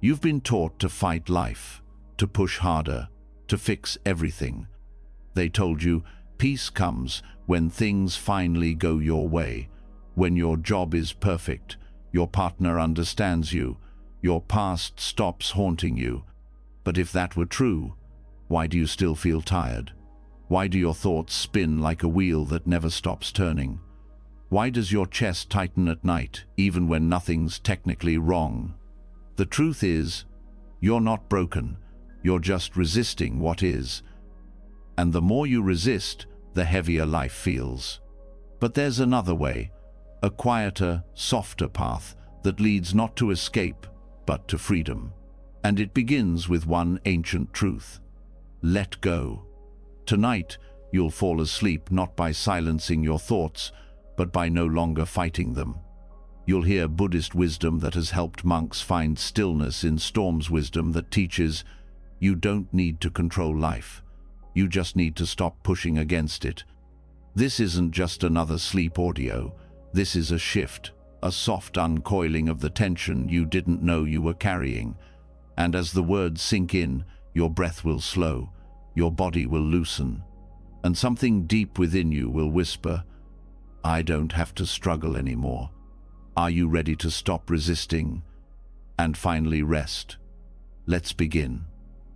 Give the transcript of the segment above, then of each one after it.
You've been taught to fight life, to push harder, to fix everything. They told you peace comes when things finally go your way, when your job is perfect, your partner understands you, your past stops haunting you. But if that were true, why do you still feel tired? Why do your thoughts spin like a wheel that never stops turning? Why does your chest tighten at night, even when nothing's technically wrong? The truth is, you're not broken, you're just resisting what is. And the more you resist, the heavier life feels. But there's another way, a quieter, softer path that leads not to escape, but to freedom. And it begins with one ancient truth: let go. Tonight, you'll fall asleep not by silencing your thoughts, but by no longer fighting them. You'll hear Buddhist wisdom that has helped monks find stillness in storms, wisdom that teaches you don't need to control life. You just need to stop pushing against it. This isn't just another sleep audio. This is a shift, a soft uncoiling of the tension you didn't know you were carrying. And as the words sink in, your breath will slow, your body will loosen, and something deep within you will whisper, I don't have to struggle anymore. Are you ready to stop resisting and finally rest? Let's begin.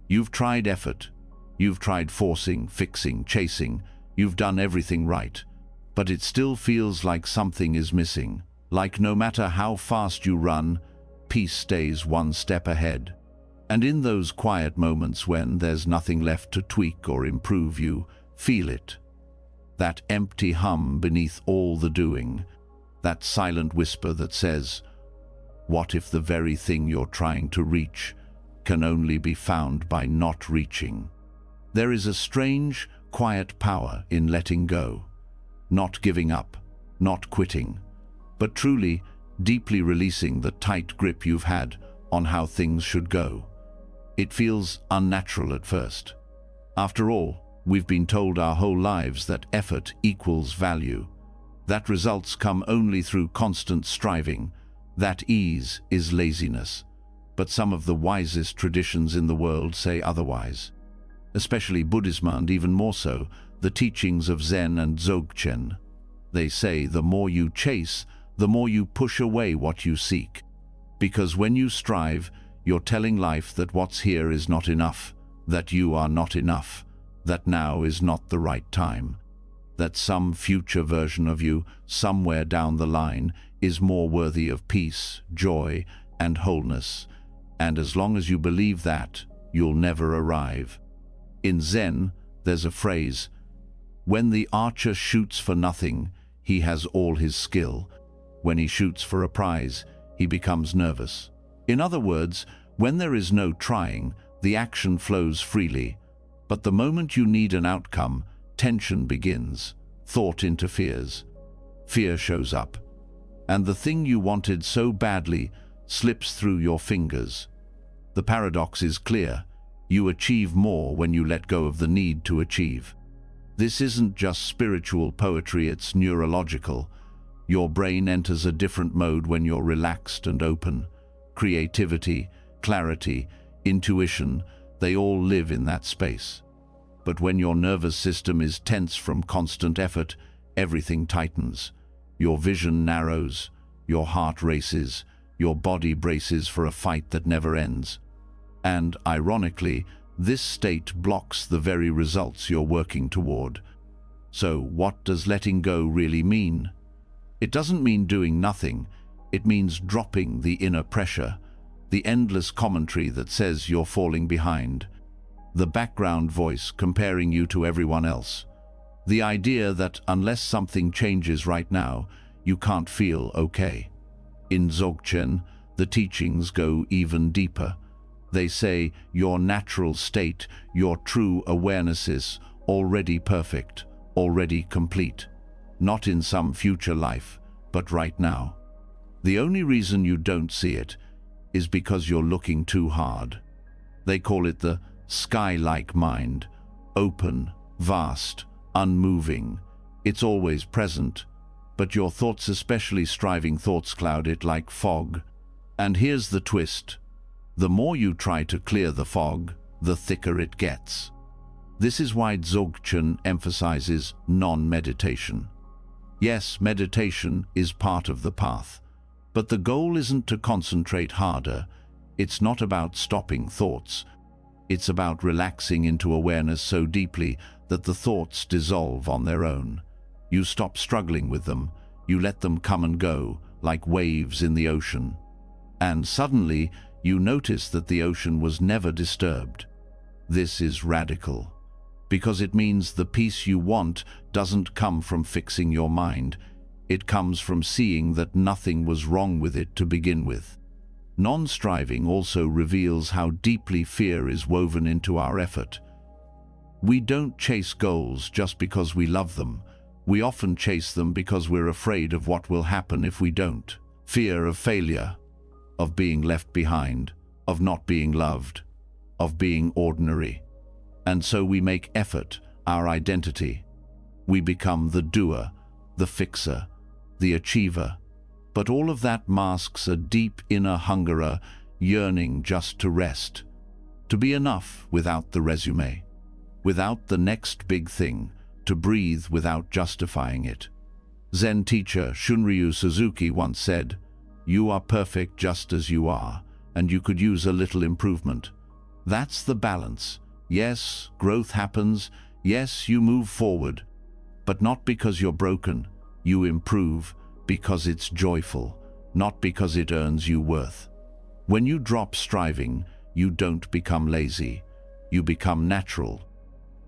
You've tried effort. You've tried forcing, fixing, chasing. You've done everything right. But it still feels like something is missing. Like no matter how fast you run, peace stays one step ahead. And in those quiet moments when there's nothing left to tweak or improve, you feel it. That empty hum beneath all the doing. That silent whisper that says, what if the very thing you're trying to reach can only be found by not reaching? There is a strange, quiet power in letting go. Not giving up, not quitting, but truly, deeply releasing the tight grip you've had on how things should go. It feels unnatural at first. After all, we've been told our whole lives that effort equals value, that results come only through constant striving, that ease is laziness. But some of the wisest traditions in the world say otherwise. Especially Buddhism, and even more so, the teachings of Zen and Dzogchen. They say the more you chase, the more you push away what you seek. Because when you strive, you're telling life that what's here is not enough, that you are not enough, that now is not the right time, that some future version of you, somewhere down the line, is more worthy of peace, joy, and wholeness. And as long as you believe that, you'll never arrive. In Zen, there's a phrase, when the archer shoots for nothing, he has all his skill. When he shoots for a prize, he becomes nervous. In other words, when there is no trying, the action flows freely. But the moment you need an outcome, tension begins, thought interferes, fear shows up, and the thing you wanted so badly slips through your fingers. The paradox is clear. You achieve more when you let go of the need to achieve. This isn't just spiritual poetry, it's neurological. Your brain enters a different mode when you're relaxed and open. Creativity, clarity, intuition, they all live in that space. But when your nervous system is tense from constant effort, everything tightens. Your vision narrows, your heart races, your body braces for a fight that never ends. And, ironically, this state blocks the very results you're working toward. So, what does letting go really mean? It doesn't mean doing nothing. It means dropping the inner pressure, the endless commentary that says you're falling behind, the background voice comparing you to everyone else, the idea that unless something changes right now, you can't feel okay. In Dzogchen, the teachings go even deeper. They say your natural state, your true awareness is already perfect, already complete. Not in some future life, but right now. The only reason you don't see it is because you're looking too hard. They call it the sky-like mind, open, vast, unmoving. It's always present, but your thoughts, especially striving thoughts, cloud it like fog. And here's the twist. The more you try to clear the fog, the thicker it gets. This is why Dzogchen emphasizes non-meditation. Yes, meditation is part of the path, but the goal isn't to concentrate harder. It's not about stopping thoughts. It's about relaxing into awareness so deeply that the thoughts dissolve on their own. You stop struggling with them. You let them come and go, like waves in the ocean. And suddenly, you notice that the ocean was never disturbed. This is radical, because it means the peace you want doesn't come from fixing your mind. It comes from seeing that nothing was wrong with it to begin with. Non-striving also reveals how deeply fear is woven into our effort. We don't chase goals just because we love them. We often chase them because we're afraid of what will happen if we don't. Fear of failure, of being left behind, of not being loved, of being ordinary. And so we make effort our identity. We become the doer, the fixer, the achiever. But all of that masks a deep inner hunger, a yearning just to rest, to be enough without the resume, without the next big thing, to breathe without justifying it. Zen teacher Shunryu Suzuki once said, "You are perfect just as you are, and you could use a little improvement." That's the balance. Yes, growth happens. Yes, you move forward. But not because you're broken. You improve because it's joyful, not because it earns you worth. When you drop striving, you don't become lazy. You become natural.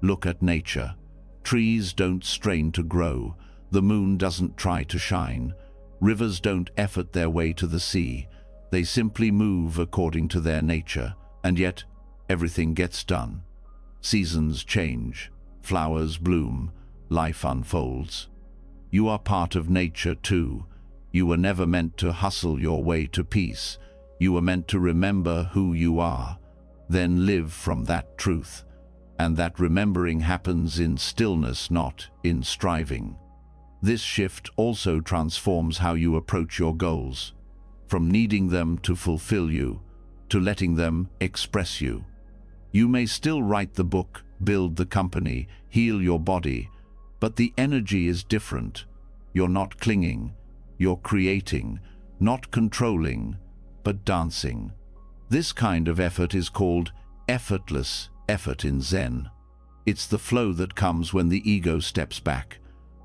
Look at nature. Trees don't strain to grow. The moon doesn't try to shine. Rivers don't effort their way to the sea. They simply move according to their nature, and yet everything gets done. Seasons change, flowers bloom, life unfolds. You are part of nature too. You were never meant to hustle your way to peace. You were meant to remember who you are, then live from that truth. And that remembering happens in stillness, not in striving. This shift also transforms how you approach your goals, from needing them to fulfill you, to letting them express you. You may still write the book, build the company, heal your body, but the energy is different. You're not clinging, you're creating, not controlling, but dancing. This kind of effort is called effortless effort in Zen. It's the flow that comes when the ego steps back,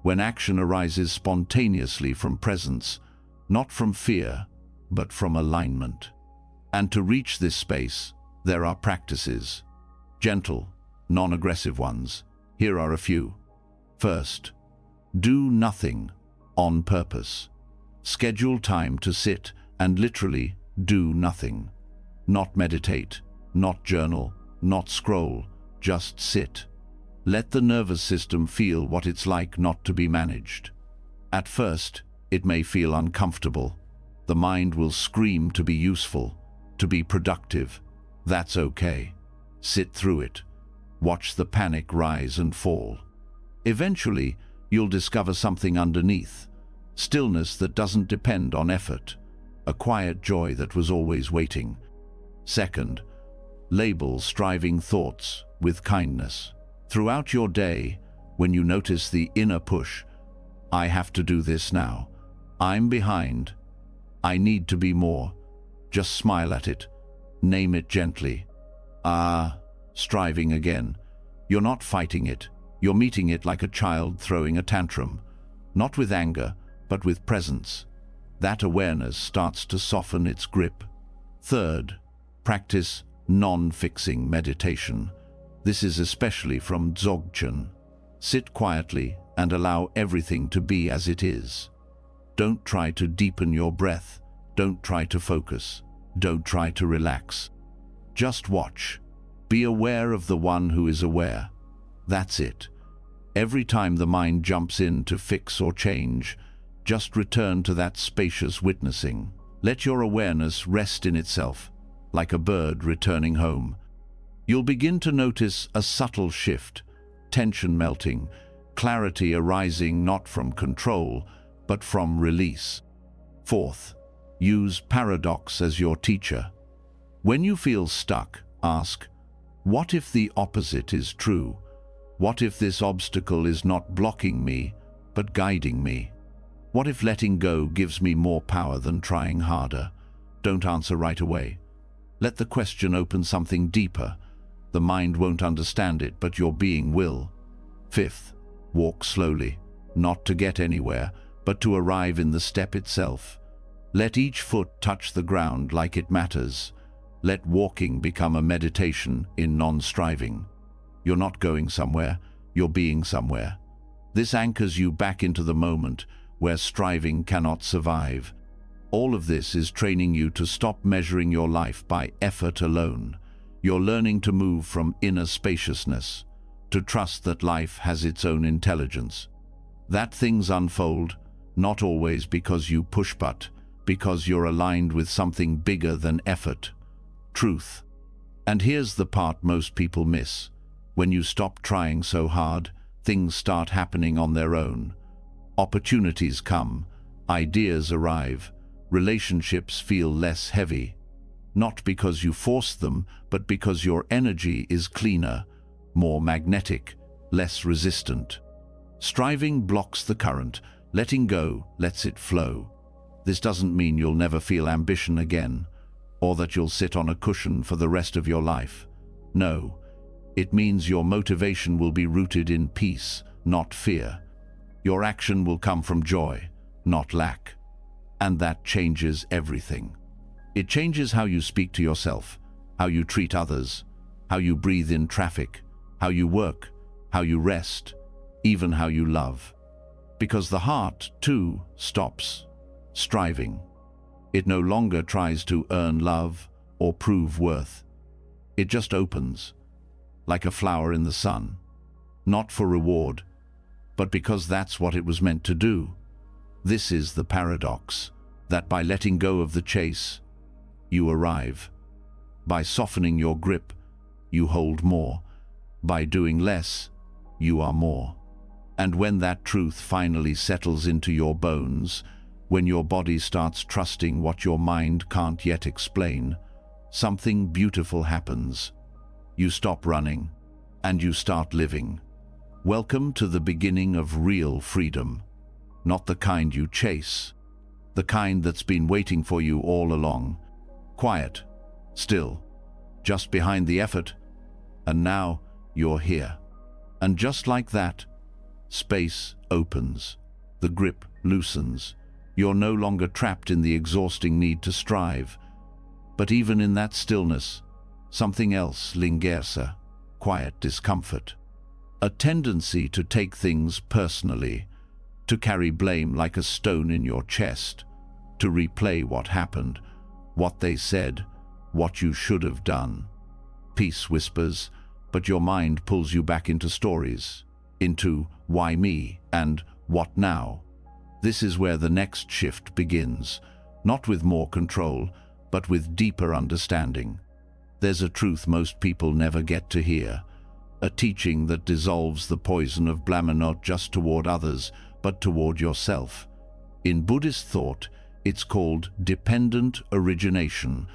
when action arises spontaneously from presence, not from fear, but from alignment. And to reach this space, there are practices. Gentle, non-aggressive ones. Here are a few. First, do nothing on purpose. Schedule time to sit and literally do nothing. Not meditate, not journal, not scroll, just sit. Let the nervous system feel what it's like not to be managed. At first, it may feel uncomfortable. The mind will scream to be useful, to be productive. That's okay. Sit through it. Watch the panic rise and fall. Eventually, you'll discover something underneath. Stillness that doesn't depend on effort. A quiet joy that was always waiting. Second, label striving thoughts with kindness. Throughout your day, when you notice the inner push, I have to do this now. I'm behind. I need to be more. Just smile at it. Name it gently. Striving again. You're not fighting it. You're meeting it like a child throwing a tantrum. Not with anger, but with presence. That awareness starts to soften its grip. Third, practice non-fixing meditation. This is especially from Dzogchen. Sit quietly and allow everything to be as it is. Don't try to deepen your breath. Don't try to focus. Don't try to relax. Just watch. Be aware of the one who is aware. That's it. Every time the mind jumps in to fix or change, just return to that spacious witnessing. Let your awareness rest in itself, like a bird returning home. You'll begin to notice a subtle shift, tension melting, clarity arising not from control, but from release. Fourth, use paradox as your teacher. When you feel stuck, ask, what if the opposite is true? What if this obstacle is not blocking me, but guiding me? What if letting go gives me more power than trying harder? Don't answer right away. Let the question open something deeper. The mind won't understand it, but your being will. Fifth, walk slowly, not to get anywhere, but to arrive in the step itself. Let each foot touch the ground like it matters. Let walking become a meditation in non-striving. You're not going somewhere, you're being somewhere. This anchors you back into the moment where striving cannot survive. All of this is training you to stop measuring your life by effort alone. You're learning to move from inner spaciousness, to trust that life has its own intelligence. That things unfold, not always because you push but because you're aligned with something bigger than effort. Truth. And here's the part most people miss. When you stop trying so hard, things start happening on their own. Opportunities come, ideas arrive, relationships feel less heavy. Not because you forced them, but because your energy is cleaner, more magnetic, less resistant. Striving blocks the current, letting go lets it flow. This doesn't mean you'll never feel ambition again, or that you'll sit on a cushion for the rest of your life. No, it means your motivation will be rooted in peace, not fear. Your action will come from joy, not lack. And that changes everything. It changes how you speak to yourself, how you treat others, how you breathe in traffic, how you work, how you rest, even how you love. Because the heart, too, stops striving. It no longer tries to earn love or prove worth. It just opens, like a flower in the sun, not for reward, but because that's what it was meant to do. This is the paradox, that by letting go of the chase, you arrive. By softening your grip, you hold more. By doing less, you are more. And when that truth finally settles into your bones, when your body starts trusting what your mind can't yet explain, something beautiful happens. You stop running, and you start living. Welcome to the beginning of real freedom. Not the kind you chase, the kind that's been waiting for you all along. Quiet, still, just behind the effort, and now you're here. And just like that, space opens, the grip loosens. You're no longer trapped in the exhausting need to strive. But even in that stillness, something else lingers, quiet discomfort. A tendency to take things personally, to carry blame like a stone in your chest, to replay what happened, what they said, what you should have done. Peace whispers, but your mind pulls you back into stories, into why me and what now. This is where the next shift begins, not with more control, but with deeper understanding. There's a truth most people never get to hear, a teaching that dissolves the poison of blame not just toward others, but toward yourself. In Buddhist thought, it's called dependent origination.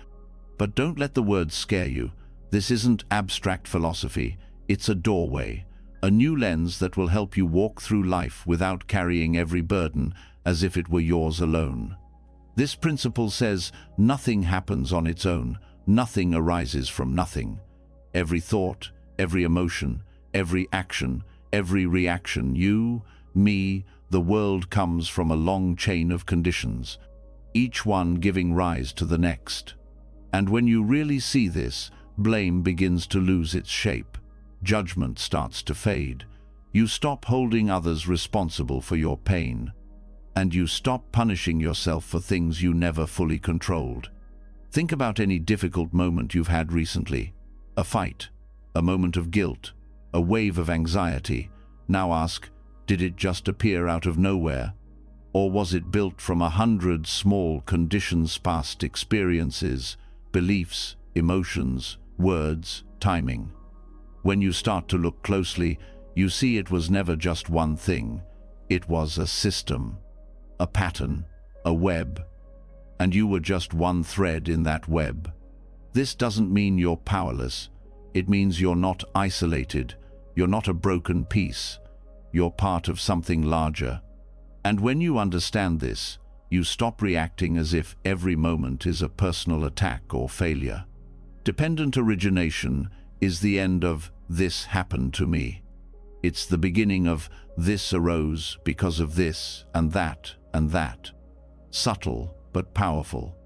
But don't let the words scare you. This isn't abstract philosophy, it's a doorway, a new lens that will help you walk through life without carrying every burden as if it were yours alone. This principle says nothing happens on its own, nothing arises from nothing. Every thought, every emotion, every action, every reaction, you, me, the world comes from a long chain of conditions, each one giving rise to the next. And when you really see this, blame begins to lose its shape. Judgment starts to fade. You stop holding others responsible for your pain. And you stop punishing yourself for things you never fully controlled. Think about any difficult moment you've had recently. A fight, a moment of guilt, a wave of anxiety. Now ask, did it just appear out of nowhere? Or was it built from 100 small conditions, past experiences, beliefs, emotions, words, timing? When you start to look closely, you see it was never just one thing. It was a system, a pattern, a web, and you were just one thread in that web. This doesn't mean you're powerless. It means you're not isolated. You're not a broken piece. You're part of something larger. And when you understand this, you stop reacting as if every moment is a personal attack or failure. Dependent origination is the end of "this happened to me." It's the beginning of "this arose because of this and that and that." Subtle but powerful.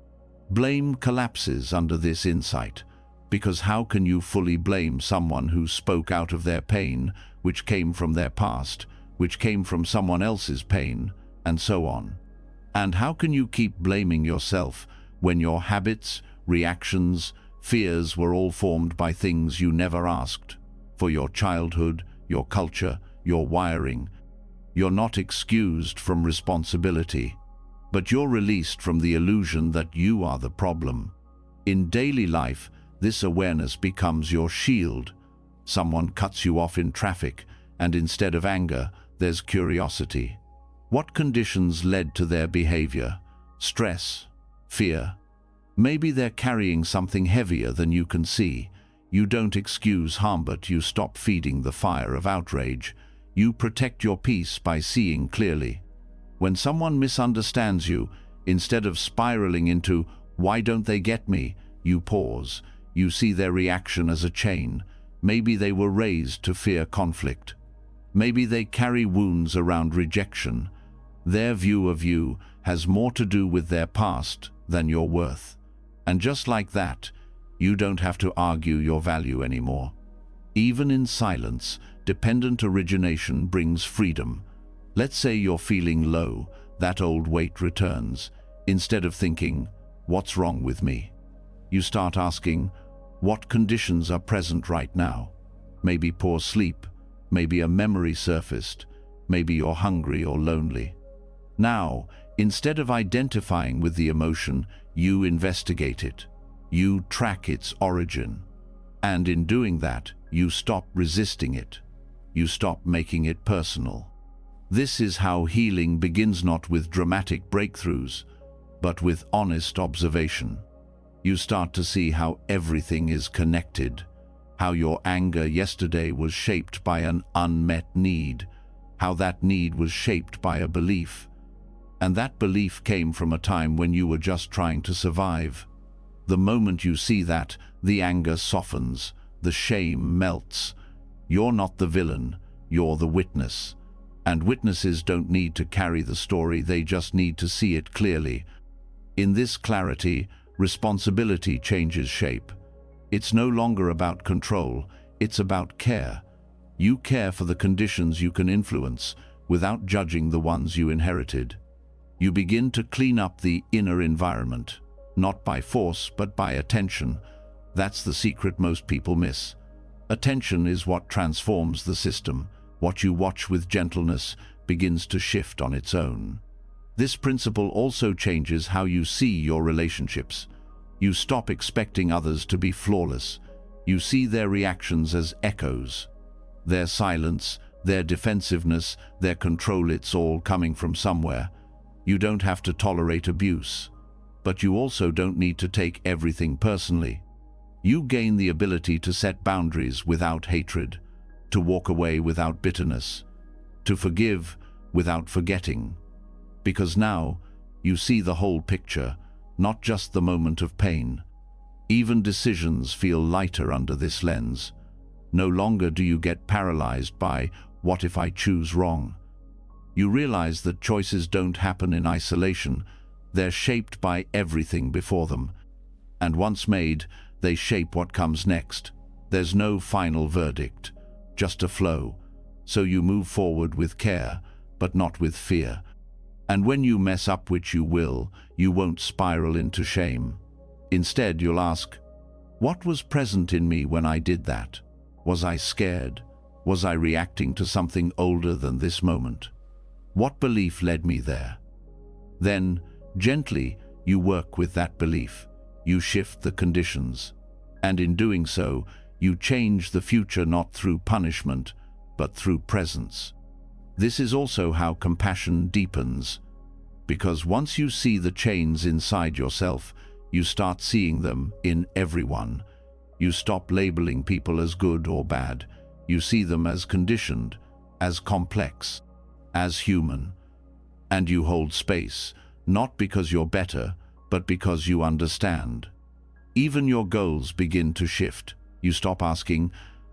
Blame collapses under this insight, because how can you fully blame someone who spoke out of their pain, which came from their past, which came from someone else's pain, and so on? And how can you keep blaming yourself when your habits, reactions, fears were all formed by things you never asked for? Your childhood, your culture, your wiring. You're not excused from responsibility, but you're released from the illusion that you are the problem. In daily life, this awareness becomes your shield. Someone cuts you off in traffic, and instead of anger, there's curiosity. What conditions led to their behavior? Stress? Fear? Maybe they're carrying something heavier than you can see. You don't excuse harm, but you stop feeding the fire of outrage. You protect your peace by seeing clearly. When someone misunderstands you, instead of spiraling into "why don't they get me?" you pause. You see their reaction as a chain. Maybe they were raised to fear conflict. Maybe they carry wounds around rejection. Their view of you has more to do with their past than your worth. And just like that, you don't have to argue your value anymore. Even in silence, dependent origination brings freedom. Let's say you're feeling low, that old weight returns. Instead of thinking, "what's wrong with me?" you start asking, "what conditions are present right now?" Maybe poor sleep, maybe a memory surfaced, maybe you're hungry or lonely. Now, instead of identifying with the emotion, you investigate it. You track its origin. And in doing that, you stop resisting it. You stop making it personal. This is how healing begins, not with dramatic breakthroughs, but with honest observation. You start to see how everything is connected, how your anger yesterday was shaped by an unmet need, how that need was shaped by a belief, and that belief came from a time when you were just trying to survive. The moment you see that, the anger softens, the shame melts. You're not the villain, you're the witness. And witnesses don't need to carry the story, they just need to see it clearly. In this clarity, responsibility changes shape. It's no longer about control, it's about care. You care for the conditions you can influence, without judging the ones you inherited. You begin to clean up the inner environment, not by force, but by attention. That's the secret most people miss. Attention is what transforms the system. What you watch with gentleness begins to shift on its own. This principle also changes how you see your relationships. You stop expecting others to be flawless. You see their reactions as echoes. Their silence, their defensiveness, their control, it's all coming from somewhere. You don't have to tolerate abuse, but you also don't need to take everything personally. You gain the ability to set boundaries without hatred, to walk away without bitterness, to forgive without forgetting. Because now you see the whole picture, not just the moment of pain. Even decisions feel lighter under this lens. No longer do you get paralyzed by "what if I choose wrong?" You realize that choices don't happen in isolation. They're shaped by everything before them. And once made, they shape what comes next. There's no final verdict, just a flow. So you move forward with care, but not with fear. And when you mess up, which you will, you won't spiral into shame. Instead, you'll ask, what was present in me when I did that? Was I scared? Was I reacting to something older than this moment? What belief led me there? Then, gently, you work with that belief. You shift the conditions. And in doing so, you change the future not through punishment, but through presence. This is also how compassion deepens. Because once you see the chains inside yourself, You start seeing them in everyone. You stop labeling people as good or bad. You see them as conditioned, as complex, as human. And you hold space, not because you're better, but because you understand. Even your goals begin to shift. You stop asking,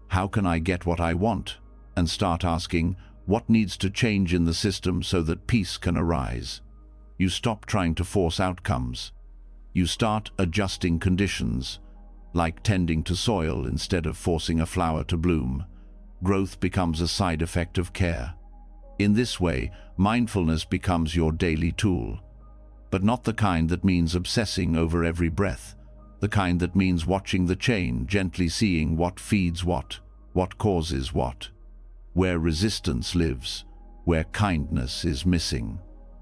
how can I get what I want? And start asking, what needs to change in the system so that peace can arise? You stop trying to force outcomes. You start adjusting conditions, like tending to soil instead of forcing a flower to bloom. Growth becomes a side effect of care. In this way, mindfulness becomes your daily tool, but not the kind that means obsessing over every breath, the kind that means watching the chain, gently seeing what feeds what causes what, where resistance lives, where kindness is missing.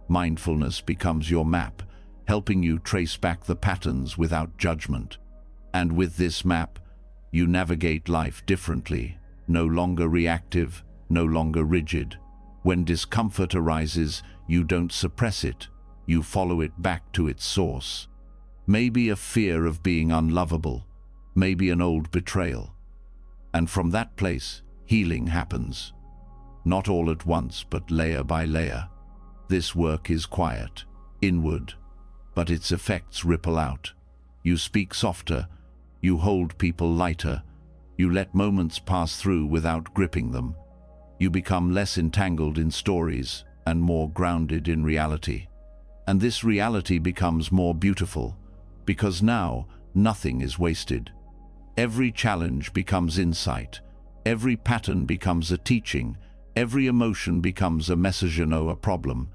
Mindfulness becomes your map, helping you trace back the patterns without judgment. And with this map, you navigate life differently, no longer reactive, no longer rigid. When discomfort arises, you don't suppress it, you follow it back to its source. Maybe a fear of being unlovable, maybe an old betrayal. And from that place, healing happens. Not all at once, but layer by layer. This work is quiet, inward, but its effects ripple out. You speak softer, you hold people lighter, you let moments pass through without gripping them. You become less entangled in stories and more grounded in reality. And this reality becomes more beautiful, because now nothing is wasted. Every challenge becomes insight, every pattern becomes a teaching, every emotion becomes a message, a problem.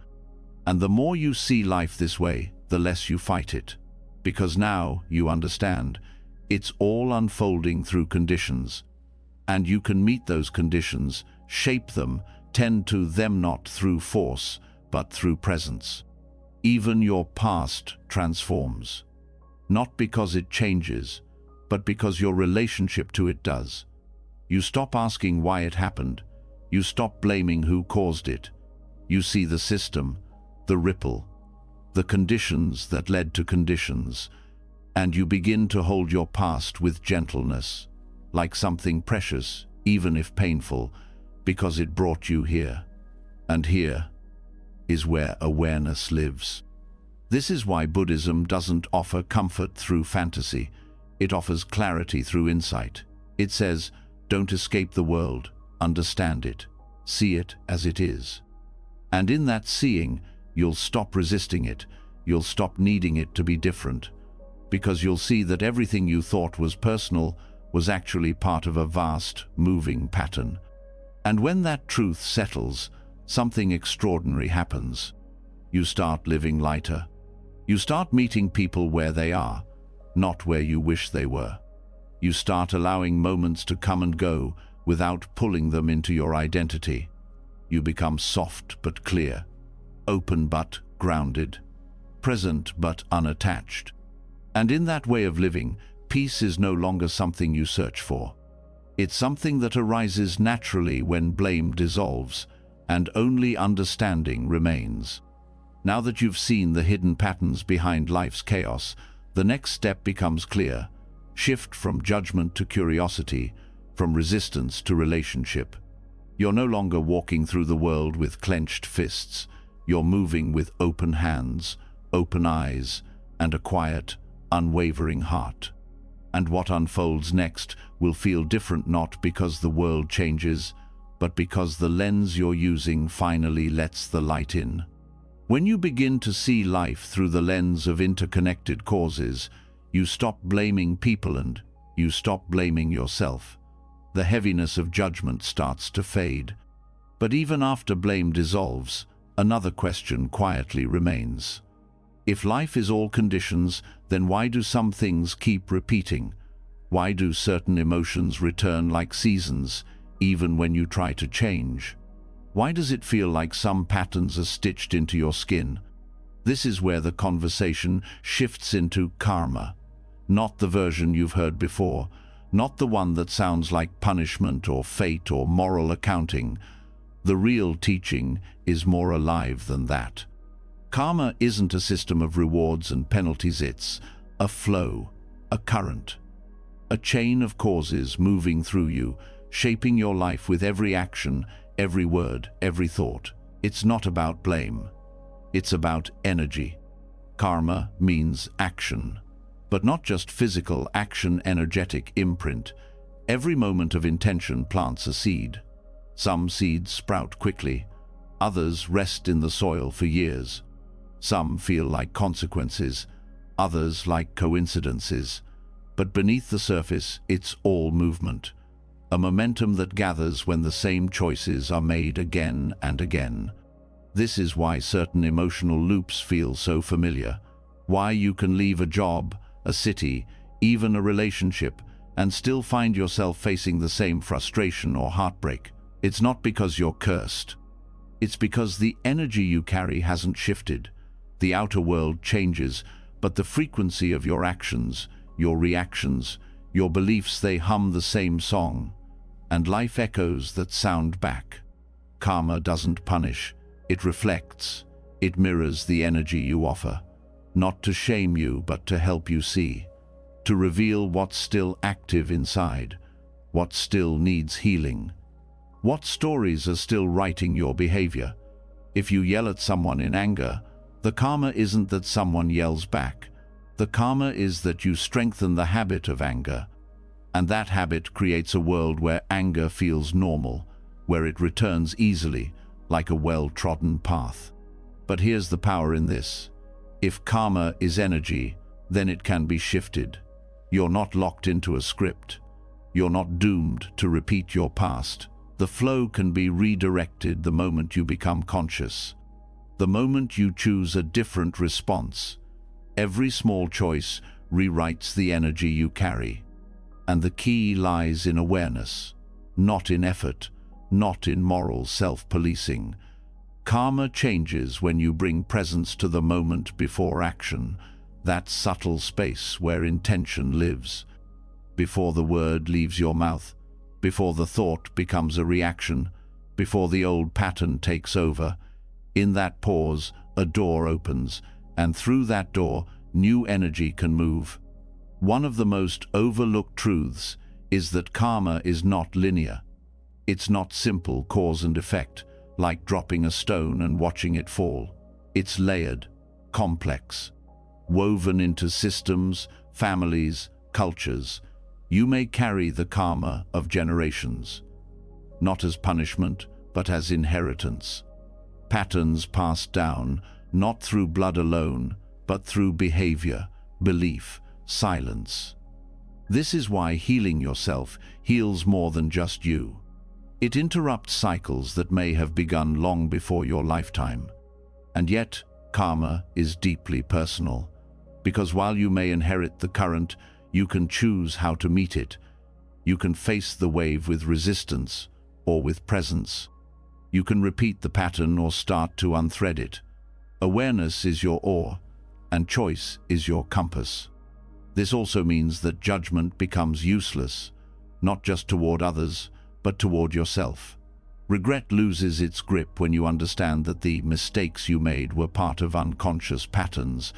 And the more you see life this way, the less you fight it. Because now you understand, it's all unfolding through conditions. And you can meet those conditions, shape them, tend to them not through force, but through presence. Even your past transforms. Not because it changes, but because your relationship to it does. You stop asking why it happened. You stop blaming who caused it. You see the system, the ripple, the conditions that led to conditions, and you begin to hold your past with gentleness, like something precious, even if painful, because it brought you here. And here is where awareness lives. This is why Buddhism doesn't offer comfort through fantasy. It offers clarity through insight. It says, don't escape the world, understand it, see it as it is. And in that seeing, you'll stop resisting it, you'll stop needing it to be different, because you'll see that everything you thought was personal was actually part of a vast, moving pattern. And when that truth settles, something extraordinary happens. You start living lighter. You start meeting people where they are, not where you wish they were. You start allowing moments to come and go without pulling them into your identity. You become soft but clear, open but grounded, present but unattached. And in that way of living, peace is no longer something you search for. It's something that arises naturally when blame dissolves, and only understanding remains. Now that you've seen the hidden patterns behind life's chaos, the next step becomes clear. Shift from judgment to curiosity, from resistance to relationship. You're no longer walking through the world with clenched fists. You're moving with open hands, open eyes, and a quiet, unwavering heart. And what unfolds next will feel different, not because the world changes, but because the lens you're using finally lets the light in. When you begin to see life through the lens of interconnected causes, you stop blaming people and you stop blaming yourself. The heaviness of judgment starts to fade. But even after blame dissolves, another question quietly remains. If life is all conditions, then why do some things keep repeating? Why do certain emotions return like seasons, even when you try to change? Why does it feel like some patterns are stitched into your skin? This is where the conversation shifts into karma. Not the version you've heard before, not the one that sounds like punishment or fate or moral accounting. The real teaching is more alive than that. Karma isn't a system of rewards and penalties, it's a flow, a current, a chain of causes moving through you, shaping your life with every action, every word, every thought. It's not about blame. It's about energy. Karma means action, but not just physical action, energetic imprint. Every moment of intention plants a seed. Some seeds sprout quickly, others rest in the soil for years. Some feel like consequences, others like coincidences. But beneath the surface, it's all movement, a momentum that gathers when the same choices are made again and again. This is why certain emotional loops feel so familiar, why you can leave a job, a city, even a relationship, and still find yourself facing the same frustration or heartbreak. It's not because you're cursed. It's because the energy you carry hasn't shifted. The outer world changes, but the frequency of your actions, your reactions, your beliefs, they hum the same song, and life echoes that sound back. Karma doesn't punish, it reflects, it mirrors the energy you offer, not to shame you but to help you see, to reveal what's still active inside, what still needs healing, what stories are still writing your behavior. If you yell at someone in anger, the karma isn't that someone yells back. The karma is that you strengthen the habit of anger, and that habit creates a world where anger feels normal, where it returns easily, like a well-trodden path. But here's the power in this. If karma is energy, then it can be shifted. You're not locked into a script. You're not doomed to repeat your past. The flow can be redirected the moment you become conscious, the moment you choose a different response. Every small choice rewrites the energy you carry. And the key lies in awareness, not in effort, not in moral self-policing. Karma changes when you bring presence to the moment before action, that subtle space where intention lives. Before the word leaves your mouth, before the thought becomes a reaction, before the old pattern takes over, in that pause, a door opens, and through that door, new energy can move. One of the most overlooked truths is that karma is not linear. It's not simple cause and effect, like dropping a stone and watching it fall. It's layered, complex, woven into systems, families, cultures. You may carry the karma of generations, not as punishment, but as inheritance. Patterns passed down, not through blood alone, but through behavior, belief, silence. This is why healing yourself heals more than just you. It interrupts cycles that may have begun long before your lifetime. And yet, karma is deeply personal, because while you may inherit the current, you can choose how to meet it. You can face the wave with resistance or with presence. You can repeat the pattern or start to unthread it. Awareness is your oar, and choice is your compass. This also means that judgment becomes useless, not just toward others, but toward yourself. Regret loses its grip when you understand that the mistakes you made were part of unconscious patterns,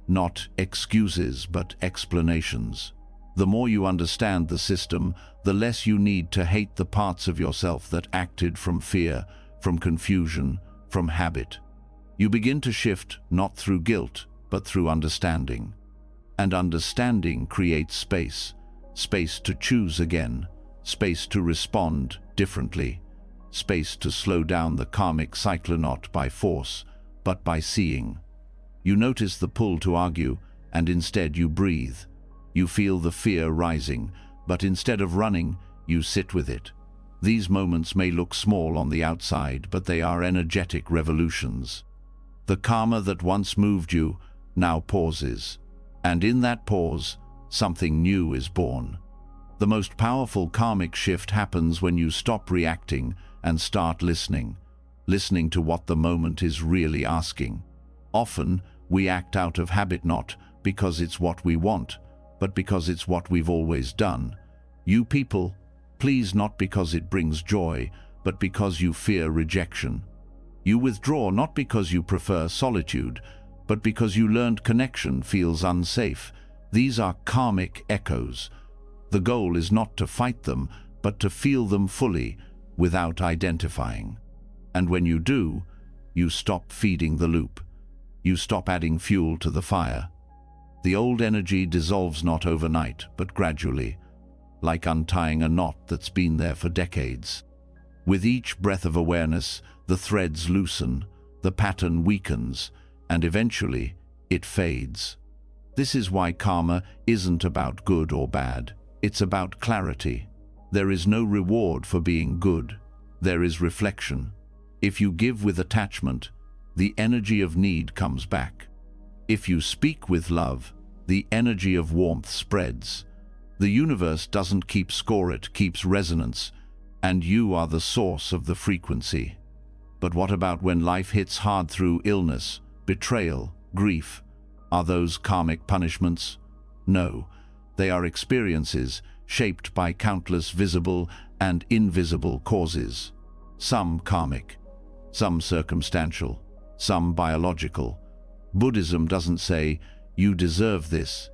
not excuses but explanations. The more you understand the system, the less you need to hate the parts of yourself that acted from fear, from confusion, from habit. You begin to shift not through guilt, but through understanding. And understanding creates space, space to choose again, space to respond differently, space to slow down the karmic cycle not by force, but by seeing. You notice the pull to argue, and instead you breathe. You feel the fear rising, but instead of running, you sit with it. These moments may look small on the outside, but they are energetic revolutions. The karma that once moved you now pauses, and in that pause, something new is born. The most powerful karmic shift happens when you stop reacting and start listening, listening to what the moment is really asking. Often, we act out of habit not because it's what we want, but because it's what we've always done. You people, please not because it brings joy, but because you fear rejection. You withdraw not because you prefer solitude, but because you learned connection feels unsafe, These are karmic echoes. The goal is not to fight them, but to feel them fully, without identifying. And when you do, you stop feeding the loop. You stop adding fuel to the fire. The old energy dissolves not overnight, but gradually, like untying a knot that's been there for decades. With each breath of awareness, the threads loosen, the pattern weakens, and eventually, it fades. This is why karma isn't about good or bad. It's about clarity. There is no reward for being good. There is reflection. If you give with attachment, the energy of need comes back. If you speak with love, the energy of warmth spreads. The universe doesn't keep score, it keeps resonance, and you are the source of the frequency. But what about when life hits hard through illness, betrayal, grief? Are those karmic punishments? No, they are experiences shaped by countless visible and invisible causes. Some karmic, some circumstantial, some biological. Buddhism doesn't say, "You deserve this."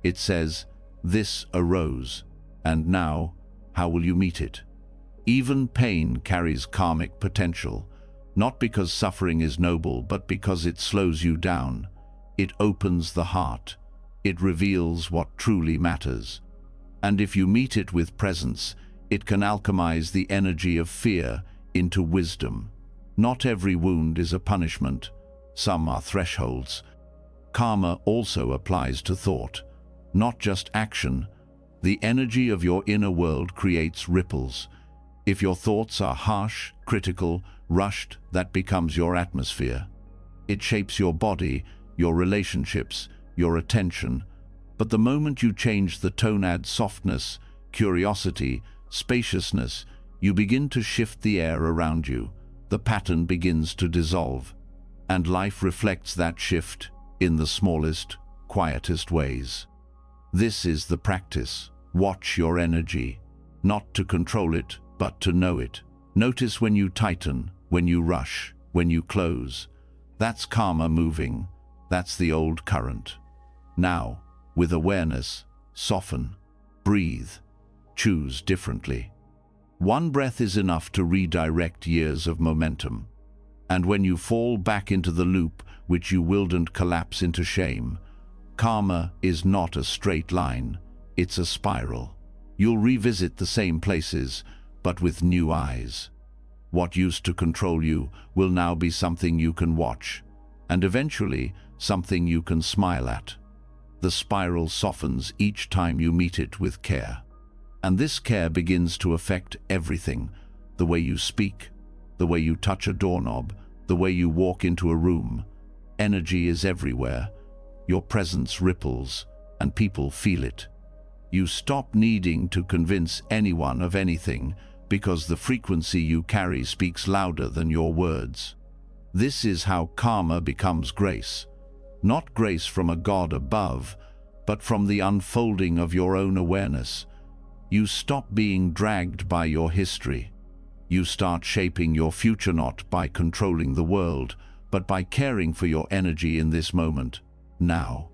It says, "This arose, and now, how will you meet it?" Even pain carries karmic potential, not because suffering is noble, but because it slows you down. It opens the heart. It reveals what truly matters. And if you meet it with presence, it can alchemize the energy of fear into wisdom. Not every wound is a punishment. Some are thresholds. Karma also applies to thought, not just action. The energy of your inner world creates ripples. If your thoughts are harsh, critical, rushed, that becomes your atmosphere. It shapes your body, your relationships, your attention. But the moment you change the tone, add softness, curiosity, spaciousness, you begin to shift the air around you. The pattern begins to dissolve. And life reflects that shift in the smallest, quietest ways. This is the practice. Watch your energy, not to control it, but to know it. Notice when you tighten, when you rush, when you close. That's karma moving. That's the old current. Now, with awareness, soften, breathe, choose differently. One breath is enough to redirect years of momentum. And when you fall back into the loop, which you willed and collapse into shame, karma is not a straight line, it's a spiral. You'll revisit the same places, but with new eyes. What used to control you will now be something you can watch, and eventually something you can smile at. The spiral softens each time you meet it with care. And this care begins to affect everything: the way you speak, the way you touch a doorknob, the way you walk into a room. Energy is everywhere. Your presence ripples, and people feel it. You stop needing to convince anyone of anything, because the frequency you carry speaks louder than your words. This is how karma becomes grace. Not grace from a God above, but from the unfolding of your own awareness. You stop being dragged by your history. You start shaping your future, not by controlling the world, but by caring for your energy in this moment, now.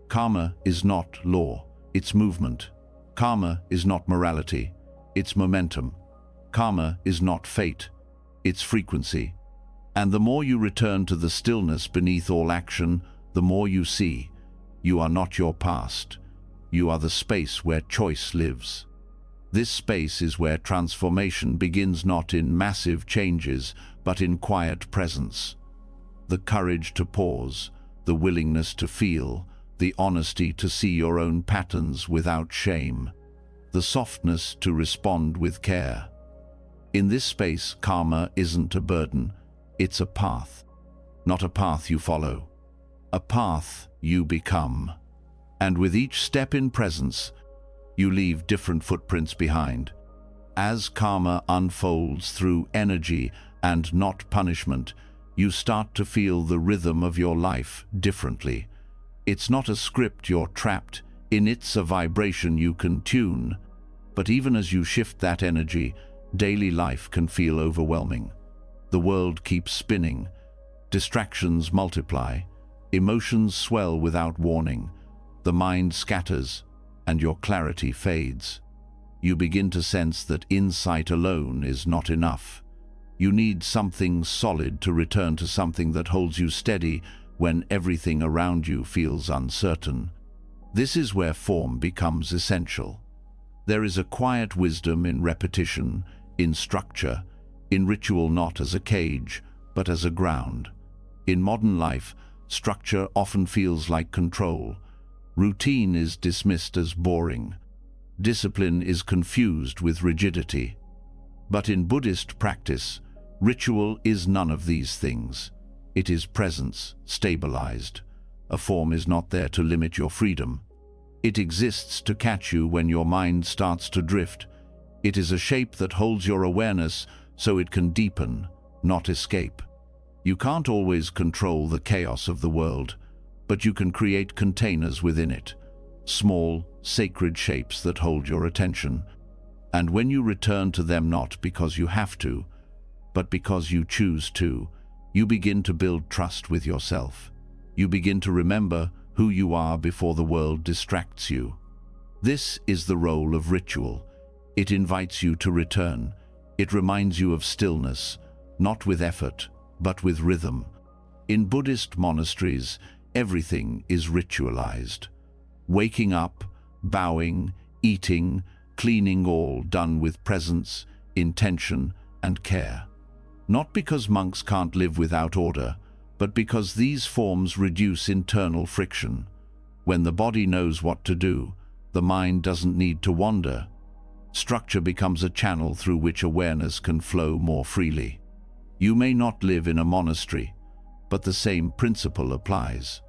Karma is not law, it's movement. Karma is not morality, it's momentum. Karma is not fate, it's frequency. And the more you return to the stillness beneath all action, the more you see, you are not your past. You are the space where choice lives. This space is where transformation begins, not in massive changes, but in quiet presence. The courage to pause, the willingness to feel, the honesty to see your own patterns without shame, the softness to respond with care. In this space, karma isn't a burden, it's a path. Not a path you follow, a path you become. And with each step in presence, you leave different footprints behind. As karma unfolds through energy and not punishment, you start to feel the rhythm of your life differently. It's not a script you're trapped in, it's a vibration you can tune. But even as you shift that energy, daily life can feel overwhelming. The world keeps spinning, distractions multiply, emotions swell without warning. the mind scatters and your clarity fades. You begin to sense that insight alone is not enough. You need something solid to return to, something that holds you steady when everything around you feels uncertain. This is where form becomes essential. There is a quiet wisdom in repetition, in structure, in ritual, not as a cage, but as a ground. In modern life, structure often feels like control. Routine is dismissed as boring. Discipline is confused with rigidity. But in Buddhist practice, ritual is none of these things. It is presence, stabilized. A form is not there to limit your freedom. It exists to catch you when your mind starts to drift. It is a shape that holds your awareness so it can deepen, not escape. You can't always control the chaos of the world, but you can create containers within it, small, sacred shapes that hold your attention. And when you return to them, not because you have to, but because you choose to, you begin to build trust with yourself. You begin to remember who you are before the world distracts you. This is the role of ritual. It invites you to return. It reminds you of stillness, not with effort, but with rhythm. In Buddhist monasteries, everything is ritualized. Waking up, bowing, eating, cleaning, all done with presence, intention, and care. Not because monks can't live without order, but because these forms reduce internal friction. When the body knows what to do, the mind doesn't need to wander. Structure becomes a channel through which awareness can flow more freely. You may not live in a monastery, but the same principle applies.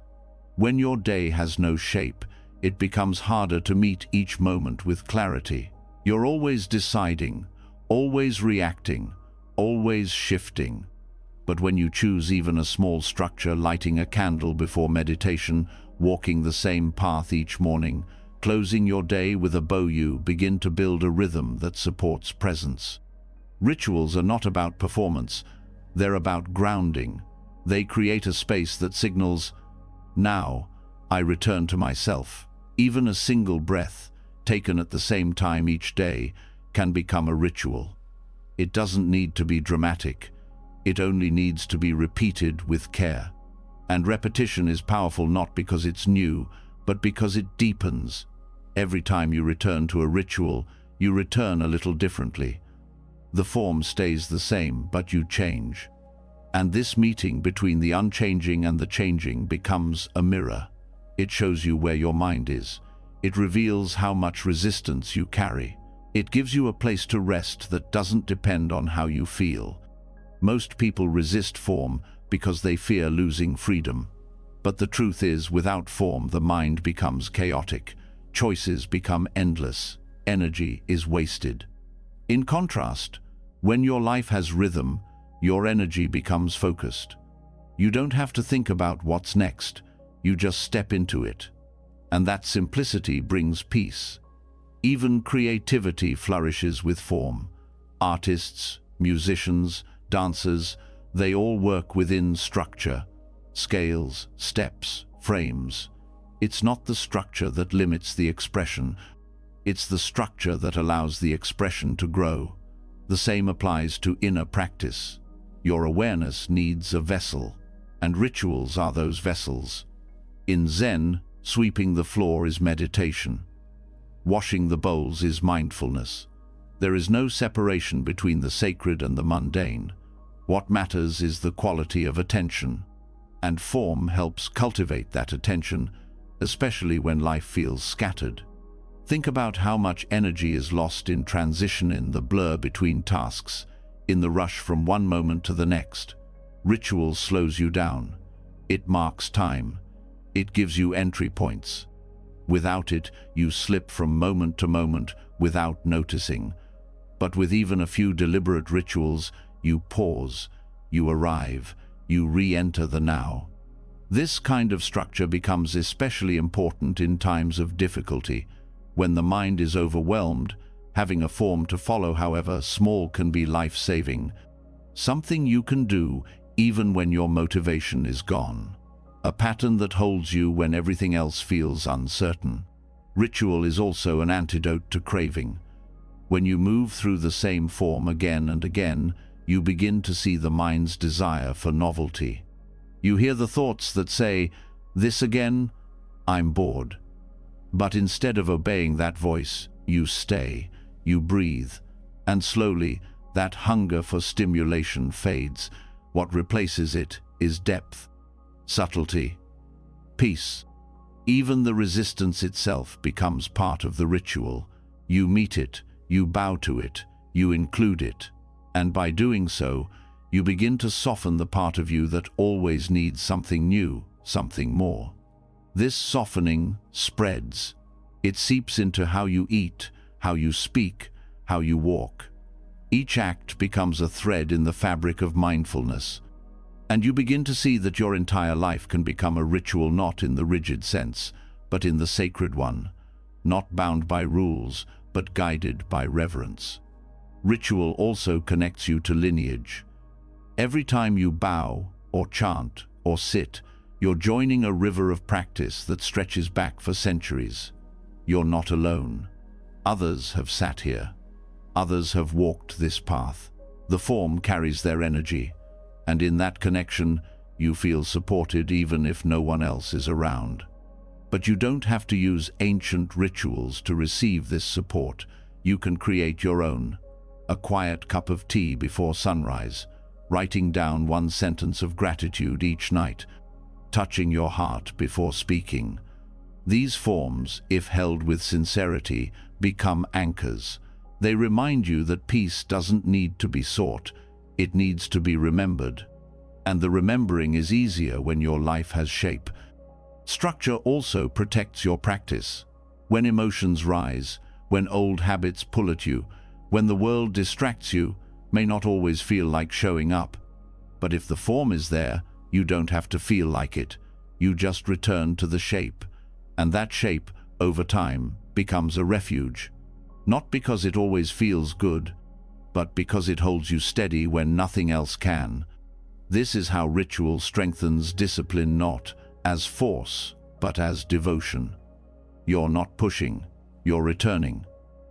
When your day has no shape, it becomes harder to meet each moment with clarity. You're always deciding, always reacting, always shifting. But when you choose even a small structure, lighting a candle before meditation, walking the same path each morning, closing your day with a bow, you begin to build a rhythm that supports presence. Rituals are not about performance, they're about grounding. They create a space that signals, now, I return to myself. Even a single breath, taken at the same time each day, can become a ritual. It doesn't need to be dramatic. It only needs to be repeated with care. And repetition is powerful not because it's new, but because it deepens. Every time you return to a ritual, you return a little differently. The form stays the same, but you change. And this meeting between the unchanging and the changing becomes a mirror. It shows you where your mind is. It reveals how much resistance you carry. It gives you a place to rest that doesn't depend on how you feel. Most people resist form because they fear losing freedom. But the truth is, without form, the mind becomes chaotic. Choices become endless. Energy is wasted. In contrast, when your life has rhythm, your energy becomes focused. You don't have to think about what's next. You just step into it. And that simplicity brings peace. Even creativity flourishes with form. Artists, musicians, dancers, they all work within structure, scales, steps, frames. It's not the structure that limits the expression. It's the structure that allows the expression to grow. The same applies to inner practice. Your awareness needs a vessel, and rituals are those vessels. In Zen, sweeping the floor is meditation. Washing the bowls is mindfulness. There is no separation between the sacred and the mundane. What matters is the quality of attention. And form helps cultivate that attention, especially when life feels scattered. Think about how much energy is lost in transition, in the blur between tasks, in the rush from one moment to the next. Ritual slows you down. It marks time. It gives you entry points. Without it, you slip from moment to moment without noticing. But with even a few deliberate rituals, you pause, you arrive, you re-enter the now. This kind of structure becomes especially important in times of difficulty. When the mind is overwhelmed, having a form to follow, however small, can be life-saving. Something you can do even when your motivation is gone. a pattern that holds you when everything else feels uncertain. Ritual is also an antidote to craving. When you move through the same form again and again, you begin to see the mind's desire for novelty. You hear the thoughts that say, "This again? I'm bored." But instead of obeying that voice, you stay, you breathe, and slowly that hunger for stimulation fades. What replaces it is depth, subtlety, peace. Even the resistance itself becomes part of the ritual. You meet it, you bow to it, you include it, and by doing so, you begin to soften the part of you that always needs something new, something more. This softening spreads. It seeps into how you eat, how you speak, how you walk. Each act becomes a thread in the fabric of mindfulness, and you begin to see that your entire life can become a ritual, not in the rigid sense, but in the sacred one, not bound by rules, but guided by reverence. Ritual also connects you to lineage. Every time you bow, or chant, or sit, you're joining a river of practice that stretches back for centuries. You're not alone. Others have sat here. Others have walked this path. The form carries their energy, and in that connection, you feel supported even if no one else is around. But you don't have to use ancient rituals to receive this support. You can create your own. A quiet cup of tea before sunrise, writing down one sentence of gratitude each night, touching your heart before speaking. These forms, if held with sincerity, become anchors. They remind you that peace doesn't need to be sought, it needs to be remembered. And the remembering is easier when your life has shape. Structure also protects your practice. When emotions rise, when old habits pull at you, when the world distracts you, may not always feel like showing up. But if the form is there, you don't have to feel like it. You just return to the shape. And that shape, over time, becomes a refuge. Not because it always feels good, but because it holds you steady when nothing else can. This is how ritual strengthens discipline, not as force, but as devotion. You're not pushing, you're returning,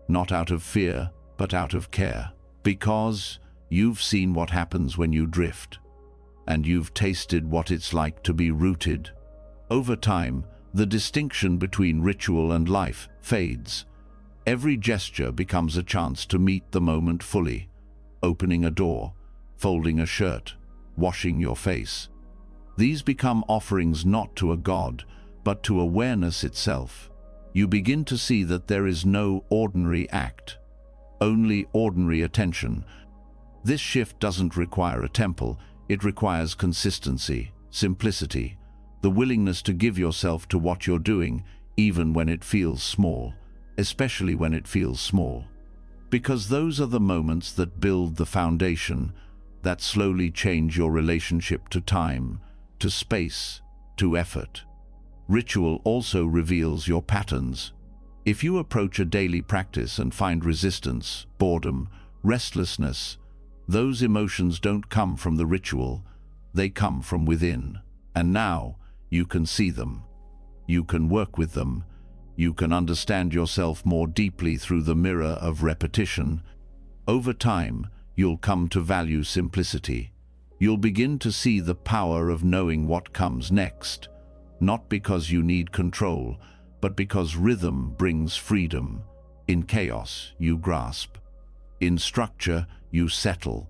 not out of fear, but out of care. Because you've seen what happens when you drift, and you've tasted what it's like to be rooted. Over time, the distinction between ritual and life fades. Every gesture becomes a chance to meet the moment fully. Opening a door, folding a shirt, washing your face. These become offerings not to a god, but to awareness itself. You begin to see that there is no ordinary act, only ordinary attention. This shift doesn't require a temple, it requires consistency, simplicity, the willingness to give yourself to what you're doing, even when it feels small, especially when it feels small. Because those are the moments that build the foundation, that slowly change your relationship to time, to space, to effort. Ritual also reveals your patterns. If you approach a daily practice and find resistance, boredom, restlessness, those emotions don't come from the ritual, they come from within. And now you can see them. You can work with them. You can understand yourself more deeply through the mirror of repetition. Over time, you'll come to value simplicity. You'll begin to see the power of knowing what comes next, not because you need control, but because rhythm brings freedom. In chaos, you grasp. In structure, you settle.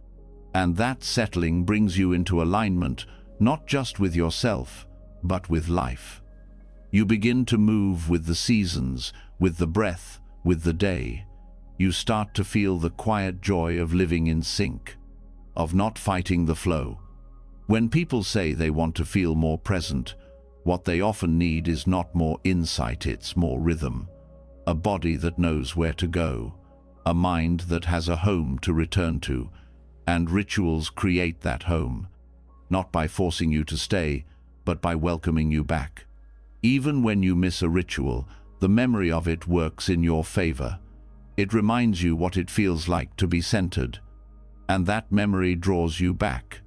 And that settling brings you into alignment, not just with yourself, but with life. You begin to move with the seasons, with the breath, with the day. You start to feel the quiet joy of living in sync, of not fighting the flow. When people say they want to feel more present, what they often need is not more insight, it's more rhythm. A body that knows where to go, a mind that has a home to return to, and rituals create that home, not by forcing you to stay, but by welcoming you back. Even when you miss a ritual, the memory of it works in your favor. It reminds you what it feels like to be centered, and that memory draws you back.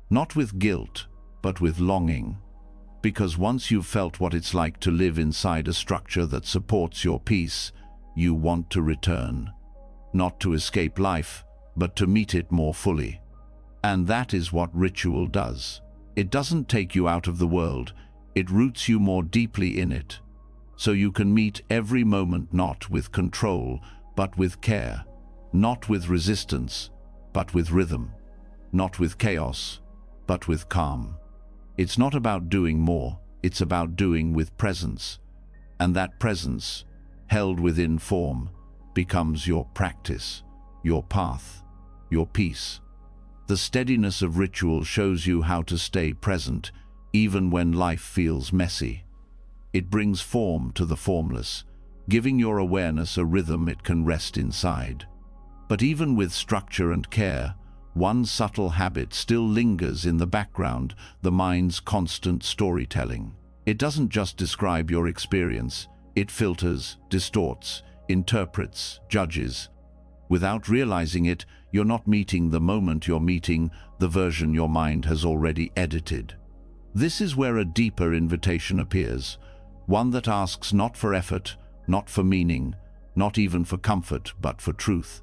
Not with guilt, but with longing. Because once you've felt what it's like to live inside a structure that supports your peace, you want to return. Not to escape life, but to meet it more fully. And that is what ritual does. It doesn't take you out of the world, it roots you more deeply in it. So you can meet every moment not with control, but with care. Not with resistance, but with rhythm. Not with chaos, but with calm. It's not about doing more, it's about doing with presence. And that presence, held within form, becomes your practice, your path, your peace. The steadiness of ritual shows you how to stay present, even when life feels messy. It brings form to the formless, giving your awareness a rhythm it can rest inside. But even with structure and care, one subtle habit still lingers in the background, the mind's constant storytelling. It doesn't just describe your experience, it filters, distorts, interprets, judges. Without realizing it, you're not meeting the moment, you're meeting the version your mind has already edited. This is where a deeper invitation appears, one that asks not for effort, not for meaning, not even for comfort, but for truth.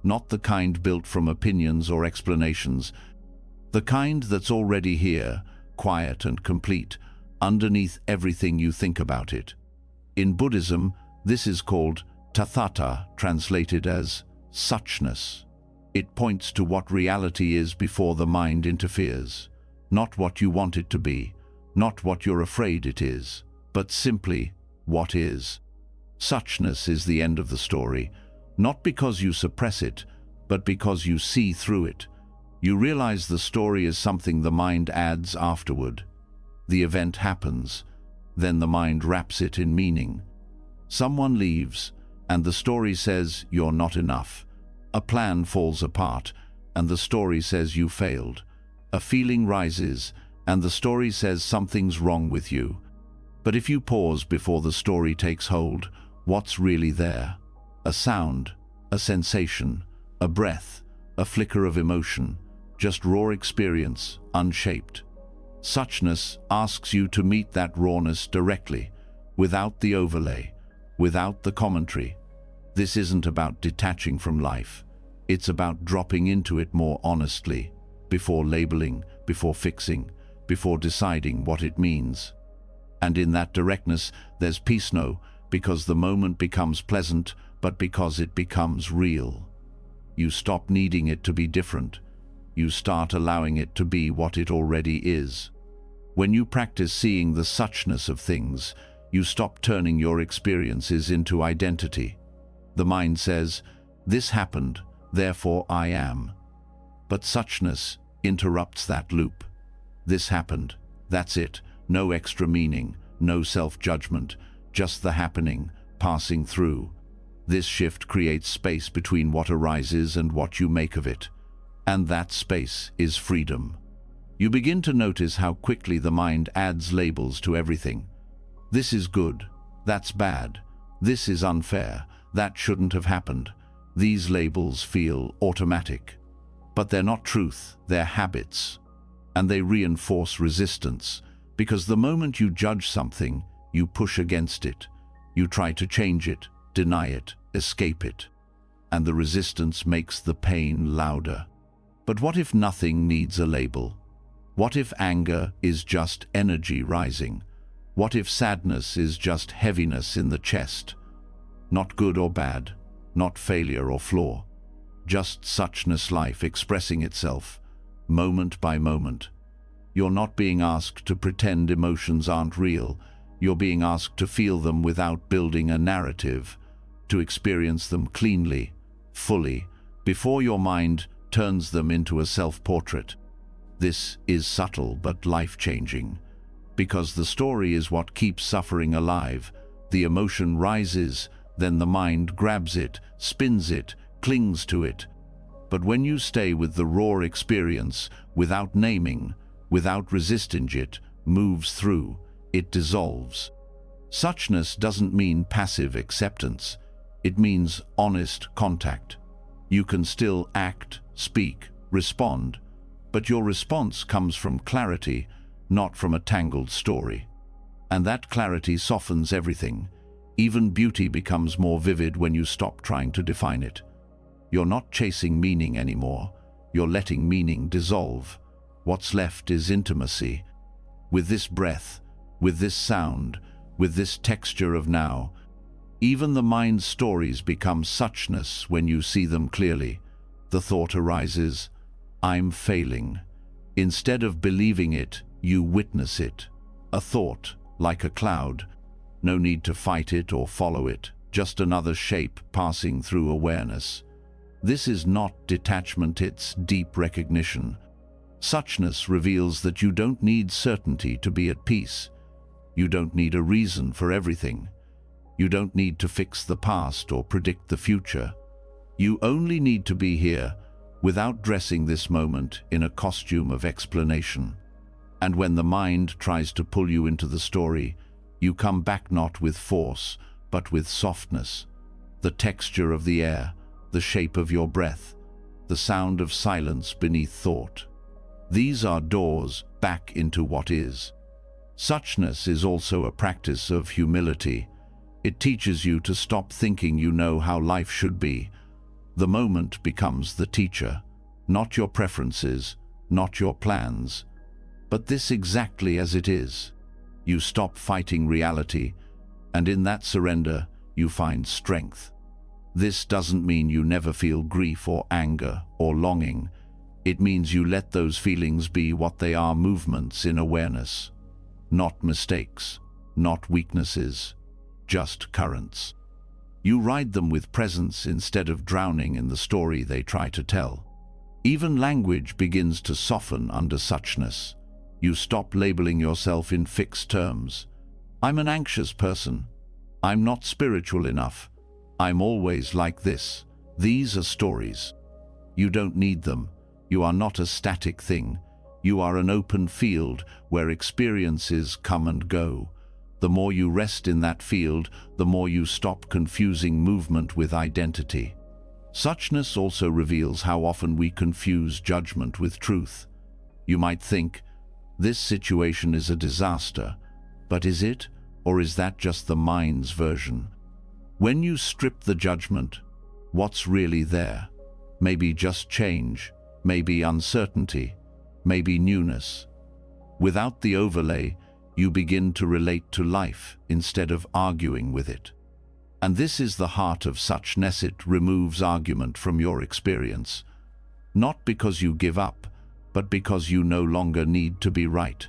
Not the kind built from opinions or explanations, the kind that's already here, quiet and complete, underneath everything you think about it. In Buddhism, this is called tathata, translated as suchness. It points to what reality is before the mind interferes. Not what you want it to be, not what you're afraid it is, but simply what is. Suchness is the end of the story, not because you suppress it, but because you see through it. You realize the story is something the mind adds afterward. The event happens, then the mind wraps it in meaning. Someone leaves, and the story says you're not enough. A plan falls apart, and the story says you failed. A feeling rises, and the story says something's wrong with you. But if you pause before the story takes hold, what's really there? A sound, a sensation, a breath, a flicker of emotion, just raw experience, unshaped. Suchness asks you to meet that rawness directly, without the overlay, without the commentary. This isn't about detaching from life. It's about dropping into it more honestly, before labeling, before fixing, before deciding what it means. And in that directness, there's peace, because the moment becomes pleasant, but because it becomes real. You stop needing it to be different. You start allowing it to be what it already is. When you practice seeing the suchness of things, you stop turning your experiences into identity. The mind says, "This happened, therefore I am." But suchness interrupts that loop. This happened, that's it, no extra meaning, no self-judgment, just the happening, passing through. This shift creates space between what arises and what you make of it. And that space is freedom. You begin to notice how quickly the mind adds labels to everything. This is good, that's bad, this is unfair, that shouldn't have happened. These labels feel automatic. But they're not truth, they're habits. And they reinforce resistance, because the moment you judge something, you push against it. You try to change it, deny it, escape it. And the resistance makes the pain louder. But what if nothing needs a label? What if anger is just energy rising? What if sadness is just heaviness in the chest? Not good or bad, not failure or flaw. Just suchness, life expressing itself, moment by moment. You're not being asked to pretend emotions aren't real. You're being asked to feel them without building a narrative, to experience them cleanly, fully, before your mind turns them into a self-portrait. This is subtle but life-changing, because the story is what keeps suffering alive. The emotion rises, then the mind grabs it, spins it, clings to it. But when you stay with the raw experience, without naming, without resisting it, moves through, it dissolves. Suchness doesn't mean passive acceptance. It means honest contact. You can still act, speak, respond, but your response comes from clarity, not from a tangled story. And that clarity softens everything. Even beauty becomes more vivid when you stop trying to define it. You're not chasing meaning anymore. You're letting meaning dissolve. What's left is intimacy. With this breath, with this sound, with this texture of now. Even the mind's stories become suchness when you see them clearly. The thought arises, I'm failing. Instead of believing it, you witness it. A thought, like a cloud. No need to fight it or follow it, just another shape passing through awareness. This is not detachment, it's deep recognition. Suchness reveals that you don't need certainty to be at peace. You don't need a reason for everything. You don't need to fix the past or predict the future. You only need to be here, without dressing this moment in a costume of explanation. And when the mind tries to pull you into the story, you come back not with force, but with softness. The texture of the air, the shape of your breath, the sound of silence beneath thought. These are doors back into what is. Suchness is also a practice of humility. It teaches you to stop thinking you know how life should be. The moment becomes the teacher, not your preferences, not your plans, but this exactly as it is. You stop fighting reality, and in that surrender, you find strength. This doesn't mean you never feel grief or anger or longing. It means you let those feelings be what they are, movements in awareness. Not mistakes, not weaknesses, just currents. You ride them with presence instead of drowning in the story they try to tell. Even language begins to soften under suchness. You stop labeling yourself in fixed terms. I'm an anxious person. I'm not spiritual enough. I'm always like this. These are stories. You don't need them. You are not a static thing. You are an open field where experiences come and go. The more you rest in that field, the more you stop confusing movement with identity. Suchness also reveals how often we confuse judgment with truth. You might think, this situation is a disaster, but is it, or is that just the mind's version? When you strip the judgment, what's really there? Maybe just change, maybe uncertainty, maybe newness. Without the overlay, you begin to relate to life instead of arguing with it. And this is the heart of suchness. It removes argument from your experience. Not because you give up, but because you no longer need to be right.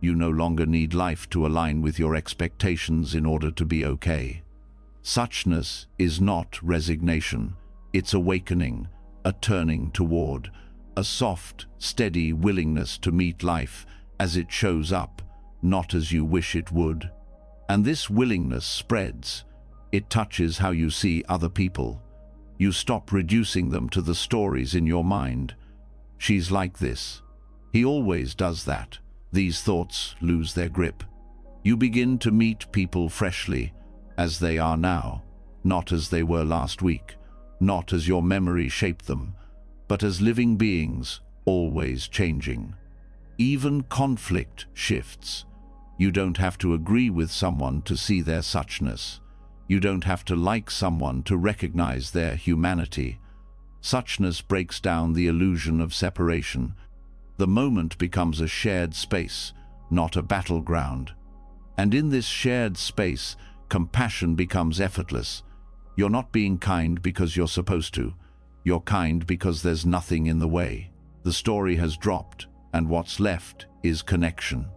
You no longer need life to align with your expectations in order to be okay. Suchness is not resignation. It's awakening, a turning toward, a soft, steady willingness to meet life as it shows up, not as you wish it would. And this willingness spreads. It touches how you see other people. You stop reducing them to the stories in your mind. She's like this. He always does that. These thoughts lose their grip. You begin to meet people freshly, as they are now, not as they were last week, not as your memory shaped them, but as living beings, always changing. Even conflict shifts. You don't have to agree with someone to see their suchness. You don't have to like someone to recognize their humanity. Suchness breaks down the illusion of separation. The moment becomes a shared space, not a battleground. And in this shared space, compassion becomes effortless. You're not being kind because you're supposed to. You're kind because there's nothing in the way. The story has dropped, and what's left is connection.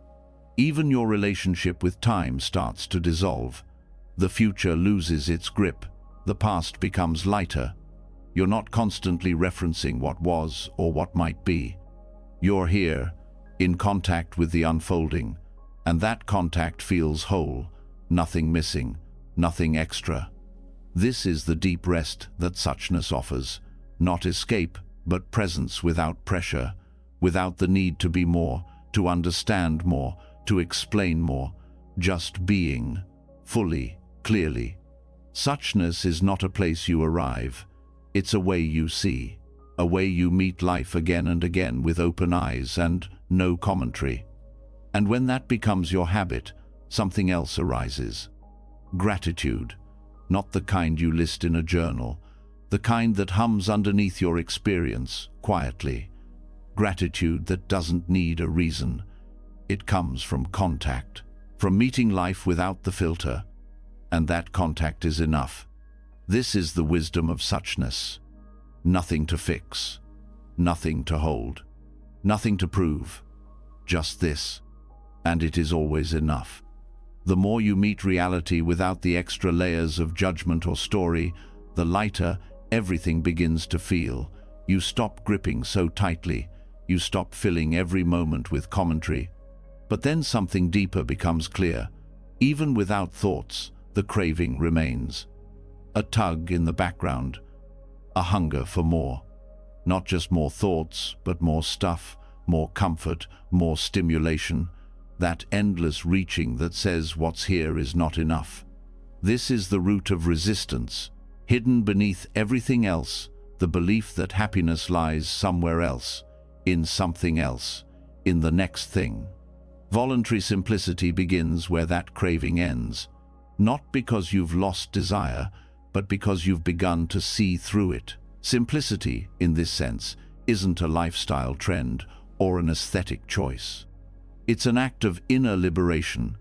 Even your relationship with time starts to dissolve. The future loses its grip. The past becomes lighter. You're not constantly referencing what was or what might be. You're here, in contact with the unfolding, and that contact feels whole, nothing missing, nothing extra. This is the deep rest that suchness offers, not escape, but presence without pressure, without the need to be more, to understand more, to explain more, just being, fully, clearly. Suchness is not a place you arrive. It's a way you see, a way you meet life again and again with open eyes and no commentary. And when that becomes your habit, something else arises. Gratitude, not the kind you list in a journal, the kind that hums underneath your experience, quietly. Gratitude that doesn't need a reason. It comes from contact, from meeting life without the filter, and that contact is enough. This is the wisdom of suchness. Nothing to fix, nothing to hold, nothing to prove, just this, and it is always enough. The more you meet reality without the extra layers of judgment or story, the lighter everything begins to feel. You stop gripping so tightly, you stop filling every moment with commentary. But then something deeper becomes clear. Even without thoughts, the craving remains. A tug in the background, a hunger for more. Not just more thoughts, but more stuff, more comfort, more stimulation. That endless reaching that says what's here is not enough. This is the root of resistance. Hidden beneath everything else, the belief that happiness lies somewhere else, in something else, in the next thing. Voluntary simplicity begins where that craving ends. Not because you've lost desire, but because you've begun to see through it. Simplicity, in this sense, isn't a lifestyle trend or an aesthetic choice. It's an act of inner liberation,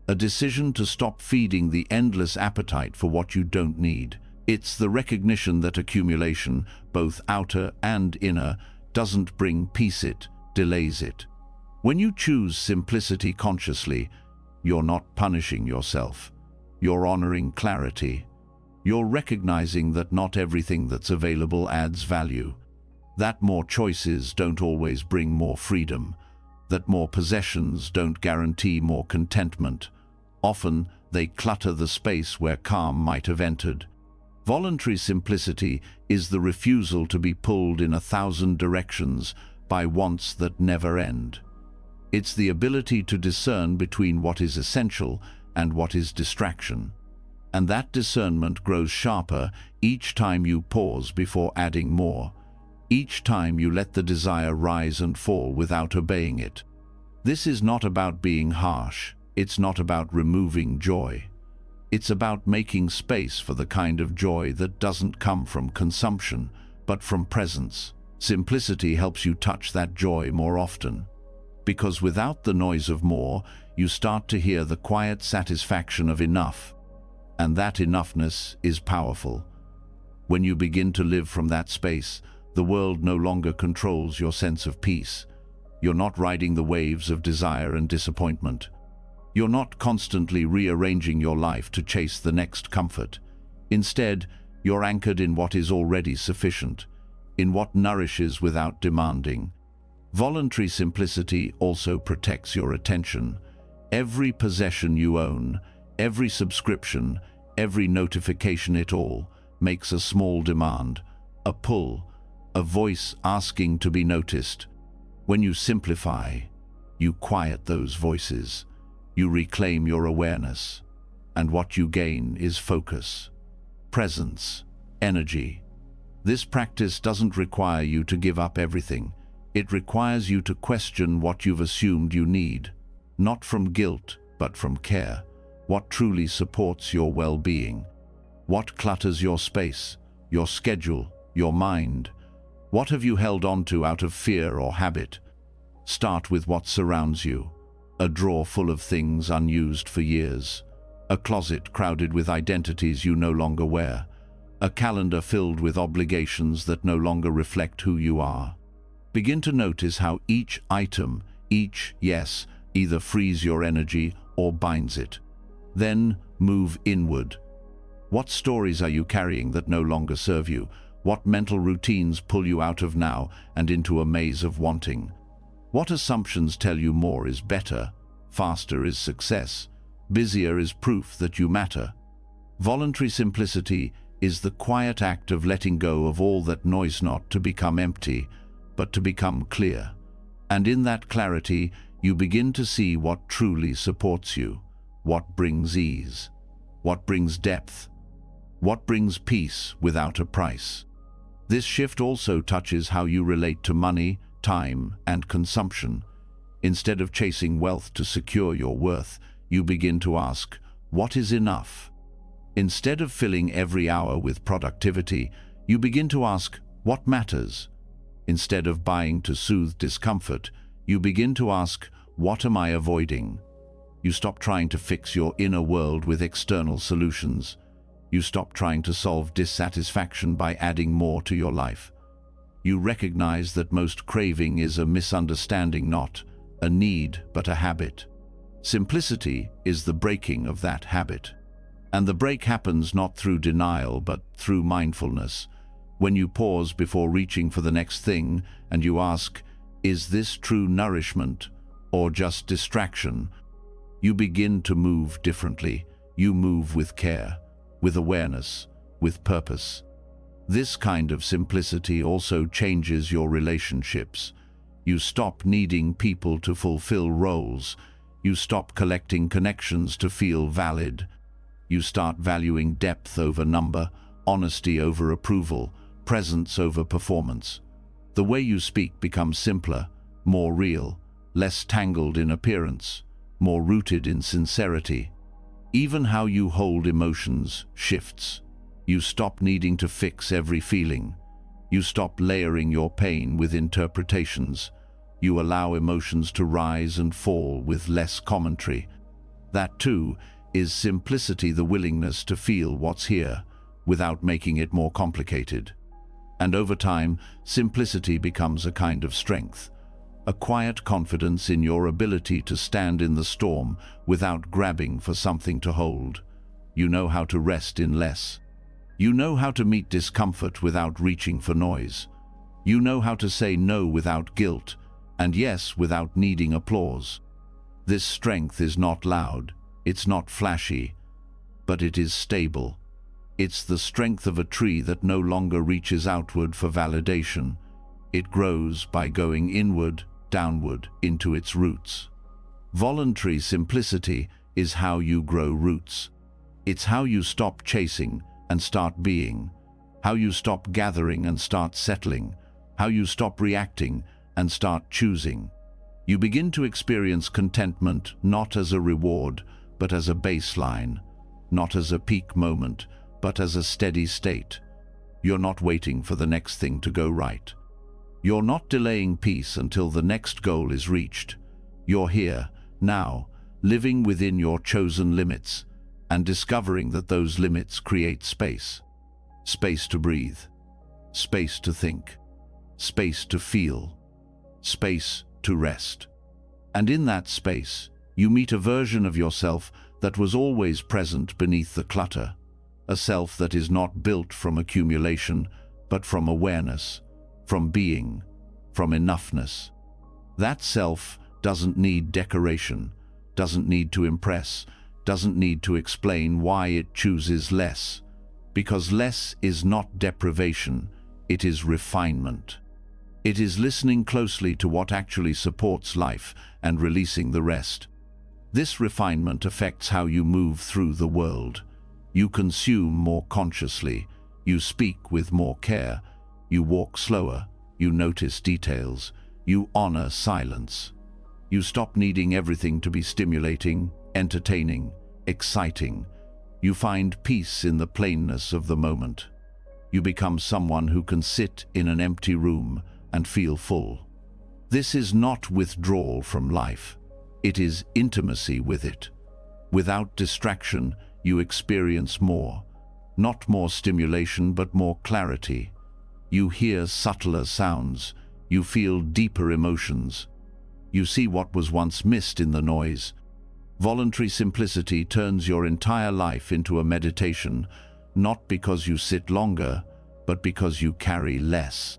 a decision to stop feeding the endless appetite for what you don't need. It's the recognition that accumulation, both outer and inner, doesn't bring peace, it delays it. When you choose simplicity consciously, you're not punishing yourself. You're honoring clarity. You're recognizing that not everything that's available adds value. That more choices don't always bring more freedom. That more possessions don't guarantee more contentment. Often, they clutter the space where calm might have entered. Voluntary simplicity is the refusal to be pulled in 1,000 directions by wants that never end. It's the ability to discern between what is essential and what is distraction. And that discernment grows sharper each time you pause before adding more. Each time you let the desire rise and fall without obeying it. This is not about being harsh. It's not about removing joy. It's about making space for the kind of joy that doesn't come from consumption, but from presence. Simplicity helps you touch that joy more often. Because without the noise of more, you start to hear the quiet satisfaction of enough. And that enoughness is powerful. When you begin to live from that space, the world no longer controls your sense of peace. You're not riding the waves of desire and disappointment. You're not constantly rearranging your life to chase the next comfort. Instead, you're anchored in what is already sufficient, in what nourishes without demanding. Voluntary simplicity also protects your attention. Every possession you own, every subscription, every notification, it all makes a small demand, a pull, a voice asking to be noticed. When you simplify, you quiet those voices. You reclaim your awareness, and what you gain is focus, presence, energy. This practice doesn't require you to give up everything. It requires you to question what you've assumed you need, not from guilt, but from care. What truly supports your well-being? What clutters your space, your schedule, your mind? What have you held on to out of fear or habit? Start with what surrounds you. A drawer full of things unused for years. A closet crowded with identities you no longer wear. A calendar filled with obligations that no longer reflect who you are. Begin to notice how each item, each yes, either frees your energy or binds it. Then move inward. What stories are you carrying that no longer serve you? What mental routines pull you out of now and into a maze of wanting? What assumptions tell you more is better, faster is success, busier is proof that you matter? Voluntary simplicity is the quiet act of letting go of all that noise, not to become empty, but to become clear. And in that clarity, you begin to see what truly supports you, what brings ease, what brings depth, what brings peace without a price. This shift also touches how you relate to money, time, and consumption. Instead of chasing wealth to secure your worth, you begin to ask, what is enough? Instead of filling every hour with productivity, you begin to ask, what matters? Instead of buying to soothe discomfort, you begin to ask, what am I avoiding? You stop trying to fix your inner world with external solutions. You stop trying to solve dissatisfaction by adding more to your life. You recognize that most craving is a misunderstanding, not a need, but a habit. Simplicity is the breaking of that habit. And the break happens not through denial, but through mindfulness. When you pause before reaching for the next thing and you ask, is this true nourishment or just distraction? You begin to move differently. You move with care, with awareness, with purpose. This kind of simplicity also changes your relationships. You stop needing people to fulfill roles. You stop collecting connections to feel valid. You start valuing depth over number, honesty over approval, presence over performance. The way you speak becomes simpler, more real, less tangled in appearance, more rooted in sincerity. Even how you hold emotions shifts. You stop needing to fix every feeling. You stop layering your pain with interpretations. You allow emotions to rise and fall with less commentary. That too is simplicity, the willingness to feel what's here without making it more complicated. And over time, simplicity becomes a kind of strength, a quiet confidence in your ability to stand in the storm without grabbing for something to hold. You know how to rest in less. You know how to meet discomfort without reaching for noise. You know how to say no without guilt, and yes without needing applause. This strength is not loud, it's not flashy, but it is stable. It's the strength of a tree that no longer reaches outward for validation. It grows by going inward, downward, into its roots. Voluntary simplicity is how you grow roots. It's how you stop chasing and start being, how you stop gathering and start settling, how you stop reacting and start choosing. You begin to experience contentment not as a reward, but as a baseline, not as a peak moment, but as a steady state. You're not waiting for the next thing to go right. You're not delaying peace until the next goal is reached. You're here, now, living within your chosen limits, and discovering that those limits create space. Space to breathe, space to think, space to feel, space to rest. And in that space, you meet a version of yourself that was always present beneath the clutter, a self that is not built from accumulation, but from awareness, from being, from enoughness. That self doesn't need decoration, doesn't need to impress, doesn't need to explain why it chooses less, because less is not deprivation, it is refinement. It is listening closely to what actually supports life and releasing the rest. This refinement affects how you move through the world. You consume more consciously, you speak with more care, you walk slower, you notice details, you honor silence. You stop needing everything to be stimulating, entertaining, exciting. You find peace in the plainness of the moment. You become someone who can sit in an empty room and feel full. This is not withdrawal from life. It is intimacy with it. Without distraction, you experience more. Not more stimulation, but more clarity. You hear subtler sounds. You feel deeper emotions. You see what was once missed in the noise. Voluntary simplicity turns your entire life into a meditation, not because you sit longer, but because you carry less.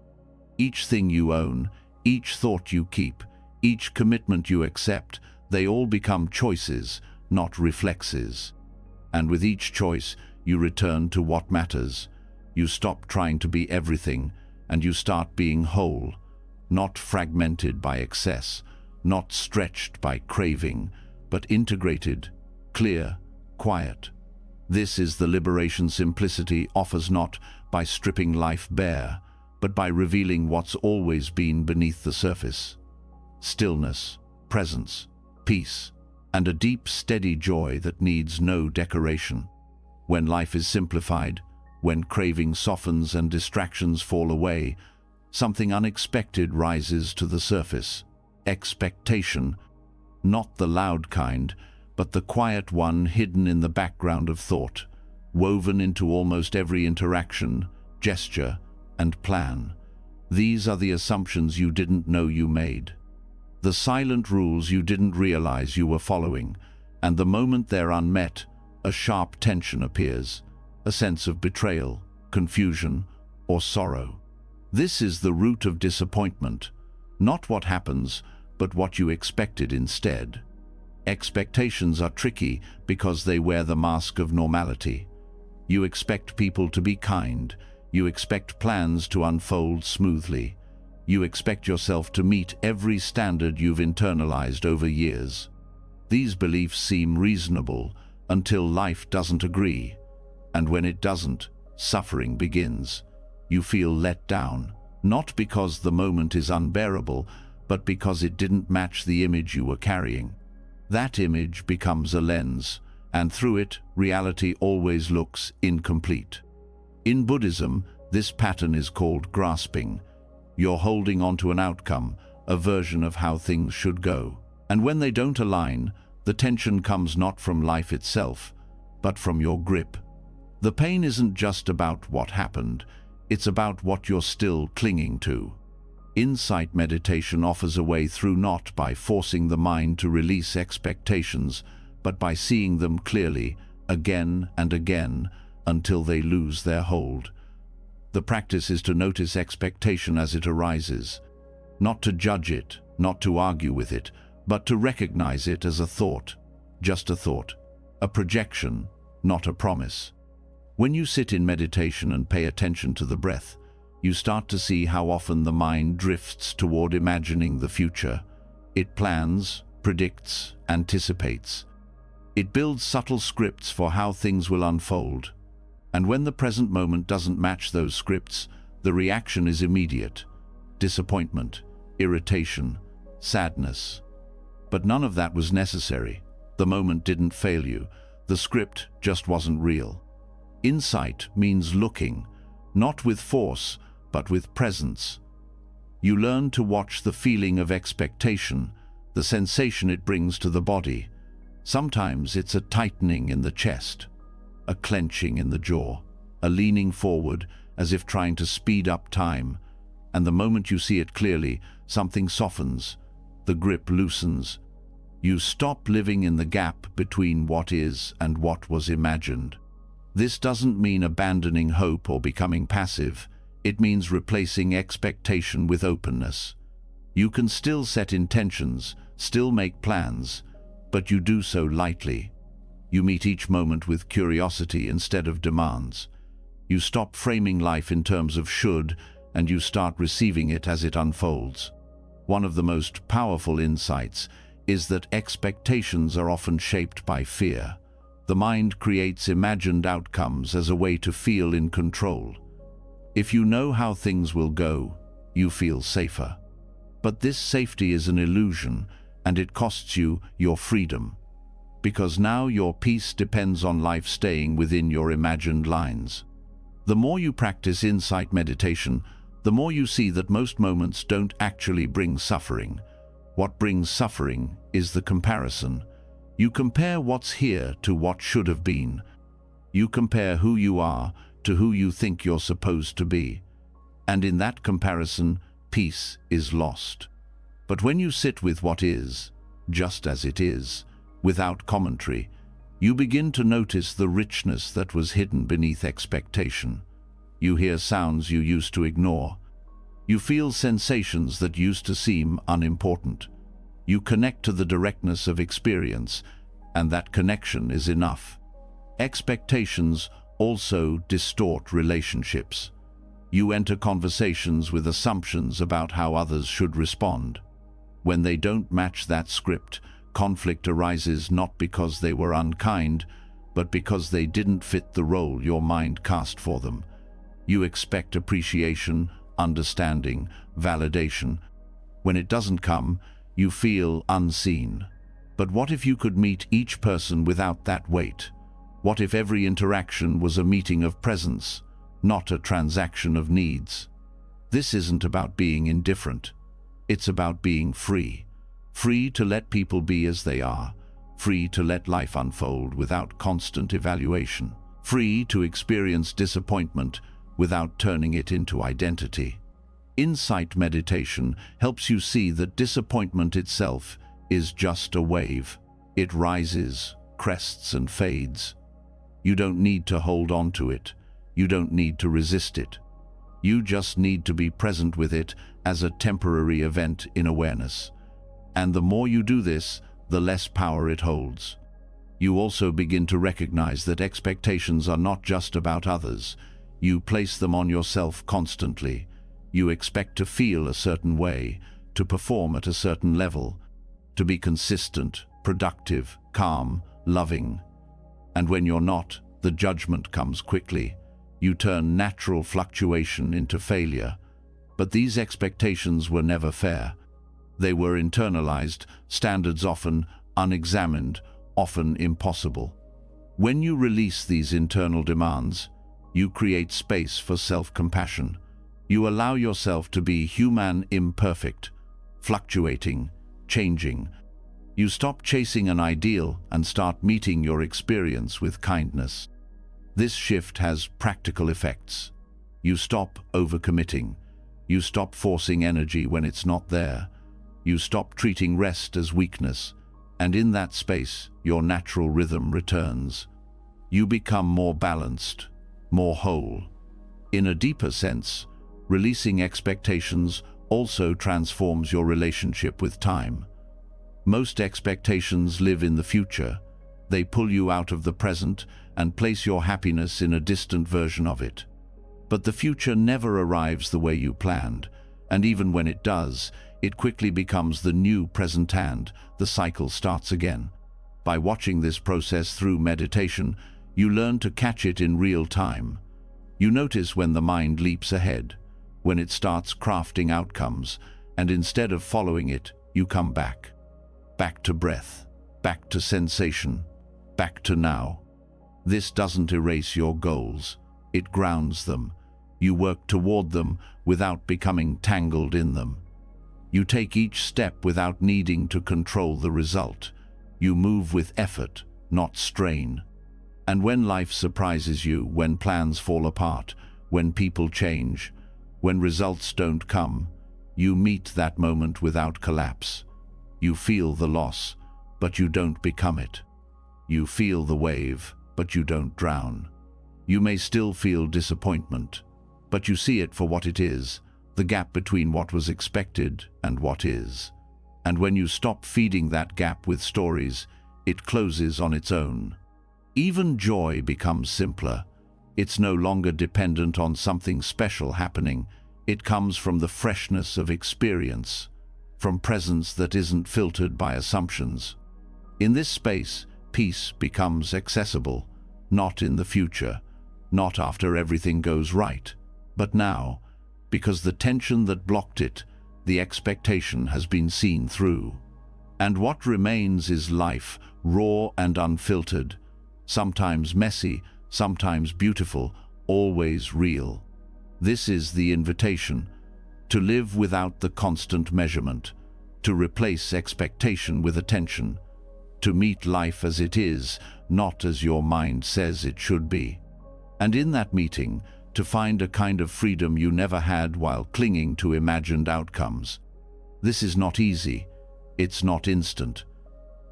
Each thing you own, each thought you keep, each commitment you accept, they all become choices, not reflexes. And with each choice, you return to what matters. You stop trying to be everything, and you start being whole, not fragmented by excess, not stretched by craving, but integrated, clear, quiet. This is the liberation simplicity offers, not by stripping life bare, but by revealing what's always been beneath the surface. Stillness, presence, peace, and a deep, steady joy that needs no decoration. When life is simplified, when craving softens and distractions fall away, something unexpected rises to the surface. Expectation, not the loud kind, but the quiet one hidden in the background of thought, woven into almost every interaction, gesture, and plan. These are the assumptions you didn't know you made. The silent rules you didn't realize you were following, and the moment they're unmet, a sharp tension appears, a sense of betrayal, confusion, or sorrow. This is the root of disappointment, not what happens, but what you expected instead. Expectations are tricky because they wear the mask of normality. You expect people to be kind. You expect plans to unfold smoothly. You expect yourself to meet every standard you've internalized over years. These beliefs seem reasonable until life doesn't agree. And when it doesn't, suffering begins. You feel let down, not because the moment is unbearable, but because it didn't match the image you were carrying. That image becomes a lens, and through it, reality always looks incomplete. In Buddhism, this pattern is called grasping. You're holding onto an outcome, a version of how things should go. And when they don't align, the tension comes not from life itself, but from your grip. The pain isn't just about what happened, it's about what you're still clinging to. Insight meditation offers a way through, not by forcing the mind to release expectations, but by seeing them clearly, again and again, until they lose their hold. The practice is to notice expectation as it arises, not to judge it, not to argue with it, but to recognize it as a thought, just a thought, a projection, not a promise. When you sit in meditation and pay attention to the breath, you start to see how often the mind drifts toward imagining the future. It plans, predicts, anticipates. It builds subtle scripts for how things will unfold. And when the present moment doesn't match those scripts, the reaction is immediate. Disappointment, irritation, sadness. But none of that was necessary. The moment didn't fail you. The script just wasn't real. Insight means looking, not with force, but with presence. You learn to watch the feeling of expectation, the sensation it brings to the body. Sometimes it's a tightening in the chest, a clenching in the jaw, a leaning forward as if trying to speed up time. And the moment you see it clearly, something softens, the grip loosens. You stop living in the gap between what is and what was imagined. This doesn't mean abandoning hope or becoming passive. It means replacing expectation with openness. You can still set intentions, still make plans, but you do so lightly. You meet each moment with curiosity instead of demands. You stop framing life in terms of should, and you start receiving it as it unfolds. One of the most powerful insights is that expectations are often shaped by fear. The mind creates imagined outcomes as a way to feel in control. If you know how things will go, you feel safer. But this safety is an illusion, and it costs you your freedom. Because now your peace depends on life staying within your imagined lines. The more you practice insight meditation, the more you see that most moments don't actually bring suffering. What brings suffering is the comparison. You compare what's here to what should have been. You compare who you are to who you think you're supposed to be. And in that comparison, peace is lost. But when you sit with what is, just as it is, without commentary, you begin to notice the richness that was hidden beneath expectation. You hear sounds you used to ignore. You feel sensations that used to seem unimportant. You connect to the directness of experience, and that connection is enough. Expectations also distort relationships. You enter conversations with assumptions about how others should respond. When they don't match that script, conflict arises not because they were unkind, but because they didn't fit the role your mind cast for them. You expect appreciation, understanding, validation. When it doesn't come, You feel unseen. But what if you could meet each person without that weight? What if every interaction was a meeting of presence, not a transaction of needs? This isn't about being indifferent. It's about being free. Free to let people be as they are. Free to let life unfold without constant evaluation. Free to experience disappointment without turning it into identity. Insight meditation helps you see that disappointment itself is just a wave. It rises, crests, and fades. You don't need to hold on to it. You don't need to resist it. You just need to be present with it as a temporary event in awareness. And the more you do this, the less power it holds. You also begin to recognize that expectations are not just about others. You place them on yourself constantly. You expect to feel a certain way, to perform at a certain level, to be consistent, productive, calm, loving. And when you're not, the judgment comes quickly. You turn natural fluctuation into failure. But these expectations were never fair. They were internalized, standards often unexamined, often impossible. When you release these internal demands, you create space for self-compassion. You allow yourself to be human, imperfect, fluctuating, changing. You stop chasing an ideal and start meeting your experience with kindness. This shift has practical effects. You stop overcommitting. You stop forcing energy when it's not there. You stop treating rest as weakness. And in that space, your natural rhythm returns. You become more balanced, more whole. In a deeper sense, releasing expectations also transforms your relationship with time. Most expectations live in the future. They pull you out of the present and place your happiness in a distant version of it. But the future never arrives the way you planned, and even when it does, it quickly becomes the new present and the cycle starts again. By watching this process through meditation, you learn to catch it in real time. You notice when the mind leaps ahead, when it starts crafting outcomes, and instead of following it, you come back. Back to breath, back to sensation, back to now. This doesn't erase your goals, it grounds them. You work toward them without becoming tangled in them. You take each step without needing to control the result. You move with effort, not strain. And when life surprises you, when plans fall apart, when people change, when results don't come, you meet that moment without collapse. You feel the loss, but you don't become it. You feel the wave, but you don't drown. You may still feel disappointment, but you see it for what it is, the gap between what was expected and what is. And when you stop feeding that gap with stories, it closes on its own. Even joy becomes simpler. It's no longer dependent on something special happening. It comes from the freshness of experience, from presence that isn't filtered by assumptions. In this space, peace becomes accessible, not in the future, not after everything goes right, but now, because the tension that blocked it, the expectation has been seen through. And what remains is life, raw and unfiltered, sometimes messy, sometimes beautiful, always real. This is the invitation, to live without the constant measurement, to replace expectation with attention, to meet life as it is, not as your mind says it should be. And in that meeting, to find a kind of freedom you never had while clinging to imagined outcomes. This is not easy, it's not instant,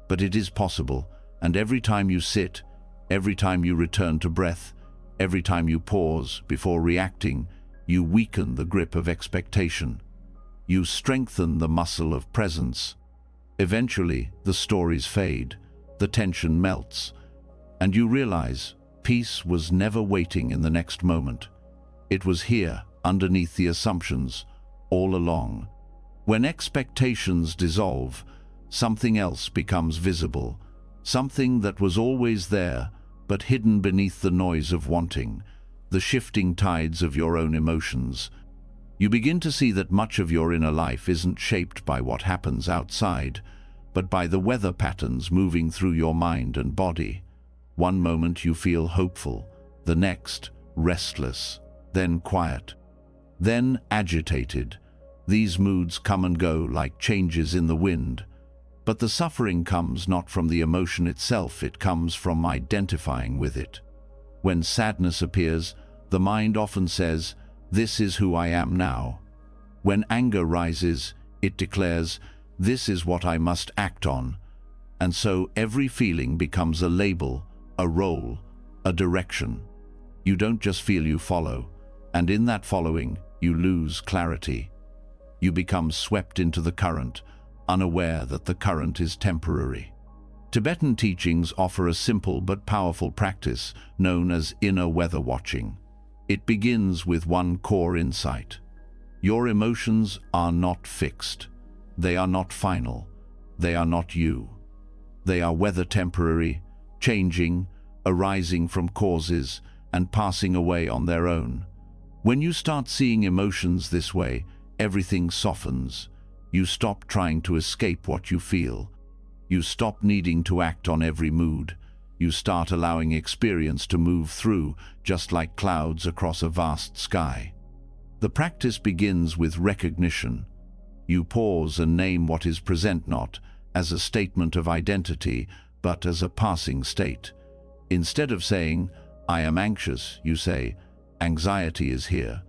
but it is possible, and every time you sit, every time you return to breath, every time you pause before reacting, you weaken the grip of expectation. You strengthen the muscle of presence. Eventually, the stories fade, the tension melts, and you realize peace was never waiting in the next moment. It was here, underneath the assumptions, all along. When expectations dissolve, something else becomes visible, something that was always there, but hidden beneath the noise of wanting, the shifting tides of your own emotions. You begin to see that much of your inner life isn't shaped by what happens outside, but by the weather patterns moving through your mind and body. One moment you feel hopeful, the next restless, then quiet, then agitated. These moods come and go like changes in the wind. But the suffering comes not from the emotion itself, it comes from identifying with it. When sadness appears, the mind often says, "This is who I am now." When anger rises, it declares, "This is what I must act on." And so every feeling becomes a label, a role, a direction. You don't just feel, you follow, and in that following, you lose clarity. You become swept into the current, unaware that the current is temporary. Tibetan teachings offer a simple but powerful practice known as inner weather watching. It begins with one core insight. Your emotions are not fixed. They are not final. They are not you. They are whether temporary, changing, arising from causes, and passing away on their own. When you start seeing emotions this way, everything softens. You stop trying to escape what you feel. You stop needing to act on every mood. You start allowing experience to move through, just like clouds across a vast sky. The practice begins with recognition. You pause and name what is present, not as a statement of identity, but as a passing state. Instead of saying, "I am anxious," you say, "Anxiety is here."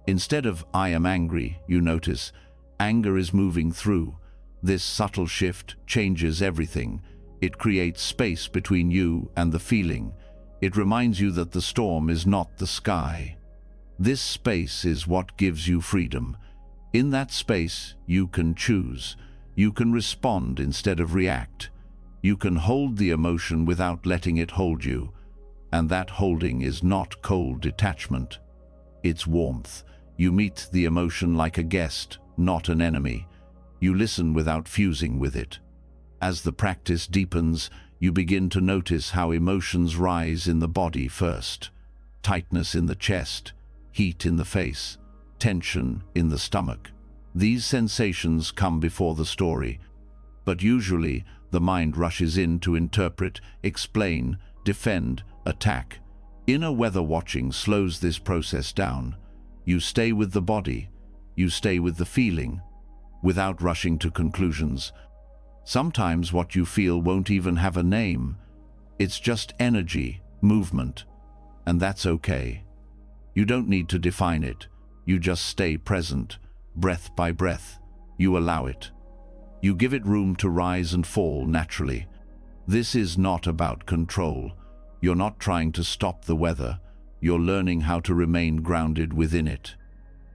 Instead of "I am angry," you notice, anger is moving through. This subtle shift changes everything. It creates space between you and the feeling. It reminds you that the storm is not the sky. This space is what gives you freedom. In that space, you can choose. You can respond instead of react. You can hold the emotion without letting it hold you. And that holding is not cold detachment. It's warmth. You meet the emotion like a guest, not an enemy. You listen without fusing with it. As the practice deepens, you begin to notice how emotions rise in the body first. Tightness in the chest, heat in the face, tension in the stomach. These sensations come before the story, but usually the mind rushes in to interpret, explain, defend, attack. Inner weather watching slows this process down. You stay with the body, you stay with the feeling, without rushing to conclusions. Sometimes what you feel won't even have a name. It's just energy, movement, and that's okay. You don't need to define it. You just stay present, breath by breath. You allow it. You give it room to rise and fall naturally. This is not about control. You're not trying to stop the weather. You're learning how to remain grounded within it.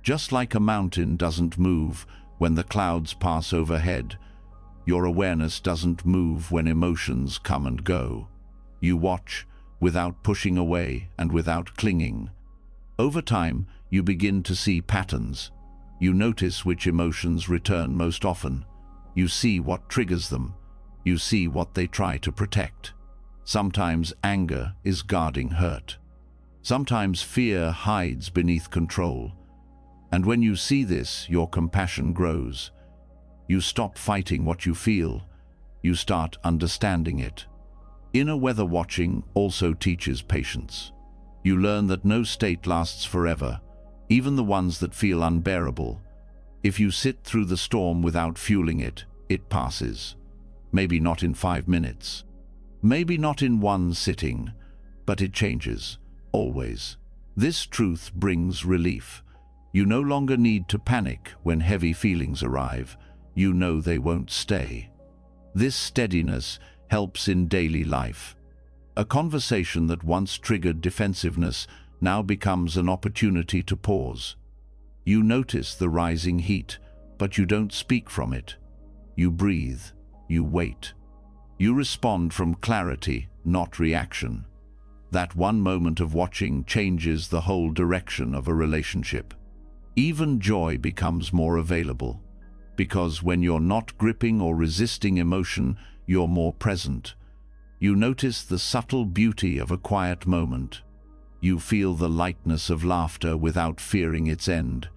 Just like a mountain doesn't move when the clouds pass overhead, your awareness doesn't move when emotions come and go. You watch without pushing away and without clinging. Over time, you begin to see patterns. You notice which emotions return most often. You see what triggers them. You see what they try to protect. Sometimes anger is guarding hurt. Sometimes fear hides beneath control. And when you see this, your compassion grows. You stop fighting what you feel. You start understanding it. Inner weather watching also teaches patience. You learn that no state lasts forever, even the ones that feel unbearable. If you sit through the storm without fueling it, it passes. Maybe not in 5 minutes. Maybe not in one sitting, but it changes, always. This truth brings relief. You no longer need to panic when heavy feelings arrive. You know they won't stay. This steadiness helps in daily life. A conversation that once triggered defensiveness now becomes an opportunity to pause. You notice the rising heat, but you don't speak from it. You breathe. You wait. You respond from clarity, not reaction. That one moment of watching changes the whole direction of a relationship. Even joy becomes more available, because when you're not gripping or resisting emotion, you're more present. You notice the subtle beauty of a quiet moment. You feel the lightness of laughter without fearing its end.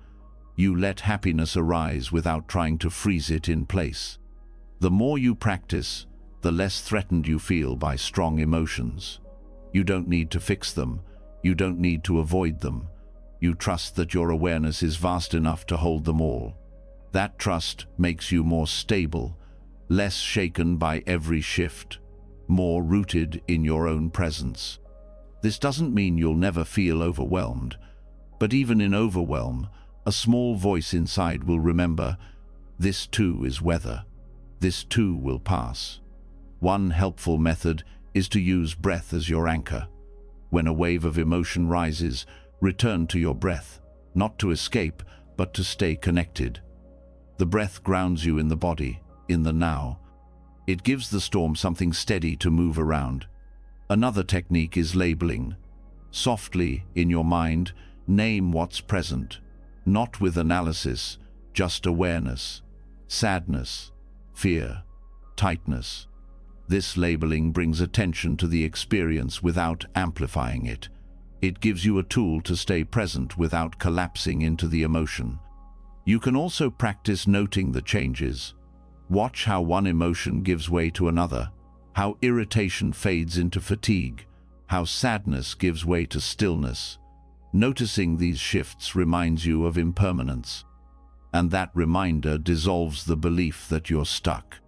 You let happiness arise without trying to freeze it in place. The more you practice, the less threatened you feel by strong emotions. You don't need to fix them. You don't need to avoid them. You trust that your awareness is vast enough to hold them all. That trust makes you more stable, less shaken by every shift, more rooted in your own presence. This doesn't mean you'll never feel overwhelmed, but even in overwhelm, a small voice inside will remember, this too is weather. This too will pass. One helpful method is to use breath as your anchor. When a wave of emotion rises, return to your breath, not to escape, but to stay connected. The breath grounds you in the body, in the now. It gives the storm something steady to move around. Another technique is labeling. Softly, in your mind, name what's present, not with analysis, just awareness. Sadness, fear, tightness. This labeling brings attention to the experience without amplifying it. It gives you a tool to stay present without collapsing into the emotion. You can also practice noting the changes. Watch how one emotion gives way to another, how irritation fades into fatigue, how sadness gives way to stillness. Noticing these shifts reminds you of impermanence, and that reminder dissolves the belief that you're stuck.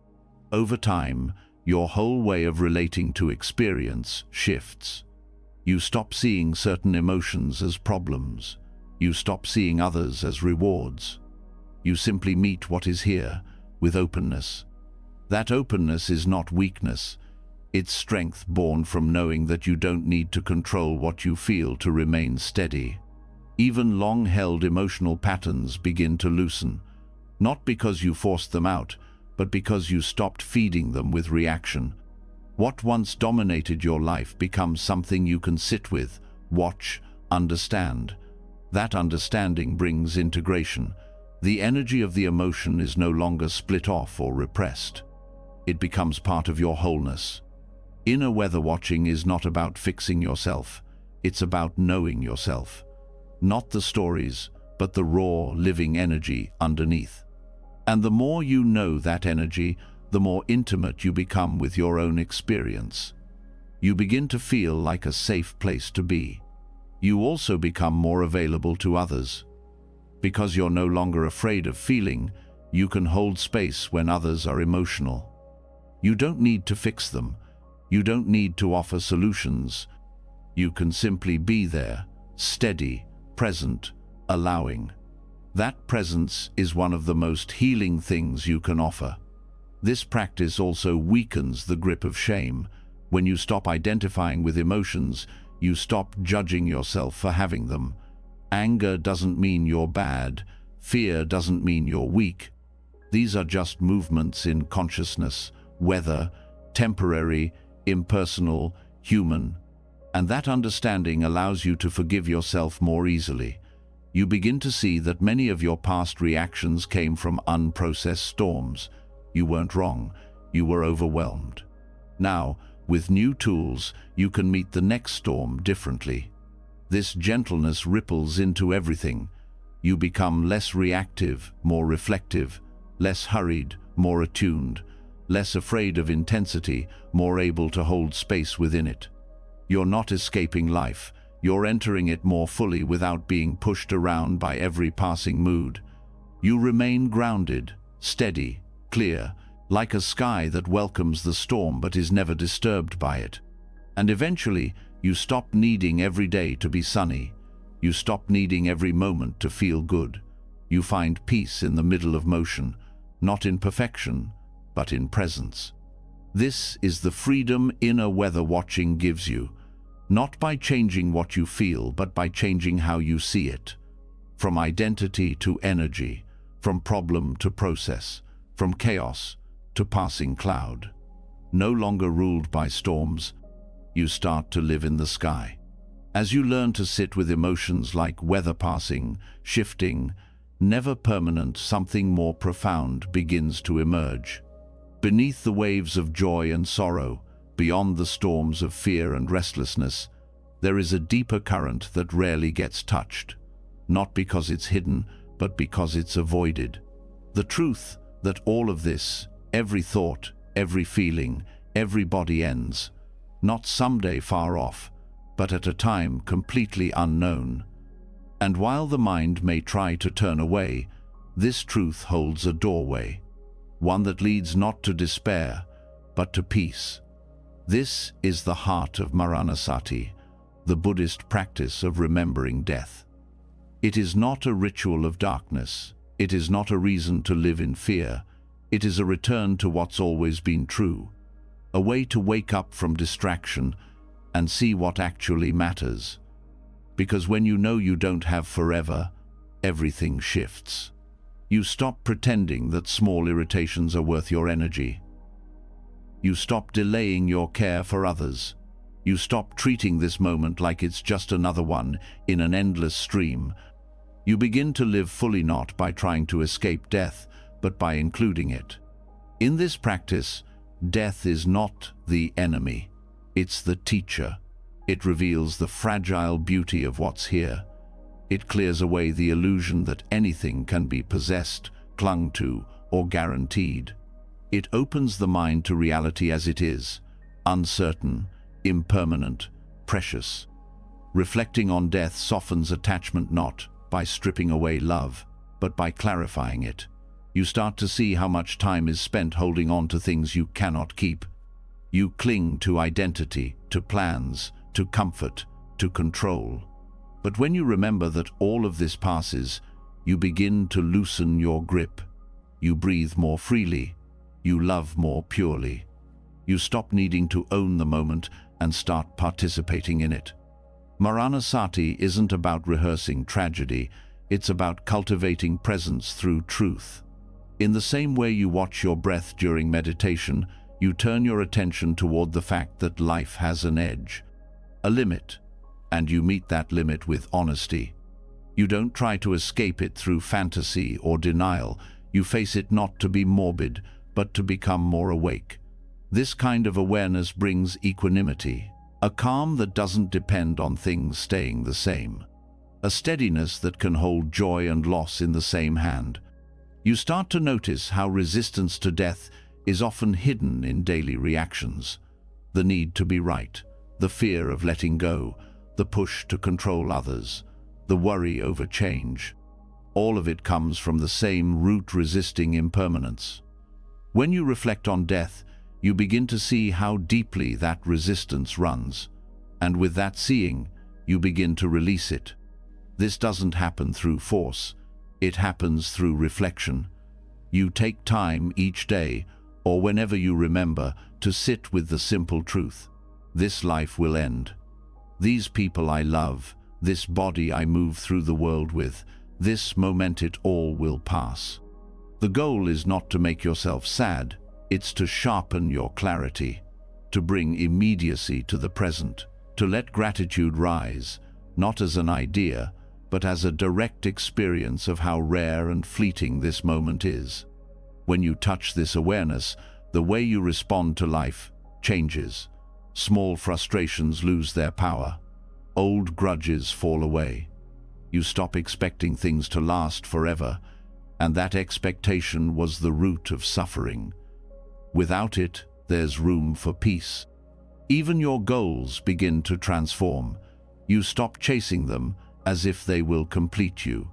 Over time, your whole way of relating to experience shifts. You stop seeing certain emotions as problems. You stop seeing others as rewards. You simply meet what is here with openness. That openness is not weakness. It's strength born from knowing that you don't need to control what you feel to remain steady. Even long-held emotional patterns begin to loosen, not because you forced them out, but because you stopped feeding them with reaction. What once dominated your life becomes something you can sit with, watch, understand. That understanding brings integration. The energy of the emotion is no longer split off or repressed. It becomes part of your wholeness. Inner weather watching is not about fixing yourself. It's about knowing yourself. Not the stories, but the raw, living energy underneath. And the more you know that energy, the more intimate you become with your own experience. You begin to feel like a safe place to be. You also become more available to others. Because you're no longer afraid of feeling, you can hold space when others are emotional. You don't need to fix them. You don't need to offer solutions. You can simply be there, steady, present, allowing. That presence is one of the most healing things you can offer. This practice also weakens the grip of shame. When you stop identifying with emotions, you stop judging yourself for having them. Anger doesn't mean you're bad. Fear doesn't mean you're weak. These are just movements in consciousness, whether temporary, impersonal, human. And that understanding allows you to forgive yourself more easily. You begin to see that many of your past reactions came from unprocessed storms. You weren't wrong. You were overwhelmed. Now, with new tools, you can meet the next storm differently. This gentleness ripples into everything. You become less reactive, more reflective, less hurried, more attuned, less afraid of intensity, more able to hold space within it. You're not escaping life. You're entering it more fully without being pushed around by every passing mood. You remain grounded, steady, clear, like a sky that welcomes the storm but is never disturbed by it. And eventually, you stop needing every day to be sunny. You stop needing every moment to feel good. You find peace in the middle of motion, not in perfection, but in presence. This is the freedom inner weather watching gives you, not by changing what you feel, but by changing how you see it. From identity to energy, from problem to process, from chaos to passing cloud. No longer ruled by storms, you start to live in the sky. As you learn to sit with emotions like weather passing, shifting, never permanent, something more profound begins to emerge. Beneath the waves of joy and sorrow, beyond the storms of fear and restlessness, there is a deeper current that rarely gets touched. Not because it's hidden, but because it's avoided. The truth that all of this, every thought, every feeling, every body ends, not someday far off, but at a time completely unknown. And while the mind may try to turn away, this truth holds a doorway, one that leads not to despair, but to peace. This is the heart of Maranasati, the Buddhist practice of remembering death. It is not a ritual of darkness. It is not a reason to live in fear. It is a return to what's always been true, a way to wake up from distraction and see what actually matters. Because when you know you don't have forever, everything shifts. You stop pretending that small irritations are worth your energy. You stop delaying your care for others. You stop treating this moment like it's just another one in an endless stream. You begin to live fully, not by trying to escape death, but by including it. In this practice, death is not the enemy. It's the teacher. It reveals the fragile beauty of what's here. It clears away the illusion that anything can be possessed, clung to, or guaranteed. It opens the mind to reality as it is, uncertain, impermanent, precious. Reflecting on death softens attachment not by stripping away love, but by clarifying it. You start to see how much time is spent holding on to things you cannot keep. You cling to identity, to plans, to comfort, to control. But when you remember that all of this passes, you begin to loosen your grip. You breathe more freely. You love more purely. You stop needing to own the moment and start participating in it. Maranasati isn't about rehearsing tragedy, it's about cultivating presence through truth. In the same way you watch your breath during meditation, you turn your attention toward the fact that life has an edge, a limit, and you meet that limit with honesty. You don't try to escape it through fantasy or denial. You face it not to be morbid, but to become more awake. This kind of awareness brings equanimity, a calm that doesn't depend on things staying the same, a steadiness that can hold joy and loss in the same hand. You start to notice how resistance to death is often hidden in daily reactions. The need to be right, the fear of letting go, the push to control others, the worry over change. All of it comes from the same root: resisting impermanence. When you reflect on death, you begin to see how deeply that resistance runs, and with that seeing, you begin to release it. This doesn't happen through force, it happens through reflection. You take time each day, or whenever you remember, to sit with the simple truth. This life will end. These people I love, this body I move through the world with, this moment, it all will pass. The goal is not to make yourself sad, it's to sharpen your clarity, to bring immediacy to the present, to let gratitude rise, not as an idea, but as a direct experience of how rare and fleeting this moment is. When you touch this awareness, the way you respond to life changes. Small frustrations lose their power. Old grudges fall away. You stop expecting things to last forever, and that expectation was the root of suffering. Without it, there's room for peace. Even your goals begin to transform. You stop chasing them as if they will complete you.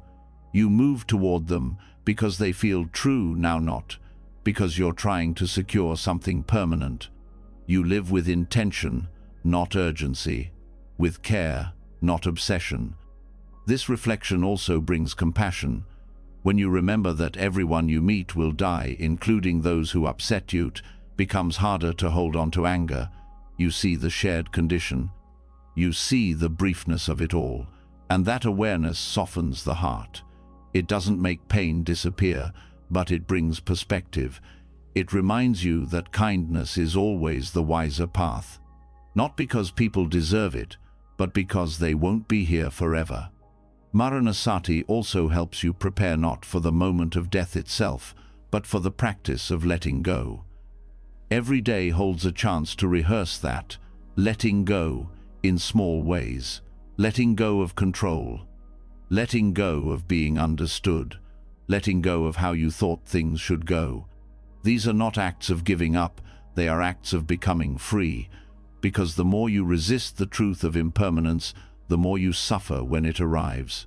You move toward them because they feel true, now not because you're trying to secure something permanent. You live with intention, not urgency, with care, not obsession. This reflection also brings compassion. When you remember that everyone you meet will die, including those who upset you, it becomes harder to hold on to anger. You see the shared condition. You see the briefness of it all, and that awareness softens the heart. It doesn't make pain disappear, but it brings perspective. It reminds you that kindness is always the wiser path, not because people deserve it, but because they won't be here forever. Maranasati also helps you prepare not for the moment of death itself, but for the practice of letting go. Every day holds a chance to rehearse that, letting go in small ways, letting go of control, letting go of being understood, letting go of how you thought things should go. These are not acts of giving up, they are acts of becoming free, because the more you resist the truth of impermanence, the more you suffer when it arrives.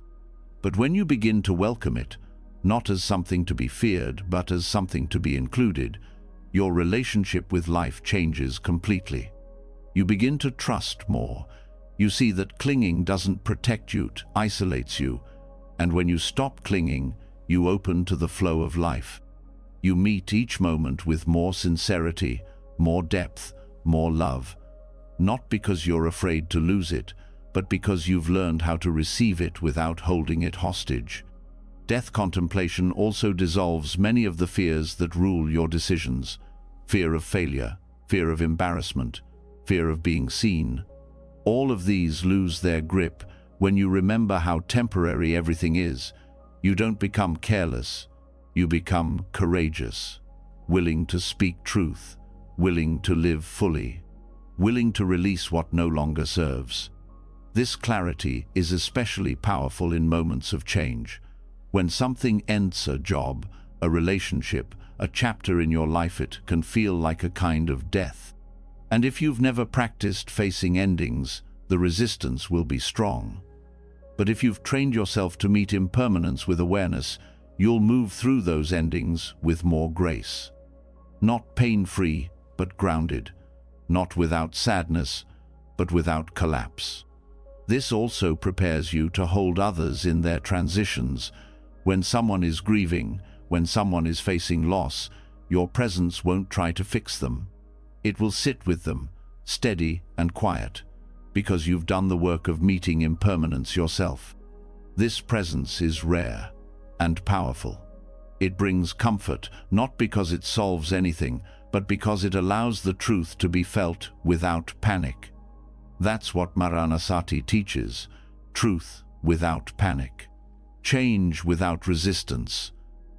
But when you begin to welcome it, not as something to be feared, but as something to be included, your relationship with life changes completely. You begin to trust more. You see that clinging doesn't protect you, it isolates you. And when you stop clinging, you open to the flow of life. You meet each moment with more sincerity, more depth, more love. Not because you're afraid to lose it, but because you've learned how to receive it without holding it hostage. Death contemplation also dissolves many of the fears that rule your decisions. Fear of failure, fear of embarrassment, fear of being seen. All of these lose their grip when you remember how temporary everything is. You don't become careless, you become courageous, willing to speak truth, willing to live fully, willing to release what no longer serves. This clarity is especially powerful in moments of change. When something ends, a job, a relationship, a chapter in your life, it can feel like a kind of death. And if you've never practiced facing endings, the resistance will be strong. But if you've trained yourself to meet impermanence with awareness, you'll move through those endings with more grace. Not pain-free, but grounded. Not without sadness, but without collapse. This also prepares you to hold others in their transitions. When someone is grieving, when someone is facing loss, your presence won't try to fix them. It will sit with them, steady and quiet, because you've done the work of meeting impermanence yourself. This presence is rare and powerful. It brings comfort, not because it solves anything, but because it allows the truth to be felt without panic. That's what Maranasati teaches: truth without panic, change without resistance,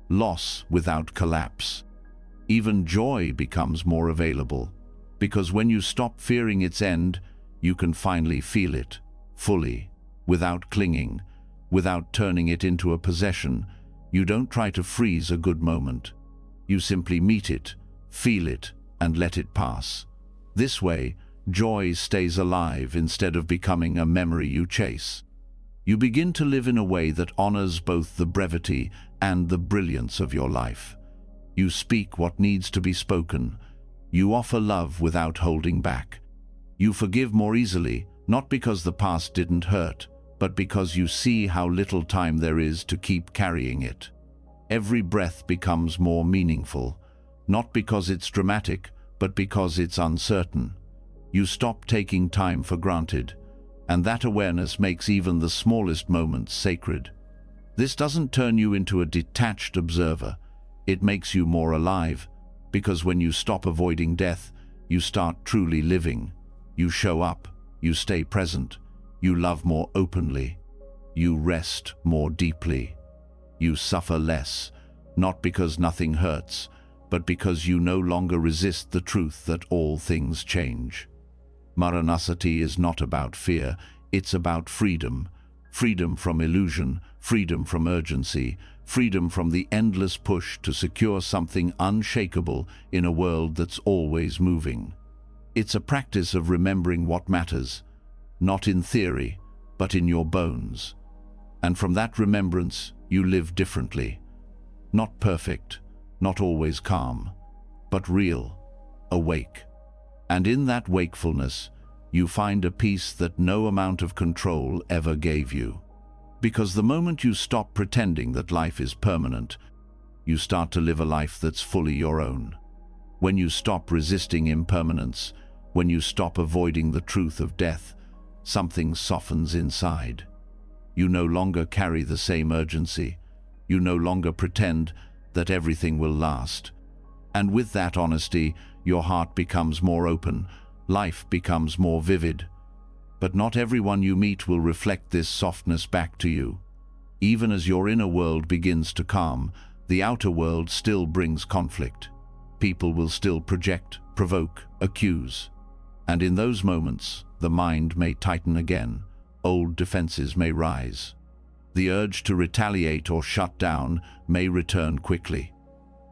loss without collapse. Even joy becomes more available, because when you stop fearing its end, you can finally feel it, fully, without clinging, without turning it into a possession. You don't try to freeze a good moment. You simply meet it, feel it, and let it pass. This way, joy stays alive instead of becoming a memory you chase. You begin to live in a way that honors both the brevity and the brilliance of your life. You speak what needs to be spoken. You offer love without holding back. You forgive more easily, not because the past didn't hurt, but because you see how little time there is to keep carrying it. Every breath becomes more meaningful, not because it's dramatic, but because it's uncertain. You stop taking time for granted, and that awareness makes even the smallest moments sacred. This doesn't turn you into a detached observer. It makes you more alive, because when you stop avoiding death, you start truly living. You show up, you stay present, you love more openly, you rest more deeply, you suffer less, not because nothing hurts, but because you no longer resist the truth that all things change. Maranasati is not about fear, it's about freedom. Freedom from illusion, freedom from urgency, freedom from the endless push to secure something unshakable in a world that's always moving. It's a practice of remembering what matters, not in theory, but in your bones. And from that remembrance, you live differently. Not perfect, not always calm, but real, awake. And in that wakefulness, you find a peace that no amount of control ever gave you. Because the moment you stop pretending that life is permanent, you start to live a life that's fully your own. When you stop resisting impermanence, when you stop avoiding the truth of death, something softens inside. You no longer carry the same urgency. You no longer pretend that everything will last. And with that honesty, your heart becomes more open, life becomes more vivid. But not everyone you meet will reflect this softness back to you. Even as your inner world begins to calm, the outer world still brings conflict. People will still project, provoke, accuse. And in those moments, the mind may tighten again, old defenses may rise. The urge to retaliate or shut down may return quickly.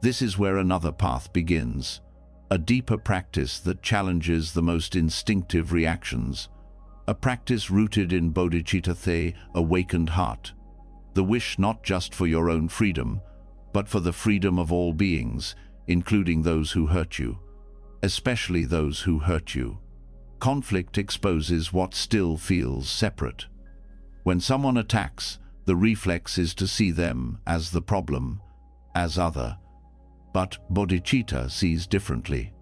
This is where another path begins, a deeper practice that challenges the most instinctive reactions, a practice rooted in bodhicitta, the awakened heart, the wish not just for your own freedom, but for the freedom of all beings, including those who hurt you, especially those who hurt you. Conflict exposes what still feels separate. When someone attacks, the reflex is to see them as the problem, as other. But bodhicitta sees differently.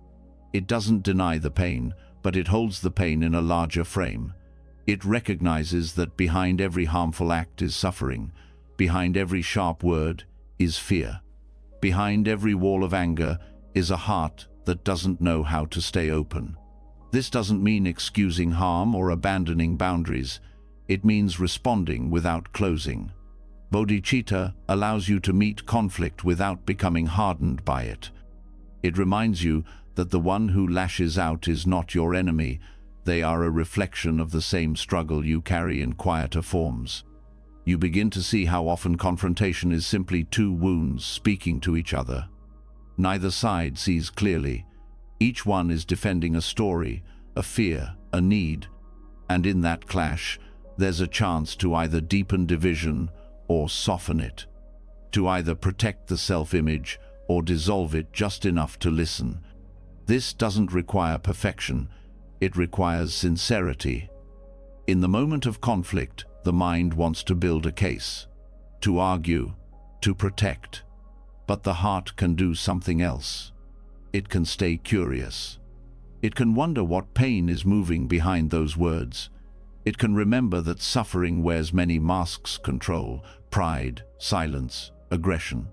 It doesn't deny the pain, but it holds the pain in a larger frame. It recognizes that behind every harmful act is suffering, behind every sharp word is fear. Behind every wall of anger is a heart that doesn't know how to stay open. This doesn't mean excusing harm or abandoning boundaries. It means responding without closing. Bodhicitta allows you to meet conflict without becoming hardened by it. It reminds you that the one who lashes out is not your enemy. They are a reflection of the same struggle you carry in quieter forms. You begin to see how often confrontation is simply two wounds speaking to each other. Neither side sees clearly. Each one is defending a story, a fear, a need, and in that clash, there's a chance to either deepen division or soften it, to either protect the self-image or dissolve it just enough to listen. This doesn't require perfection, it requires sincerity. In the moment of conflict, the mind wants to build a case, to argue, to protect, but the heart can do something else. It can stay curious. It can wonder what pain is moving behind those words. It can remember that suffering wears many masks: control, pride, silence, aggression.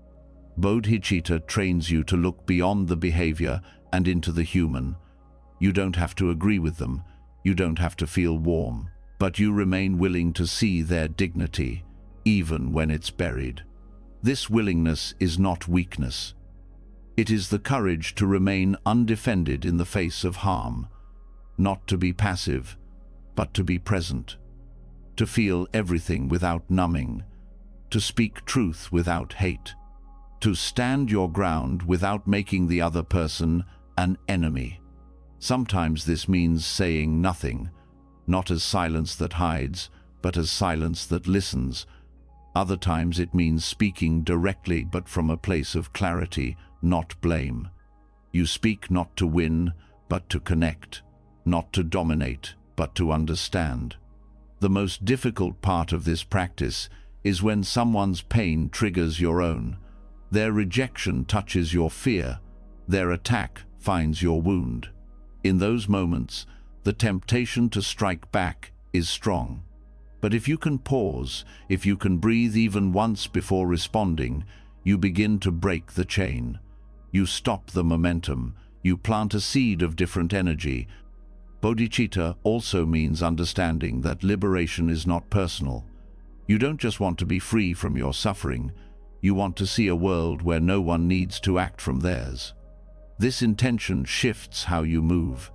Bodhicitta trains you to look beyond the behavior and into the human. You don't have to agree with them. You don't have to feel warm. But you remain willing to see their dignity, even when it's buried. This willingness is not weakness. It is the courage to remain undefended in the face of harm, not to be passive, but to be present, to feel everything without numbing, to speak truth without hate, to stand your ground without making the other person an enemy. Sometimes this means saying nothing, not as silence that hides, but as silence that listens. Other times it means speaking directly, but from a place of clarity, not blame. You speak not to win, but to connect, not to dominate, but to understand. The most difficult part of this practice is when someone's pain triggers your own. Their rejection touches your fear. Their attack finds your wound. In those moments, the temptation to strike back is strong. But if you can pause, if you can breathe even once before responding, you begin to break the chain. You stop the momentum. You plant a seed of different energy. Bodhicitta also means understanding that liberation is not personal. You don't just want to be free from your suffering. You want to see a world where no one needs to act from theirs. This intention shifts how you move.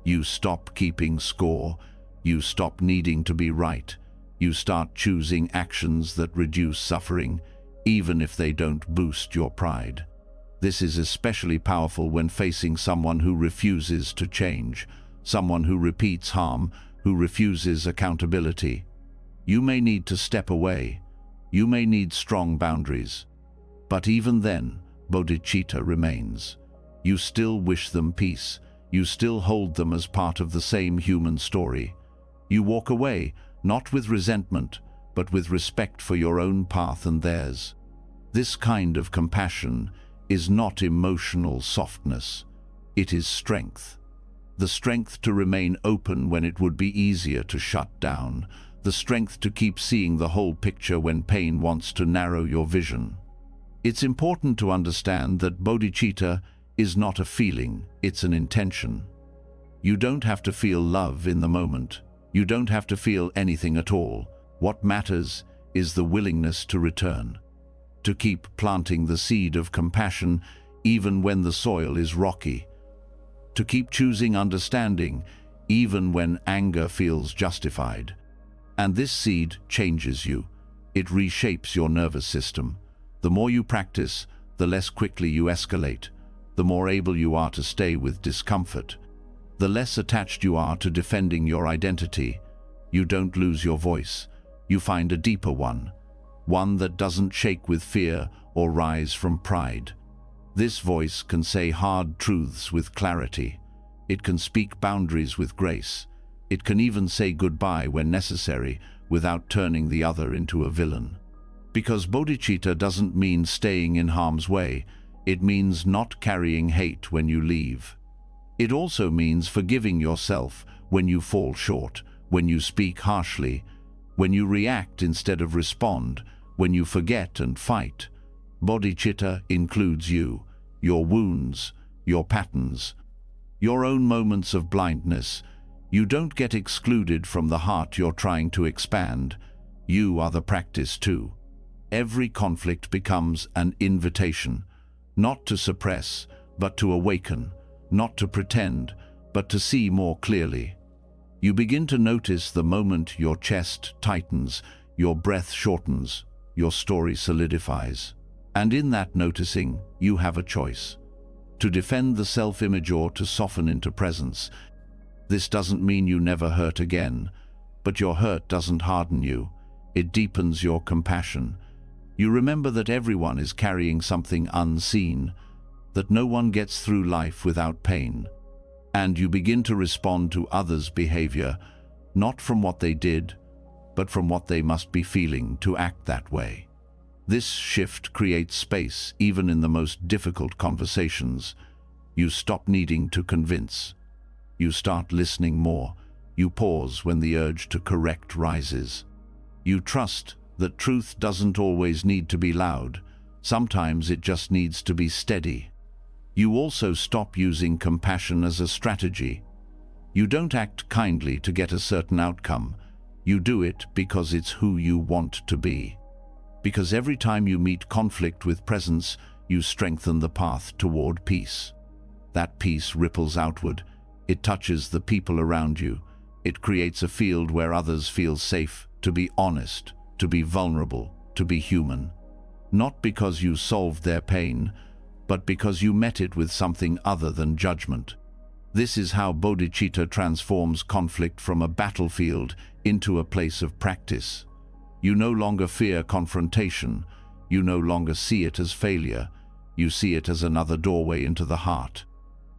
You stop keeping score. You stop needing to be right. You start choosing actions that reduce suffering, even if they don't boost your pride. This is especially powerful when facing someone who refuses to change, someone who repeats harm, who refuses accountability. You may need to step away. You may need strong boundaries. But even then, bodhicitta remains. You still wish them peace. You still hold them as part of the same human story. You walk away, not with resentment, but with respect for your own path and theirs. This kind of compassion is not emotional softness. It is strength. The strength to remain open when it would be easier to shut down. The strength to keep seeing the whole picture when pain wants to narrow your vision. It's important to understand that bodhicitta is not a feeling, it's an intention. You don't have to feel love in the moment. You don't have to feel anything at all. What matters is the willingness to return, to keep planting the seed of compassion even when the soil is rocky, to keep choosing understanding even when anger feels justified. And this seed changes you. It reshapes your nervous system. The more you practice, the less quickly you escalate, the more able you are to stay with discomfort, the less attached you are to defending your identity. You don't lose your voice. You find a deeper one that doesn't shake with fear or rise from pride. This voice can say hard truths with clarity. It can speak boundaries with grace. It can even say goodbye when necessary without turning the other into a villain. Because bodhicitta doesn't mean staying in harm's way. It means not carrying hate when you leave. It also means forgiving yourself when you fall short, when you speak harshly, when you react instead of respond, when you forget and fight. Bodhicitta includes you, your wounds, your patterns, your own moments of blindness. You don't get excluded from the heart you're trying to expand. You are the practice too. Every conflict becomes an invitation, not to suppress, but to awaken, not to pretend, but to see more clearly. You begin to notice the moment your chest tightens, your breath shortens, your story solidifies. And in that noticing, you have a choice: to defend the self-image or to soften into presence. This doesn't mean you never hurt again, but your hurt doesn't harden you. It deepens your compassion. You remember that everyone is carrying something unseen, that no one gets through life without pain. And you begin to respond to others' behavior, not from what they did, but from what they must be feeling to act that way. This shift creates space even in the most difficult conversations. You stop needing to convince. You start listening more. You pause when the urge to correct rises. You trust that truth doesn't always need to be loud. Sometimes it just needs to be steady. You also stop using compassion as a strategy. You don't act kindly to get a certain outcome. You do it because it's who you want to be. Because every time you meet conflict with presence, you strengthen the path toward peace. That peace ripples outward. It touches the people around you. It creates a field where others feel safe to be honest, to be vulnerable, to be human. Not because you solved their pain, but because you met it with something other than judgment. This is how bodhicitta transforms conflict from a battlefield into a place of practice. You no longer fear confrontation. You no longer see it as failure. You see it as another doorway into the heart.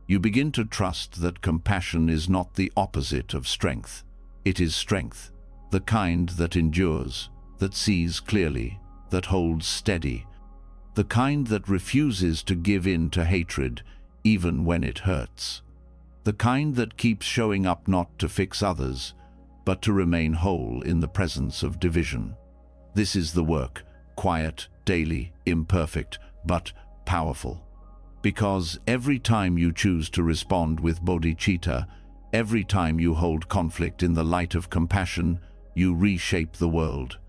You begin to trust that compassion is not the opposite of strength. It is strength, the kind that endures, that sees clearly, that holds steady, the kind that refuses to give in to hatred even when it hurts, the kind that keeps showing up not to fix others, but to remain whole in the presence of division. This is the work, quiet, daily, imperfect, but powerful. Because every time you choose to respond with bodhicitta, every time you hold conflict in the light of compassion, you reshape the world,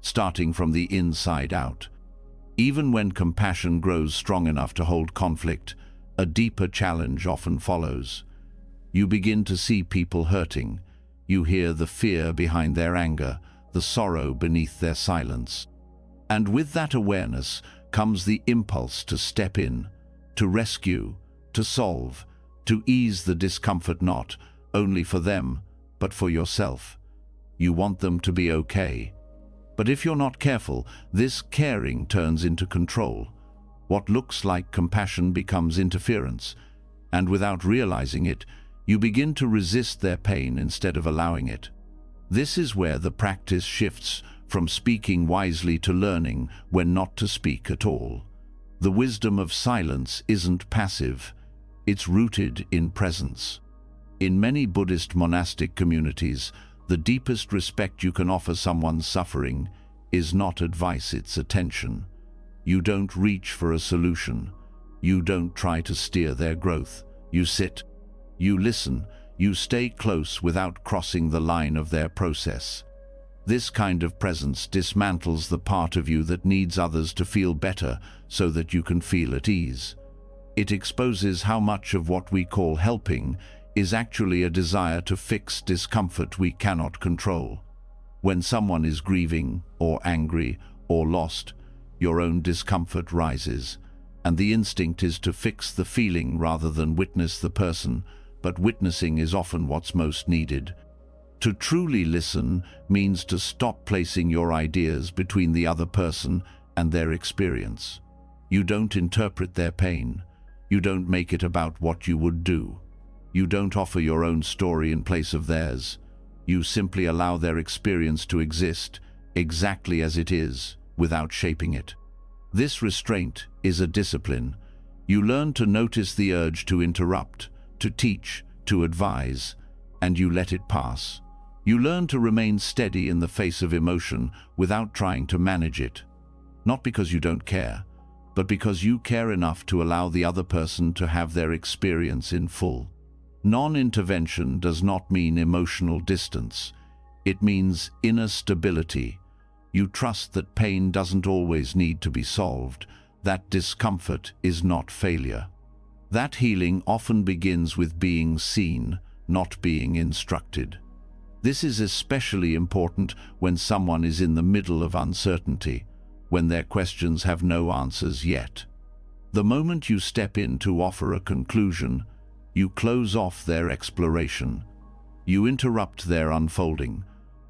starting from the inside out. Even when compassion grows strong enough to hold conflict, a deeper challenge often follows. You begin to see people hurting. You hear the fear behind their anger, the sorrow beneath their silence. And with that awareness comes the impulse to step in, to rescue, to solve, to ease the discomfort not only for them, but for yourself. You want them to be okay. But if you're not careful, this caring turns into control. What looks like compassion becomes interference, and without realizing it, you begin to resist their pain instead of allowing it. This is where the practice shifts from speaking wisely to learning when not to speak at all. The wisdom of silence isn't passive, it's rooted in presence. In many Buddhist monastic communities, the deepest respect you can offer someone's suffering is not advice, it's attention. You don't reach for a solution. You don't try to steer their growth. You sit, you listen, you stay close without crossing the line of their process. This kind of presence dismantles the part of you that needs others to feel better so that you can feel at ease. It exposes how much of what we call helping is actually a desire to fix discomfort we cannot control. When someone is grieving or angry or lost, your own discomfort rises, and the instinct is to fix the feeling rather than witness the person, but witnessing is often what's most needed. To truly listen means to stop placing your ideas between the other person and their experience. You don't interpret their pain. You don't make it about what you would do. You don't offer your own story in place of theirs. You simply allow their experience to exist exactly as it is, without shaping it. This restraint is a discipline. You learn to notice the urge to interrupt, to teach, to advise, and you let it pass. You learn to remain steady in the face of emotion without trying to manage it. Not because you don't care, but because you care enough to allow the other person to have their experience in full. Non-intervention does not mean emotional distance. It means inner stability. You trust that pain doesn't always need to be solved, that discomfort is not failure. That healing often begins with being seen, not being instructed. This is especially important when someone is in the middle of uncertainty, when their questions have no answers yet. The moment you step in to offer a conclusion, you close off their exploration. You interrupt their unfolding.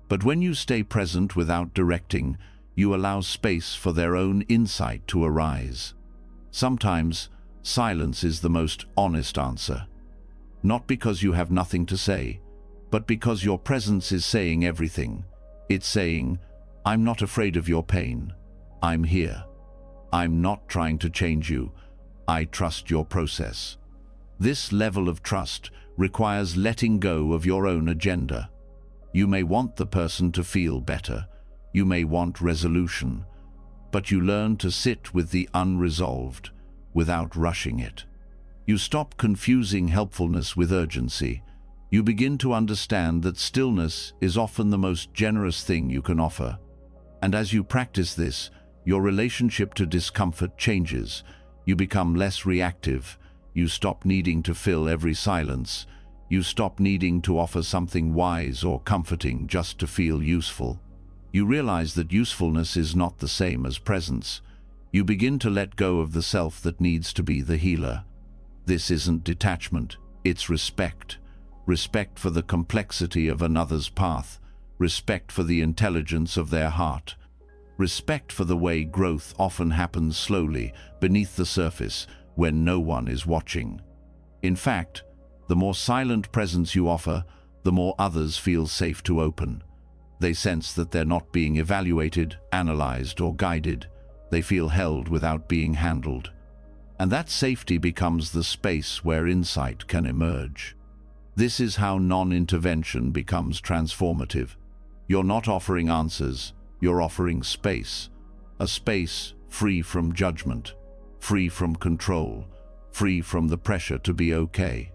But when you stay present without directing, you allow space for their own insight to arise. Sometimes, silence is the most honest answer. Not because you have nothing to say, but because your presence is saying everything. It's saying, I'm not afraid of your pain. I'm here. I'm not trying to change you. I trust your process. This level of trust requires letting go of your own agenda. You may want the person to feel better. You may want resolution. But you learn to sit with the unresolved without rushing it. You stop confusing helpfulness with urgency. You begin to understand that stillness is often the most generous thing you can offer. And as you practice this, your relationship to discomfort changes. You become less reactive. You stop needing to fill every silence. You stop needing to offer something wise or comforting just to feel useful. You realize that usefulness is not the same as presence. You begin to let go of the self that needs to be the healer. This isn't detachment, it's respect. Respect for the complexity of another's path. Respect for the intelligence of their heart. Respect for the way growth often happens slowly, beneath the surface, when no one is watching. In fact, the more silent presence you offer, the more others feel safe to open. They sense that they're not being evaluated, analyzed, or guided. They feel held without being handled. And that safety becomes the space where insight can emerge. This is how non-intervention becomes transformative. You're not offering answers, you're offering space. A space free from judgment, free from control, free from the pressure to be okay.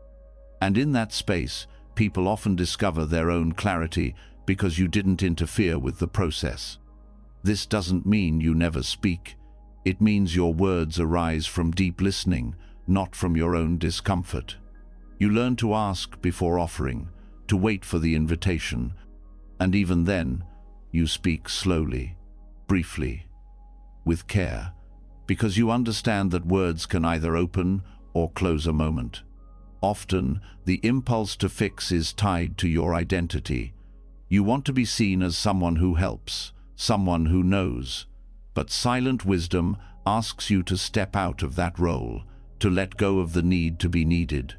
And in that space, people often discover their own clarity because you didn't interfere with the process. This doesn't mean you never speak. It means your words arise from deep listening, not from your own discomfort. You learn to ask before offering, to wait for the invitation, and even then, you speak slowly, briefly, with care, because you understand that words can either open or close a moment. Often, the impulse to fix is tied to your identity. You want to be seen as someone who helps, someone who knows. But silent wisdom asks you to step out of that role, to let go of the need to be needed,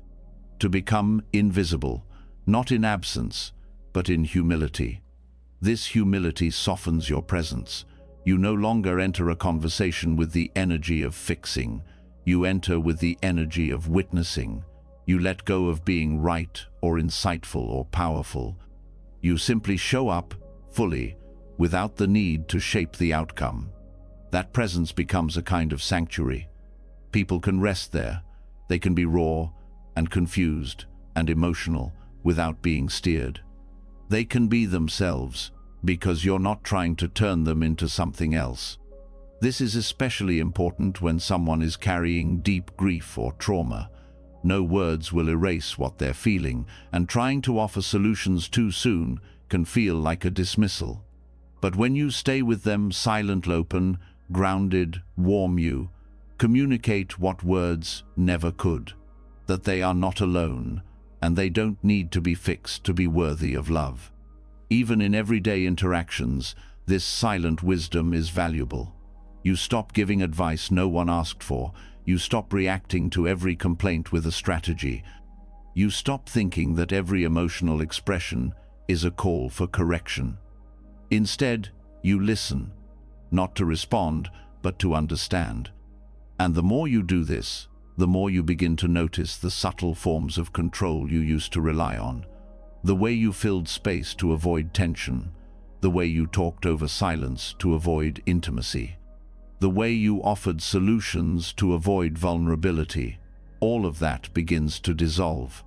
to become invisible, not in absence, but in humility. This humility softens your presence. You no longer enter a conversation with the energy of fixing. You enter with the energy of witnessing. You let go of being right or insightful or powerful. You simply show up fully, without the need to shape the outcome. That presence becomes a kind of sanctuary. People can rest there. They can be raw and confused and emotional without being steered. They can be themselves because you're not trying to turn them into something else. This is especially important when someone is carrying deep grief or trauma. No words will erase what they're feeling, and trying to offer solutions too soon can feel like a dismissal. But when you stay with them, silent, open, grounded, warm, you communicate what words never could, that they are not alone, and they don't need to be fixed to be worthy of love. Even in everyday interactions, this silent wisdom is valuable. You stop giving advice no one asked for. You stop reacting to every complaint with a strategy. You stop thinking that every emotional expression is a call for correction. Instead, you listen, not to respond, but to understand. And the more you do this, the more you begin to notice the subtle forms of control you used to rely on. The way you filled space to avoid tension, the way you talked over silence to avoid intimacy, the way you offered solutions to avoid vulnerability. All of that begins to dissolve.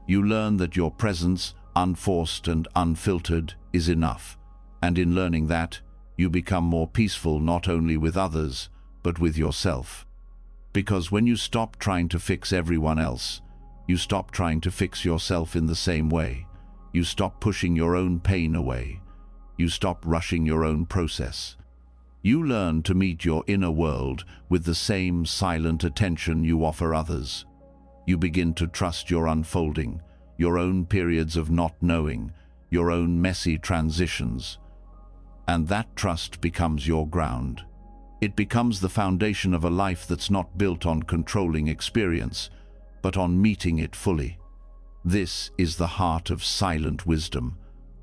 You learn that your presence, unforced and unfiltered, is enough. And in learning that, you become more peaceful not only with others, but with yourself. Because when you stop trying to fix everyone else, you stop trying to fix yourself in the same way. You stop pushing your own pain away. You stop rushing your own process. You learn to meet your inner world with the same silent attention you offer others. You begin to trust your unfolding, your own periods of not knowing, your own messy transitions. And that trust becomes your ground. It becomes the foundation of a life that's not built on controlling experience, but on meeting it fully. This is the heart of silent wisdom,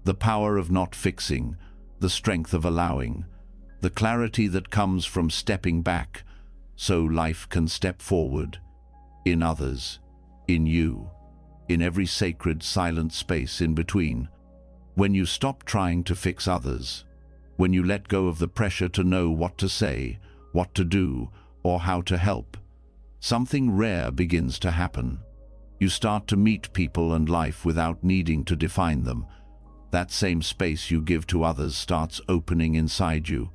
the power of not fixing, the strength of allowing, the clarity that comes from stepping back so life can step forward, in others, in you, in every sacred silent space in between. When you stop trying to fix others, when you let go of the pressure to know what to say, what to do, or how to help, something rare begins to happen. You start to meet people and life without needing to define them. That same space you give to others starts opening inside you.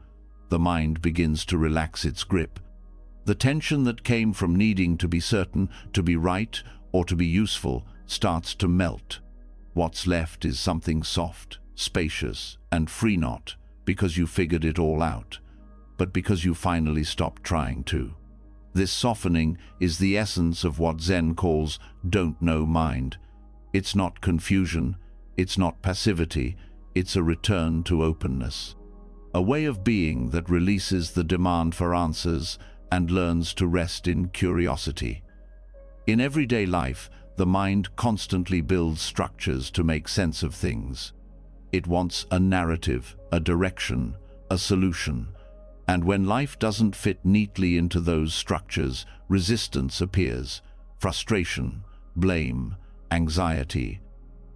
The mind begins to relax its grip. The tension that came from needing to be certain, to be right, or to be useful starts to melt. What's left is something soft, spacious, and free, not because you figured it all out, but because you finally stopped trying to. This softening is the essence of what Zen calls don't know mind. It's not confusion, it's not passivity, it's a return to openness. A way of being that releases the demand for answers and learns to rest in curiosity. In everyday life, the mind constantly builds structures to make sense of things. It wants a narrative, a direction, a solution. And when life doesn't fit neatly into those structures, resistance appears, frustration, blame, anxiety.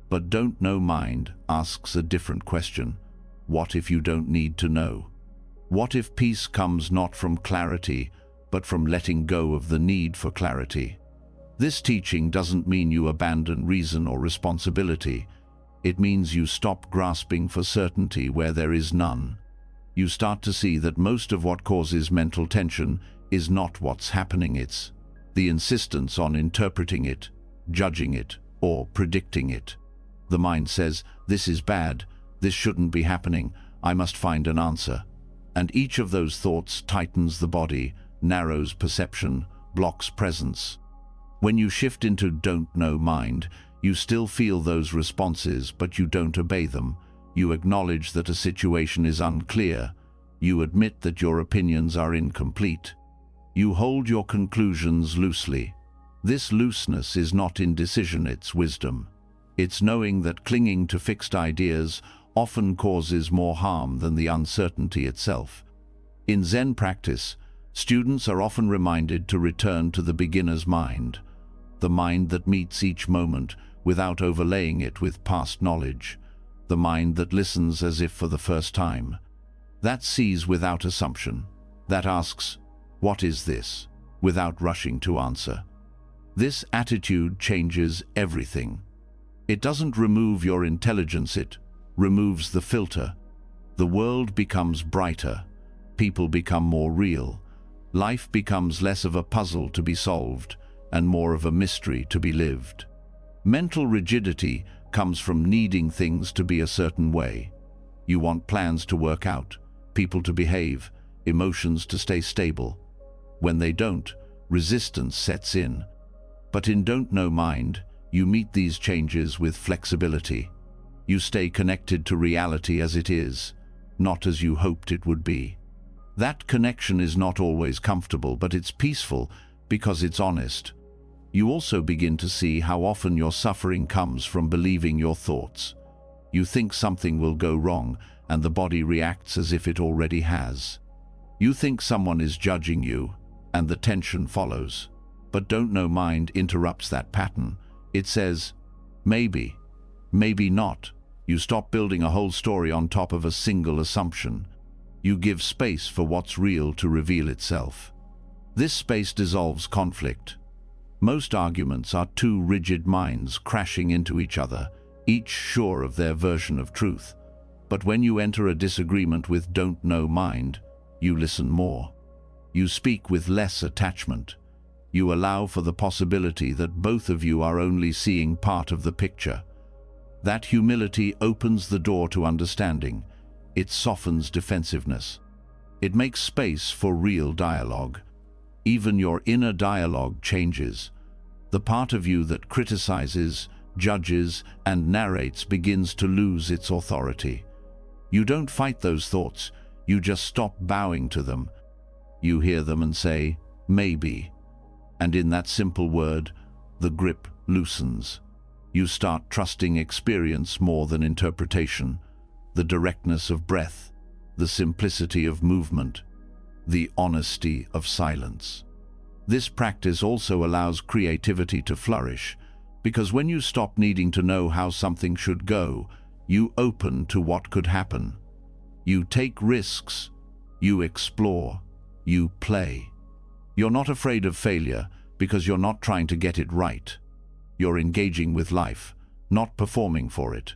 But don't know mind asks a different question. What if you don't need to know? What if peace comes not from clarity, but from letting go of the need for clarity? This teaching doesn't mean you abandon reason or responsibility. It means you stop grasping for certainty where there is none. You start to see that most of what causes mental tension is not what's happening, it's the insistence on interpreting it, judging it, or predicting it. The mind says, this is bad, this shouldn't be happening, I must find an answer. And each of those thoughts tightens the body, narrows perception, blocks presence. When you shift into don't know mind, you still feel those responses, but you don't obey them. You acknowledge that a situation is unclear. You admit that your opinions are incomplete. You hold your conclusions loosely. This looseness is not indecision, it's wisdom. It's knowing that clinging to fixed ideas often causes more harm than the uncertainty itself. In Zen practice, students are often reminded to return to the beginner's mind, the mind that meets each moment without overlaying it with past knowledge, the mind that listens as if for the first time, that sees without assumption, that asks, what is this, without rushing to answer. This attitude changes everything. It doesn't remove your intelligence, it removes the filter. The world becomes brighter, people become more real, life becomes less of a puzzle to be solved and more of a mystery to be lived. Mental rigidity comes from needing things to be a certain way. You want plans to work out, people to behave, emotions to stay stable. When they don't, resistance sets in. But in Don't Know Mind, you meet these changes with flexibility. You stay connected to reality as it is, not as you hoped it would be. That connection is not always comfortable, but it's peaceful because it's honest. You also begin to see how often your suffering comes from believing your thoughts. You think something will go wrong, and the body reacts as if it already has. You think someone is judging you, and the tension follows. But Don't Know Mind interrupts that pattern. It says, maybe, maybe not. You stop building a whole story on top of a single assumption. You give space for what's real to reveal itself. This space dissolves conflict. Most arguments are two rigid minds crashing into each other, each sure of their version of truth. But when you enter a disagreement with Don't Know Mind, you listen more. You speak with less attachment. You allow for the possibility that both of you are only seeing part of the picture. That humility opens the door to understanding. It softens defensiveness. It makes space for real dialogue. Even your inner dialogue changes. The part of you that criticizes, judges, and narrates begins to lose its authority. You don't fight those thoughts, you just stop bowing to them. You hear them and say, maybe. And in that simple word, the grip loosens. You start trusting experience more than interpretation, the directness of breath, the simplicity of movement, the honesty of silence. This practice also allows creativity to flourish, because when you stop needing to know how something should go, you open to what could happen. You take risks, you explore, you play. You're not afraid of failure because you're not trying to get it right. You're engaging with life, not performing for it.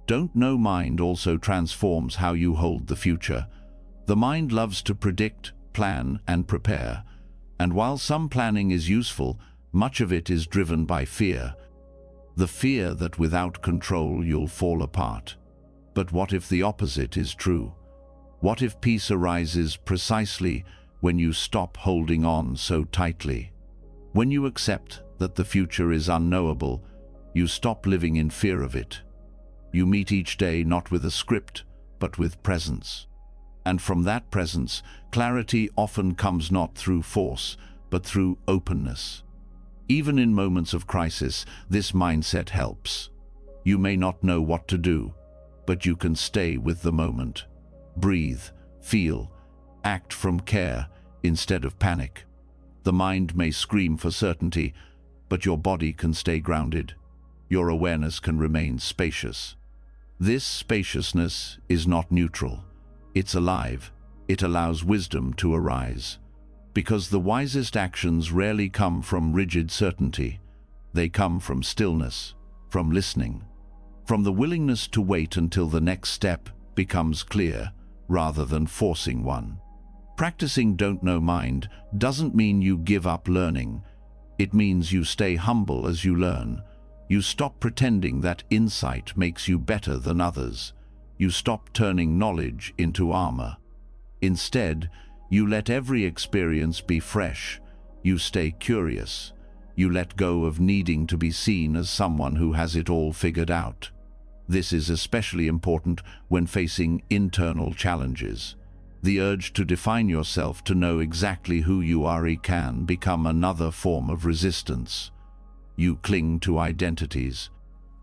Don't Know Mind also transforms how you hold the future. The mind loves to predict, plan, and prepare. And while some planning is useful, much of it is driven by fear. The fear that without control you'll fall apart. But what if the opposite is true? What if peace arises precisely when you stop holding on so tightly? When you accept that the future is unknowable, you stop living in fear of it. You meet each day not with a script, but with presence. And from that presence, clarity often comes not through force, but through openness. Even in moments of crisis, this mindset helps. You may not know what to do, but you can stay with the moment. Breathe, feel, act from care instead of panic. The mind may scream for certainty, but your body can stay grounded. Your awareness can remain spacious. This spaciousness is not neutral. It's alive. It allows wisdom to arise. Because the wisest actions rarely come from rigid certainty. They come from stillness, from listening, from the willingness to wait until the next step becomes clear, rather than forcing one. Practicing Don't Know Mind doesn't mean you give up learning. It means you stay humble as you learn. You stop pretending that insight makes you better than others. You stop turning knowledge into armor. Instead, you let every experience be fresh. You stay curious. You let go of needing to be seen as someone who has it all figured out. This is especially important when facing internal challenges. The urge to define yourself, to know exactly who you are, can become another form of resistance. You cling to identities.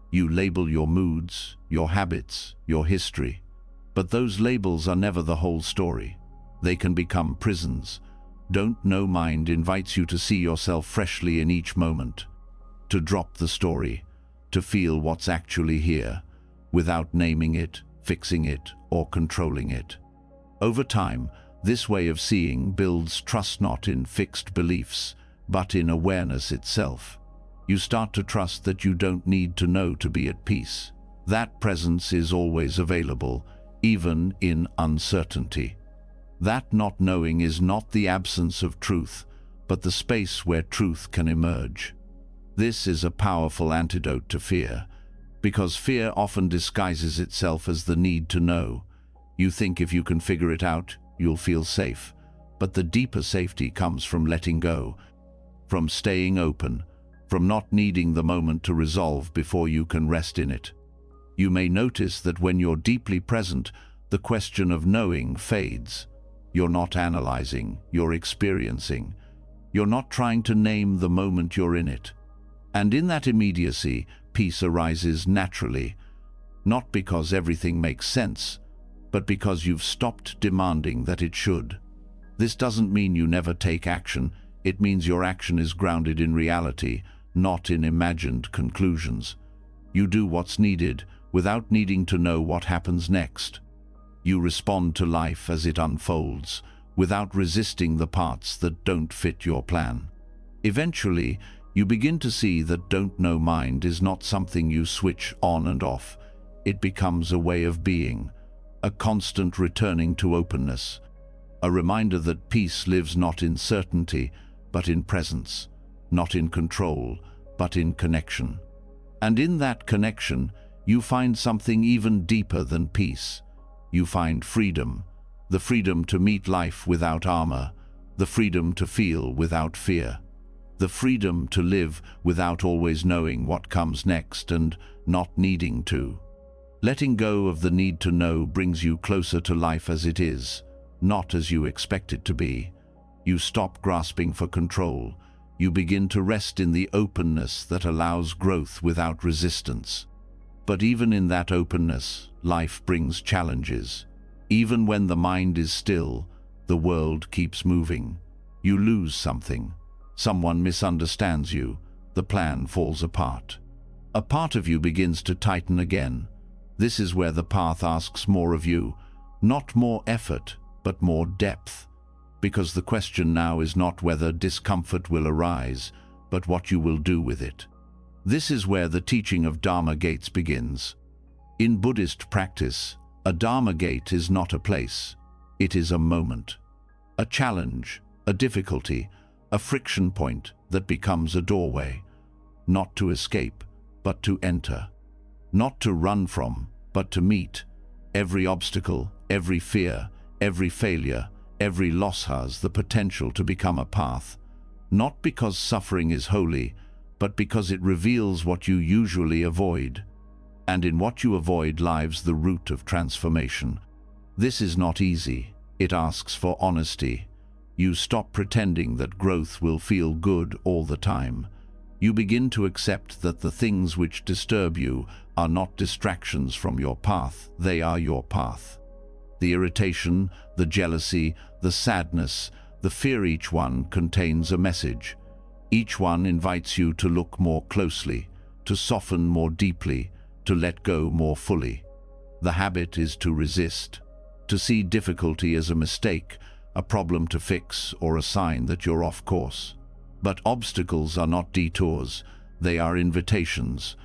You label your moods, your habits, your history. But those labels are never the whole story. They can become prisons. Don't Know Mind invites you to see yourself freshly in each moment, to drop the story, to feel what's actually here, without naming it, fixing it, or controlling it. Over time, this way of seeing builds trust not in fixed beliefs, but in awareness itself. You start to trust that you don't need to know to be at peace. That presence is always available, even in uncertainty. That not knowing is not the absence of truth, but the space where truth can emerge. This is a powerful antidote to fear. Because fear often disguises itself as the need to know. You think if you can figure it out, you'll feel safe. But the deeper safety comes from letting go, from staying open, from not needing the moment to resolve before you can rest in it. You may notice that when you're deeply present, the question of knowing fades. You're not analyzing, you're experiencing. You're not trying to name the moment you're in it. And in that immediacy, peace arises naturally, not because everything makes sense, but because you've stopped demanding that it should. This doesn't mean you never take action. It means your action is grounded in reality, not in imagined conclusions. You do what's needed without needing to know what happens next. You respond to life as it unfolds, without resisting the parts that don't fit your plan. Eventually, you begin to see that don't know mind is not something you switch on and off. It becomes a way of being, a constant returning to openness, a reminder that peace lives not in certainty, but in presence, not in control, but in connection. And in that connection, you find something even deeper than peace. You find freedom, the freedom to meet life without armor, the freedom to feel without fear, the freedom to live without always knowing what comes next and not needing to. Letting go of the need to know brings you closer to life as it is, not as you expect it to be. You stop grasping for control. You begin to rest in the openness that allows growth without resistance. But even in that openness, life brings challenges. Even when the mind is still, the world keeps moving. You lose something. Someone misunderstands you. The plan falls apart. A part of you begins to tighten again. This is where the path asks more of you, not more effort, but more depth. Because the question now is not whether discomfort will arise, but what you will do with it. This is where the teaching of Dharma gates begins. In Buddhist practice, a Dharma gate is not a place. It is a moment, a challenge, a difficulty, a friction point that becomes a doorway, not to escape, but to enter, not to run from, but to meet. Every obstacle, every fear, every failure, every loss has the potential to become a path, not because suffering is holy, but because it reveals what you usually avoid. And in what you avoid lies the root of transformation. This is not easy. It asks for honesty. You stop pretending that growth will feel good all the time. You begin to accept that the things which disturb you are not distractions from your path, they are your path. The irritation, the jealousy, the sadness, the fear, each one contains a message. Each one invites you to look more closely, to soften more deeply, to let go more fully. The habit is to resist, to see difficulty as a mistake, a problem to fix, or a sign that you're off course. But obstacles are not detours, they are invitations.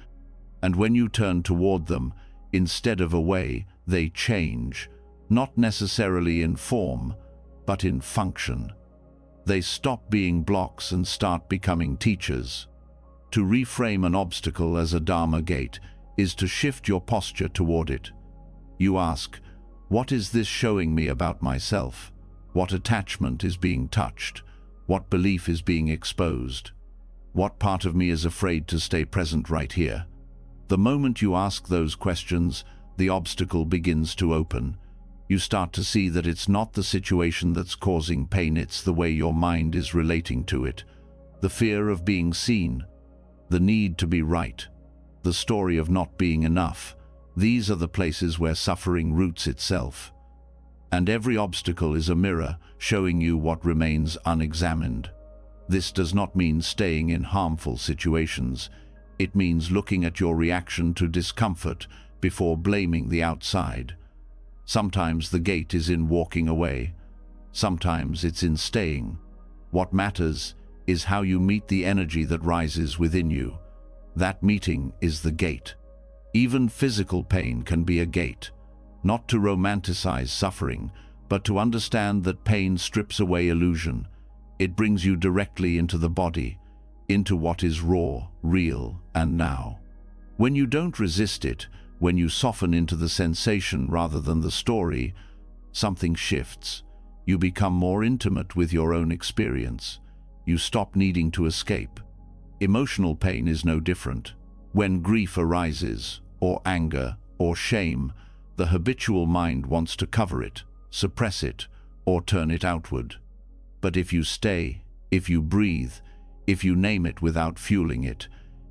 And when you turn toward them, instead of away, they change, not necessarily in form, but in function. They stop being blocks and start becoming teachers. To reframe an obstacle as a Dharma gate is to shift your posture toward it. You ask, what is this showing me about myself? What attachment is being touched? What belief is being exposed? What part of me is afraid to stay present right here? The moment you ask those questions, the obstacle begins to open. You start to see that it's not the situation that's causing pain, it's the way your mind is relating to it. The fear of being seen, the need to be right, the story of not being enough. These are the places where suffering roots itself. And every obstacle is a mirror showing you what remains unexamined. This does not mean staying in harmful situations. It means looking at your reaction to discomfort before blaming the outside. Sometimes the gate is in walking away. Sometimes it's in staying. What matters is how you meet the energy that rises within you. That meeting is the gate. Even physical pain can be a gate. Not to romanticize suffering, but to understand that pain strips away illusion. It brings you directly into the body, into what is raw, real, and now. When you don't resist it, when you soften into the sensation rather than the story, something shifts. You become more intimate with your own experience. You stop needing to escape. Emotional pain is no different. When grief arises, or anger, or shame, the habitual mind wants to cover it, suppress it, or turn it outward. But if you stay, if you breathe, if you name it without fueling it,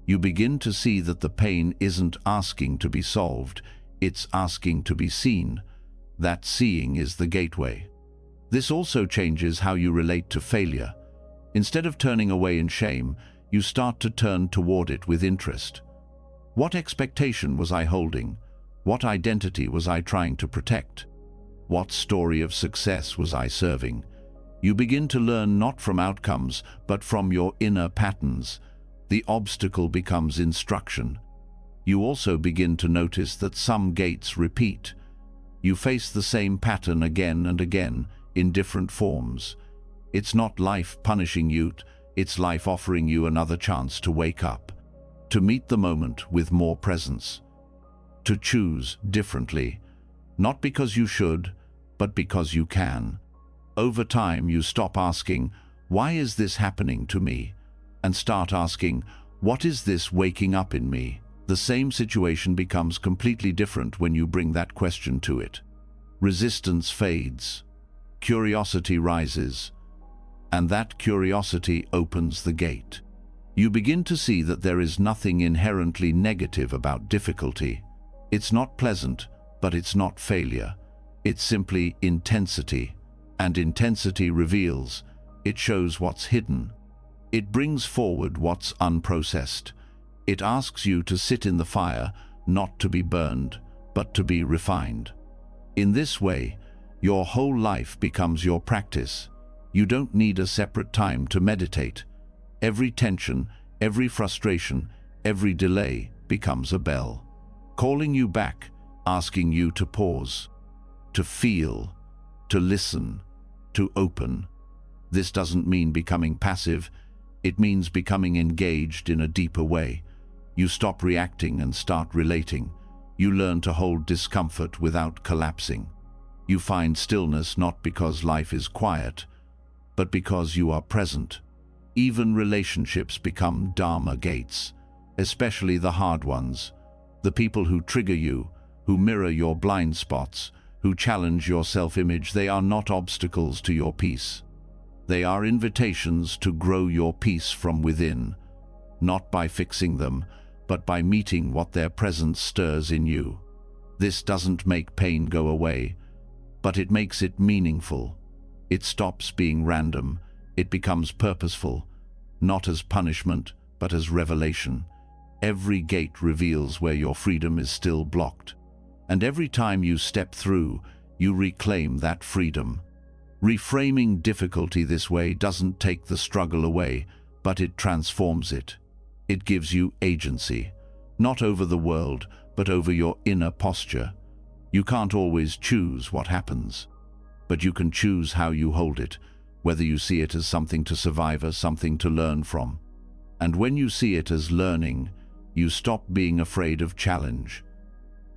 you begin to see that the pain isn't asking to be solved, it's asking to be seen. That seeing is the gateway. This also changes how you relate to failure. Instead of turning away in shame, you start to turn toward it with interest. What expectation was I holding? What identity was I trying to protect? What story of success was I serving? You begin to learn not from outcomes, but from your inner patterns. The obstacle becomes instruction. You also begin to notice that some gates repeat. You face the same pattern again and again, in different forms. It's not life punishing you, it's life offering you another chance to wake up, to meet the moment with more presence, to choose differently, not because you should, but because you can. Over time, you stop asking, "Why is this happening to me?" and start asking, "What is this waking up in me?" The same situation becomes completely different when you bring that question to it. Resistance fades. Curiosity rises. And that curiosity opens the gate. You begin to see that there is nothing inherently negative about difficulty. It's not pleasant, but it's not failure. It's simply intensity. And intensity reveals. It shows what's hidden. It brings forward what's unprocessed. It asks you to sit in the fire, not to be burned, but to be refined. In this way, your whole life becomes your practice. You don't need a separate time to meditate. Every tension, every frustration, every delay becomes a bell, calling you back, asking you to pause, to feel, to listen, to open. This doesn't mean becoming passive. It means becoming engaged in a deeper way. You stop reacting and start relating. You learn to hold discomfort without collapsing. You find stillness not because life is quiet, but because you are present. Even relationships become Dharma gates, especially the hard ones. The people who trigger you, who mirror your blind spots, who challenge your self-image, they are not obstacles to your peace. They are invitations to grow your peace from within, not by fixing them, but by meeting what their presence stirs in you. This doesn't make pain go away, but it makes it meaningful. It stops being random. It becomes purposeful, not as punishment, but as revelation. Every gate reveals where your freedom is still blocked. And every time you step through, you reclaim that freedom. Reframing difficulty this way doesn't take the struggle away, but it transforms it. It gives you agency, not over the world, but over your inner posture. You can't always choose what happens, but you can choose how you hold it, whether you see it as something to survive or something to learn from. And when you see it as learning, you stop being afraid of challenge.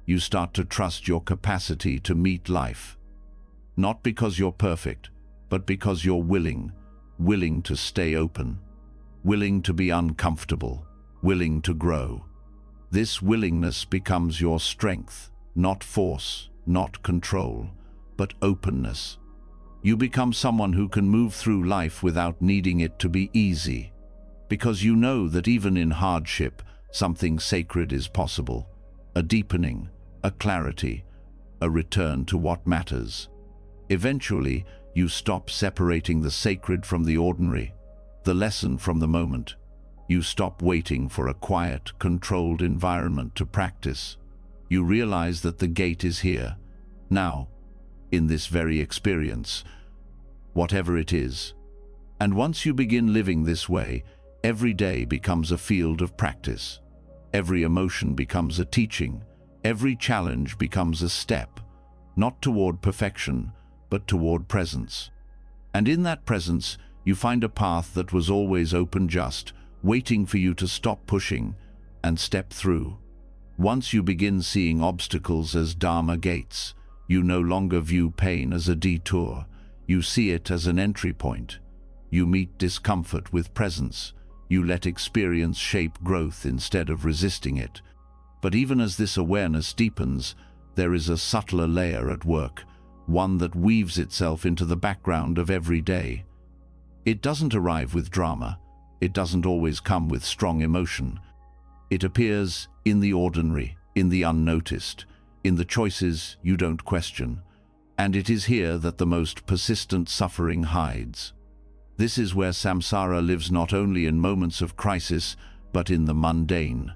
You start to trust your capacity to meet life. Not because you're perfect, but because you're willing to stay open, willing to be uncomfortable, willing to grow. This willingness becomes your strength, not force, not control, but openness. You become someone who can move through life without needing it to be easy, because you know that even in hardship, something sacred is possible, a deepening, a clarity, a return to what matters. Eventually, you stop separating the sacred from the ordinary, the lesson from the moment. You stop waiting for a quiet, controlled environment to practice. You realize that the gate is here, now, in this very experience, whatever it is. And once you begin living this way, every day becomes a field of practice. Every emotion becomes a teaching. Every challenge becomes a step, not toward perfection, but toward presence. And in that presence, you find a path that was always open, just waiting for you to stop pushing and step through. Once you begin seeing obstacles as dharma gates, you no longer view pain as a detour. You see it as an entry point. You meet discomfort with presence. You let experience shape growth instead of resisting it. But even as this awareness deepens, there is a subtler layer at work, one that weaves itself into the background of every day. It doesn't arrive with drama. It doesn't always come with strong emotion. It appears in the ordinary, in the unnoticed, in the choices you don't question. And it is here that the most persistent suffering hides. This is where samsara lives not only in moments of crisis, but in the mundane.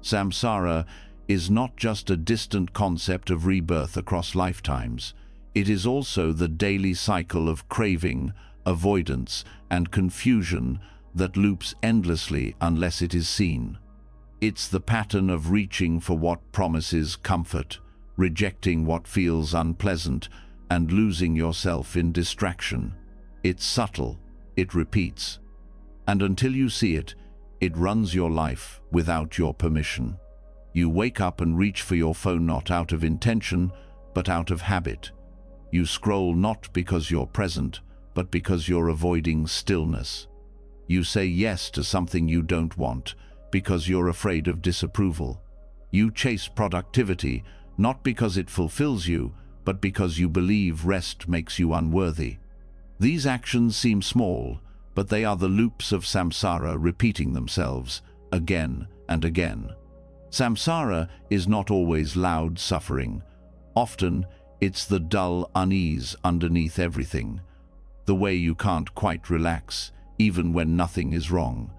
Samsara is not just a distant concept of rebirth across lifetimes. It is also the daily cycle of craving, avoidance, and confusion that loops endlessly unless it is seen. It's the pattern of reaching for what promises comfort, rejecting what feels unpleasant, and losing yourself in distraction. It's subtle, it repeats, and until you see it, it runs your life without your permission. You wake up and reach for your phone not out of intention, but out of habit. You scroll not because you're present, but because you're avoiding stillness. You say yes to something you don't want, because you're afraid of disapproval. You chase productivity, not because it fulfills you, but because you believe rest makes you unworthy. These actions seem small, but they are the loops of samsara repeating themselves again and again. Samsara is not always loud suffering. Often, it's the dull unease underneath everything. The way you can't quite relax, even when nothing is wrong.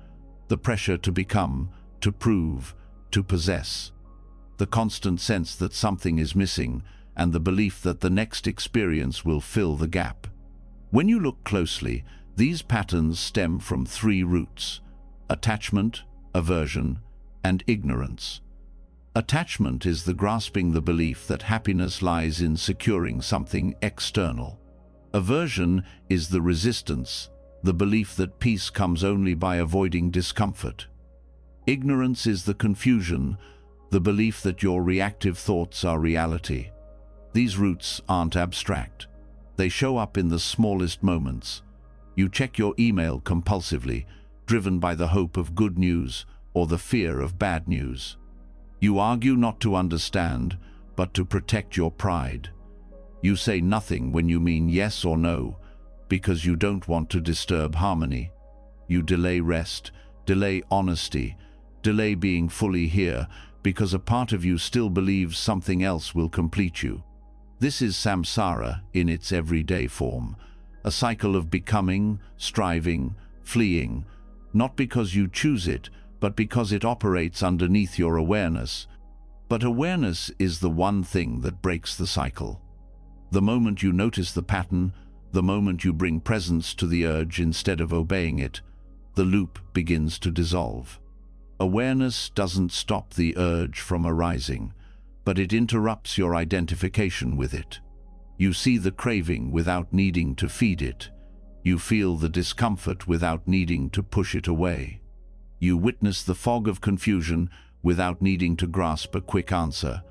The pressure to become, to prove, to possess. The constant sense that something is missing, and the belief that the next experience will fill the gap. When you look closely, these patterns stem from three roots: attachment, aversion, and ignorance. Attachment is the grasping the belief that happiness lies in securing something external. Aversion is the resistance, the belief that peace comes only by avoiding discomfort. Ignorance is the confusion, the belief that your reactive thoughts are reality. These roots aren't abstract. They show up in the smallest moments. You check your email compulsively, driven by the hope of good news or the fear of bad news. You argue not to understand, but to protect your pride. You say nothing when you mean yes or no, because you don't want to disturb harmony. You delay rest, delay honesty, delay being fully here, because a part of you still believes something else will complete you. This is samsara in its everyday form, a cycle of becoming, striving, fleeing, not because you choose it, but because it operates underneath your awareness. But awareness is the one thing that breaks the cycle. The moment you notice the pattern, the moment you bring presence to the urge instead of obeying it, the loop begins to dissolve. Awareness doesn't stop the urge from arising, but it interrupts your identification with it. You see the craving without needing to feed it. You feel the discomfort without needing to push it away. You witness the fog of confusion without needing to grasp a quick answer.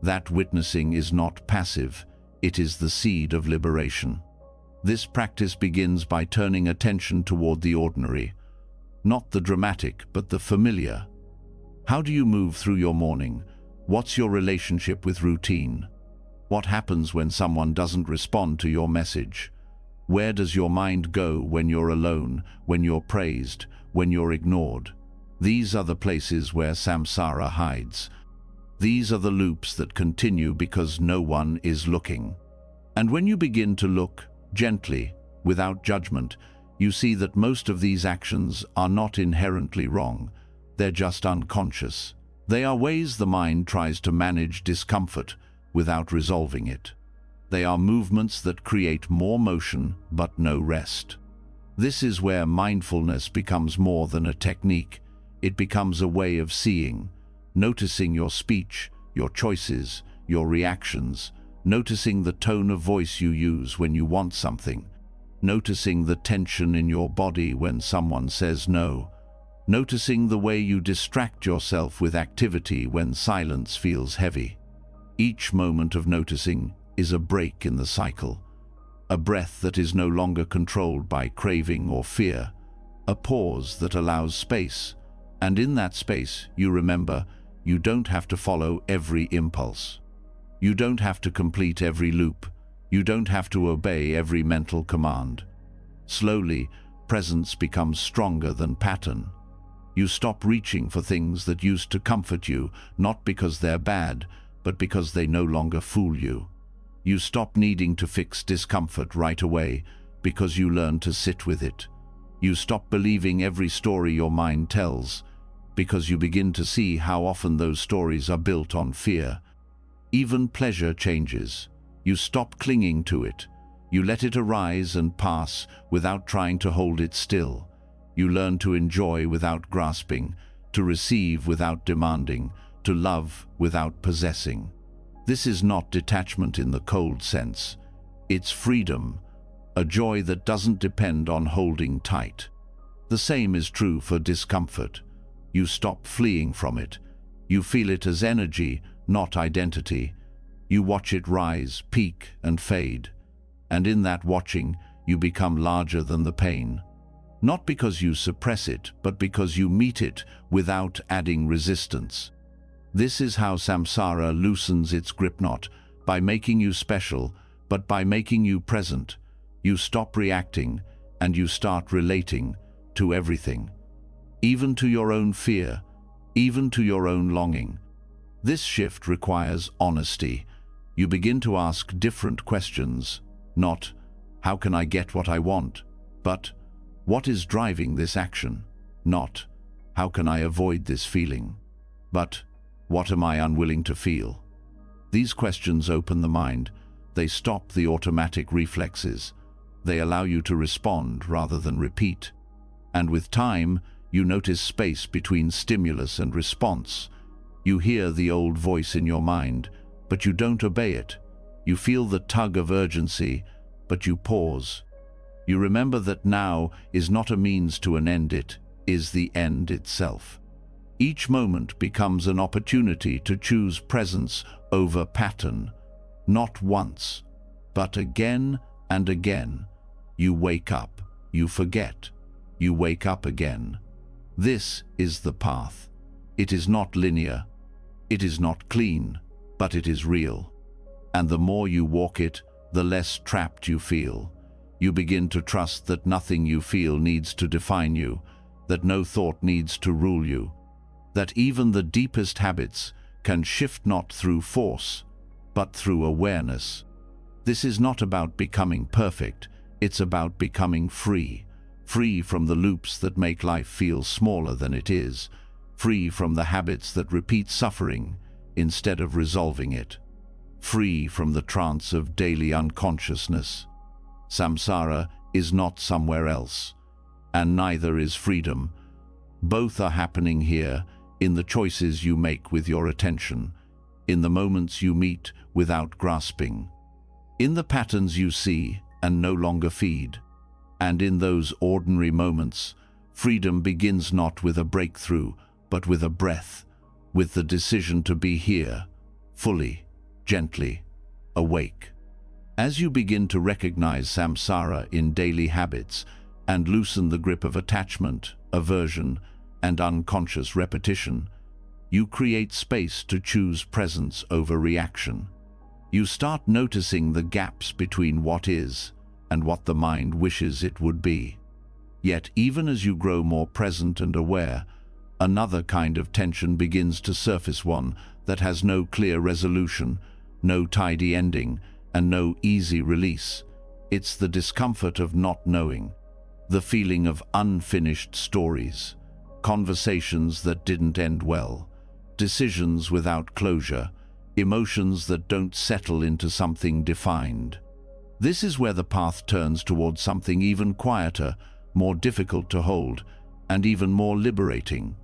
That witnessing is not passive, it is the seed of liberation. This practice begins by turning attention toward the ordinary, not the dramatic, but the familiar. How do you move through your morning? What's your relationship with routine? What happens when someone doesn't respond to your message? Where does your mind go when you're alone, when you're praised, when you're ignored? These are the places where samsara hides. These are the loops that continue because no one is looking. And when you begin to look, gently, without judgment, you see that most of these actions are not inherently wrong. They're just unconscious. They are ways the mind tries to manage discomfort without resolving it. They are movements that create more motion but no rest. This is where mindfulness becomes more than a technique. It becomes a way of seeing, noticing your speech, your choices, your reactions, noticing the tone of voice you use when you want something, noticing the tension in your body when someone says no. noticing the way you distract yourself with activity when silence feels heavy. Each moment of noticing is a break in the cycle, a breath that is no longer controlled by craving or fear, a pause that allows space, and in that space you remember you don't have to follow every impulse. You don't have to complete every loop. You don't have to obey every mental command. Slowly, presence becomes stronger than pattern. You stop reaching for things that used to comfort you, not because they're bad, but because they no longer fool you. You stop needing to fix discomfort right away because you learn to sit with it. You stop believing every story your mind tells because you begin to see how often those stories are built on fear. Even pleasure changes. You stop clinging to it. You let it arise and pass without trying to hold it still. You learn to enjoy without grasping, to receive without demanding, to love without possessing. This is not detachment in the cold sense. It's freedom, a joy that doesn't depend on holding tight. The same is true for discomfort. You stop fleeing from it. You feel it as energy, not identity. You watch it rise, peak, and fade. And in that watching, you become larger than the pain. Not because you suppress it, but because you meet it without adding resistance. This is how samsara loosens its grip, not by making you special, but by making you present. You stop reacting, and you start relating to everything. Even to your own fear, even to your own longing. This shift requires honesty. You begin to ask different questions, not, how can I get what I want? But, what is driving this action? Not, how can I avoid this feeling? But, what am I unwilling to feel? These questions open the mind. They stop the automatic reflexes. They allow you to respond rather than repeat. And with time, you notice space between stimulus and response. You hear the old voice in your mind, but you don't obey it. You feel the tug of urgency, but you pause. You remember that now is not a means to an end, it is the end itself. Each moment becomes an opportunity to choose presence over pattern. Not once, but again and again. You wake up, you forget, you wake up again. This is the path. It is not linear, it is not clean, but it is real. And the more you walk it, the less trapped you feel. You begin to trust that nothing you feel needs to define you, that no thought needs to rule you, that even the deepest habits can shift not through force, but through awareness. This is not about becoming perfect, it's about becoming free. Free from the loops that make life feel smaller than it is, free from the habits that repeat suffering instead of resolving it, free from the trance of daily unconsciousness. Samsara is not somewhere else, and neither is freedom. Both are happening here, in the choices you make with your attention, in the moments you meet without grasping, in the patterns you see and no longer feed. And in those ordinary moments, freedom begins not with a breakthrough, but with a breath, with the decision to be here, fully, gently, awake. As you begin to recognize samsara in daily habits and loosen the grip of attachment, aversion, and unconscious repetition, you create space to choose presence over reaction. You start noticing the gaps between what is and what the mind wishes it would be. Yet even as you grow more present and aware, another kind of tension begins to surface, one that has no clear resolution, no tidy ending, and no easy release. It's the discomfort of not knowing, the feeling of unfinished stories, conversations that didn't end well, decisions without closure, emotions that don't settle into something defined. This is where the path turns towards something even quieter, more difficult to hold, and even more liberating.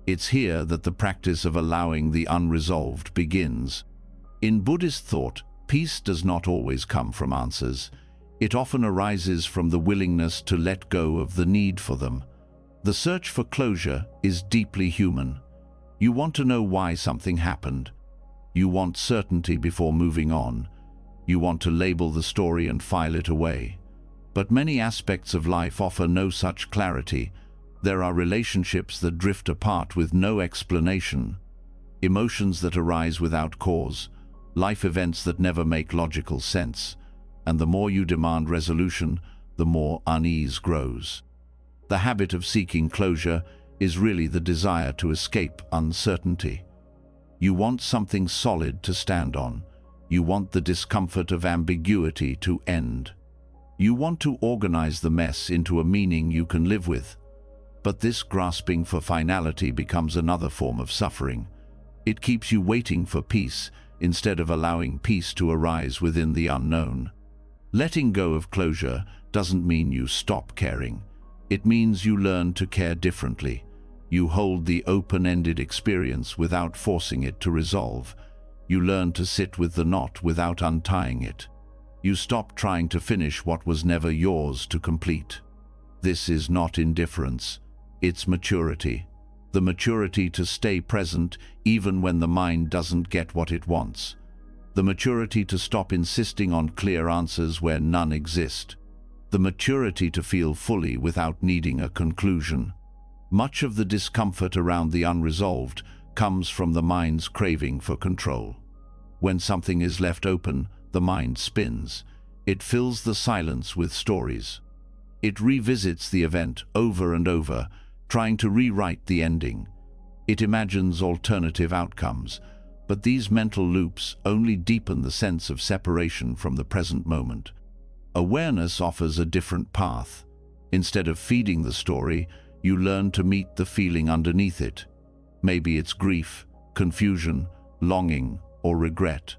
It's here that the practice of allowing the unresolved begins. In Buddhist thought, peace does not always come from answers. It often arises from the willingness to let go of the need for them. The search for closure is deeply human. You want to know why something happened. You want certainty before moving on. You want to label the story and file it away. But many aspects of life offer no such clarity. There are relationships that drift apart with no explanation, emotions that arise without cause, life events that never make logical sense. And the more you demand resolution, the more unease grows. The habit of seeking closure is really the desire to escape uncertainty. You want something solid to stand on. You want the discomfort of ambiguity to end. You want to organize the mess into a meaning you can live with. But this grasping for finality becomes another form of suffering. It keeps you waiting for peace instead of allowing peace to arise within the unknown. Letting go of closure doesn't mean you stop caring. It means you learn to care differently. You hold the open-ended experience without forcing it to resolve. You learn to sit with the knot without untying it. You stop trying to finish what was never yours to complete. This is not indifference. It's maturity. The maturity to stay present even when the mind doesn't get what it wants. The maturity to stop insisting on clear answers where none exist. The maturity to feel fully without needing a conclusion. Much of the discomfort around the unresolved comes from the mind's craving for control. When something is left open, the mind spins. It fills the silence with stories. It revisits the event over and over, trying to rewrite the ending. It imagines alternative outcomes, but these mental loops only deepen the sense of separation from the present moment. Awareness offers a different path. Instead of feeding the story, you learn to meet the feeling underneath it. Maybe it's grief, confusion, longing, or regret.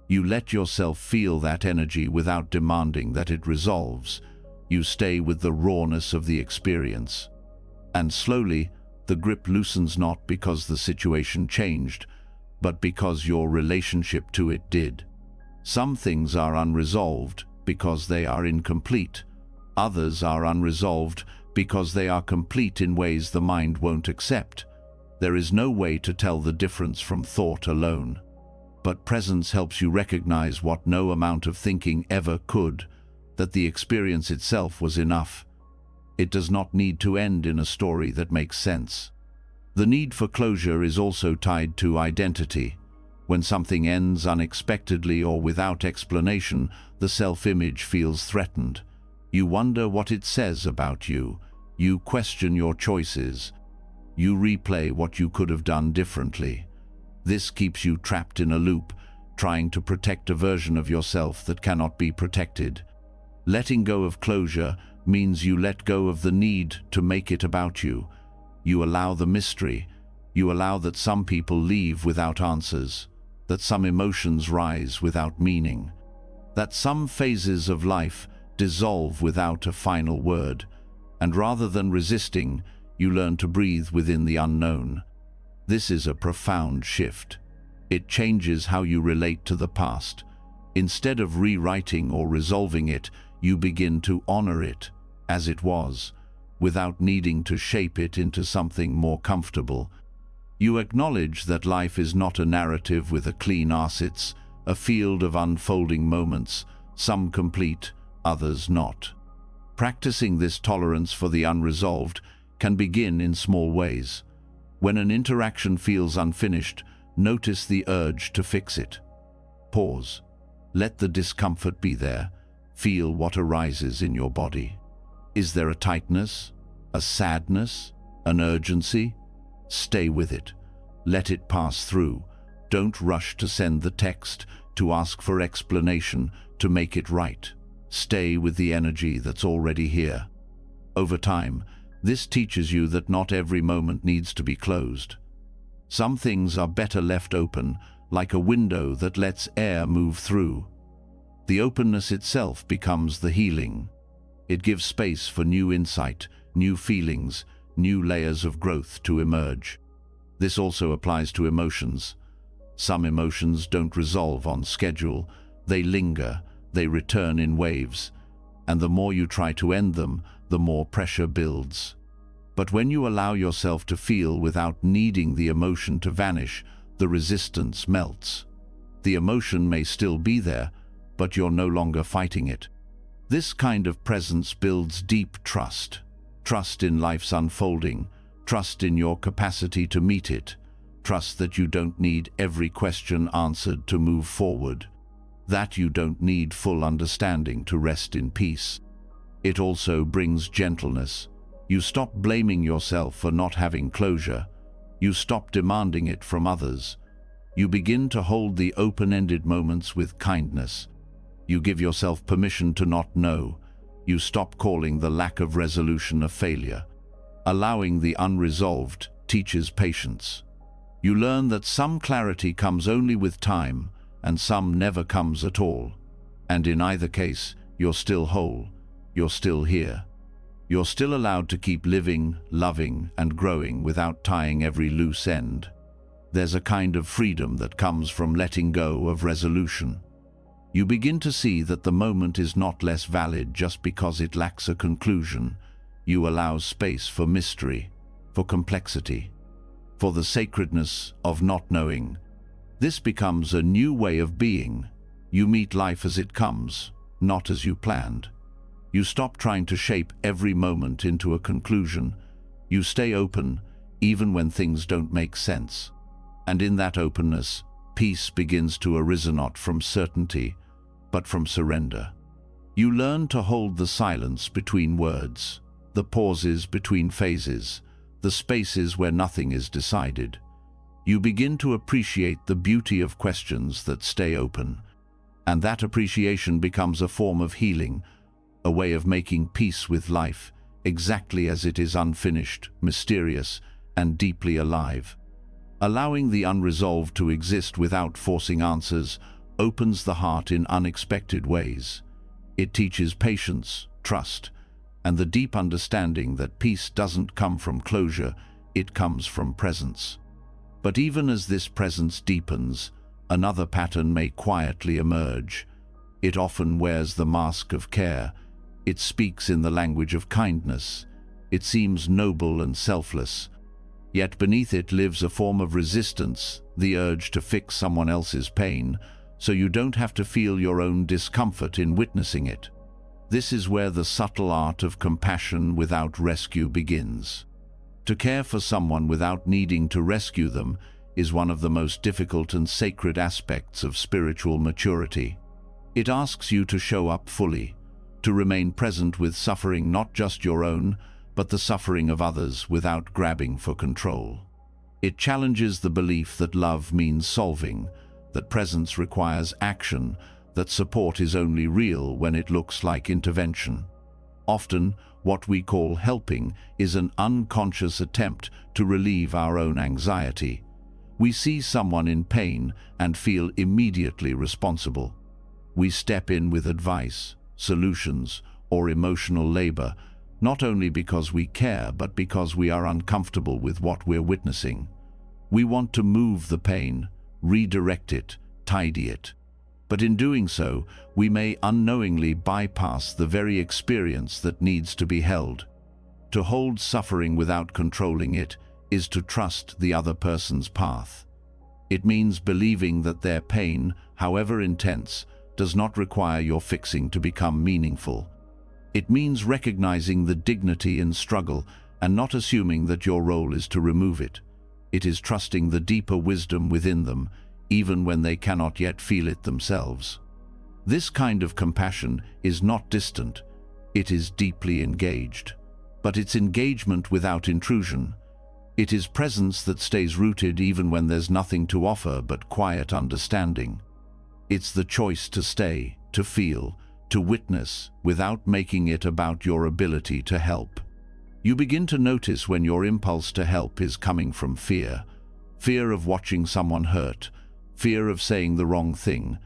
You let yourself feel that energy without demanding that it resolves. You stay with the rawness of the experience. And slowly, the grip loosens not because the situation changed, but because your relationship to it did. Some things are unresolved because they are incomplete. Others are unresolved because they are complete in ways the mind won't accept. There is no way to tell the difference from thought alone. But presence helps you recognize what no amount of thinking ever could, that the experience itself was enough. It does not need to end in a story that makes sense. The need for closure is also tied to identity. When something ends unexpectedly or without explanation, the self-image feels threatened. You wonder what it says about you. You question your choices. You replay what you could have done differently. This keeps you trapped in a loop, trying to protect a version of yourself that cannot be protected. Letting go of closure means you let go of the need to make it about you. You allow the mystery. You allow that some people leave without answers, that some emotions rise without meaning, that some phases of life dissolve without a final word. And rather than resisting, you learn to breathe within the unknown. This is a profound shift. It changes how you relate to the past. Instead of rewriting or resolving it, you begin to honor it as it was, without needing to shape it into something more comfortable. You acknowledge that life is not a narrative with a clean assets, a field of unfolding moments, some complete, others not. Practicing this tolerance for the unresolved can begin in small ways. When an interaction feels unfinished, notice the urge to fix it. Pause. Let the discomfort be there. Feel what arises in your body. Is there a tightness, a sadness, an urgency? Stay with it. Let it pass through. Don't rush to send the text, to ask for explanation, to make it right. Stay with the energy that's already here. Over time, this teaches you that not every moment needs to be closed. Some things are better left open, like a window that lets air move through. The openness itself becomes the healing. It gives space for new insight, new feelings, new layers of growth to emerge. This also applies to emotions. Some emotions don't resolve on schedule. They linger, they return in waves, and the more you try to end them, the more pressure builds. But when you allow yourself to feel without needing the emotion to vanish, the resistance melts. The emotion may still be there, but you're no longer fighting it. This kind of presence builds deep trust. Trust in life's unfolding, trust in your capacity to meet it, trust that you don't need every question answered to move forward, that you don't need full understanding to rest in peace. It also brings gentleness. You stop blaming yourself for not having closure. You stop demanding it from others. You begin to hold the open-ended moments with kindness. You give yourself permission to not know. You stop calling the lack of resolution a failure. Allowing the unresolved teaches patience. You learn that some clarity comes only with time, and some never comes at all. And in either case, you're still whole. You're still here. You're still allowed to keep living, loving, and growing without tying every loose end. There's a kind of freedom that comes from letting go of resolution. You begin to see that the moment is not less valid just because it lacks a conclusion. You allow space for mystery, for complexity, for the sacredness of not knowing. This becomes a new way of being. You meet life as it comes, not as you planned. You stop trying to shape every moment into a conclusion. You stay open, even when things don't make sense. And in that openness, peace begins to arise not from certainty, but from surrender. You learn to hold the silence between words, the pauses between phases, the spaces where nothing is decided. You begin to appreciate the beauty of questions that stay open. And that appreciation becomes a form of healing, a way of making peace with life, exactly as it is unfinished, mysterious, and deeply alive. Allowing the unresolved to exist without forcing answers opens the heart in unexpected ways. It teaches patience, trust, and the deep understanding that peace doesn't come from closure, it comes from presence. But even as this presence deepens, another pattern may quietly emerge. It often wears the mask of care. It speaks in the language of kindness. It seems noble and selfless. Yet beneath it lives a form of resistance, the urge to fix someone else's pain, so you don't have to feel your own discomfort in witnessing it. This is where the subtle art of compassion without rescue begins. To care for someone without needing to rescue them is one of the most difficult and sacred aspects of spiritual maturity. It asks you to show up fully, to remain present with suffering, not just your own, but the suffering of others, without grabbing for control. It challenges the belief that love means solving, that presence requires action, that support is only real when it looks like intervention. Often, what we call helping is an unconscious attempt to relieve our own anxiety. We see someone in pain and feel immediately responsible. We step in with advice, solutions, or emotional labor, not only because we care, but because we are uncomfortable with what we're witnessing. We want to move the pain, redirect it, tidy it. But in doing so, we may unknowingly bypass the very experience that needs to be held. To hold suffering without controlling it is to trust the other person's path. It means believing that their pain, however intense, does not require your fixing to become meaningful. It means recognizing the dignity in struggle and not assuming that your role is to remove it. It is trusting the deeper wisdom within them, even when they cannot yet feel it themselves. This kind of compassion is not distant, it is deeply engaged. But it's engagement without intrusion. It is presence that stays rooted even when there's nothing to offer but quiet understanding. It's the choice to stay, to feel, to witness, without making it about your ability to help. You begin to notice when your impulse to help is coming from fear. Fear of watching someone hurt, fear of saying the wrong thing,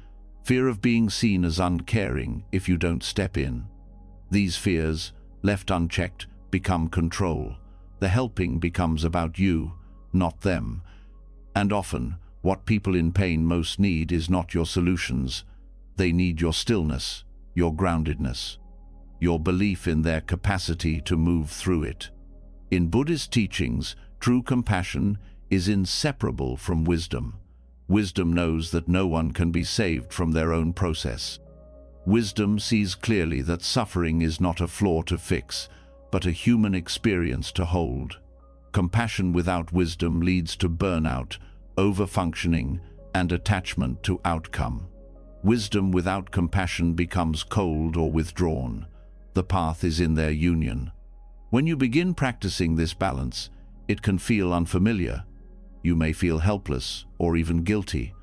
fear of being seen as uncaring if you don't step in. These fears, left unchecked, become control. The helping becomes about you, not them. And often, what people in pain most need is not your solutions. They need your stillness, your groundedness, your belief in their capacity to move through it. In Buddhist teachings, true compassion is inseparable from wisdom. Wisdom knows that no one can be saved from their own process. Wisdom sees clearly that suffering is not a flaw to fix, but a human experience to hold. Compassion without wisdom leads to burnout, overfunctioning, and attachment to outcome. Wisdom without compassion becomes cold or withdrawn. The path is in their union. When you begin practicing this balance, it can feel unfamiliar. You may feel helpless or even guilty,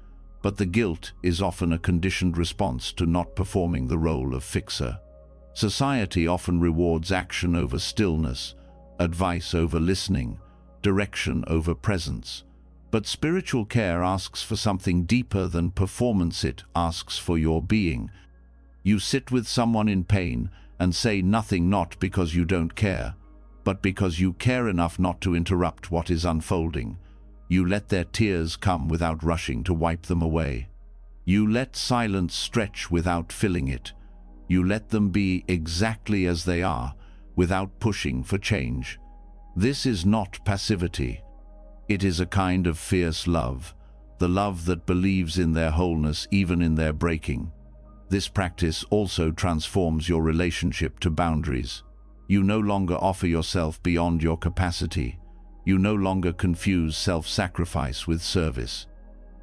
but the guilt is often a conditioned response to not performing the role of fixer. Society often rewards action over stillness, advice over listening, direction over presence. But spiritual care asks for something deeper than performance. It asks for your being. You sit with someone in pain and say nothing, not because you don't care, but because you care enough not to interrupt what is unfolding. You let their tears come without rushing to wipe them away. You let silence stretch without filling it. You let them be exactly as they are, without pushing for change. This is not passivity. It is a kind of fierce love, the love that believes in their wholeness even in their breaking. This practice also transforms your relationship to boundaries. You no longer offer yourself beyond your capacity. You no longer confuse self-sacrifice with service.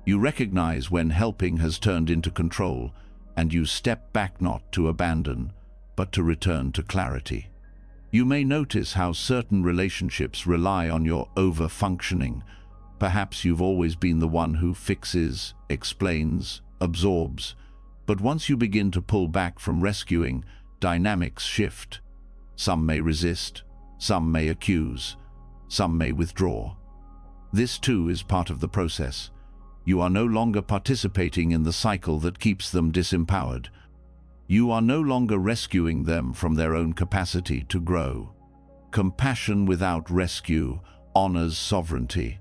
You recognize when helping has turned into control, and you step back, not to abandon, but to return to clarity. You may notice how certain relationships rely on your over-functioning. Perhaps you've always been the one who fixes, explains, absorbs. But once you begin to pull back from rescuing, dynamics shift. Some may resist, some may accuse, some may withdraw. This too is part of the process. You are no longer participating in the cycle that keeps them disempowered. You are no longer rescuing them from their own capacity to grow. Compassion without rescue honors sovereignty.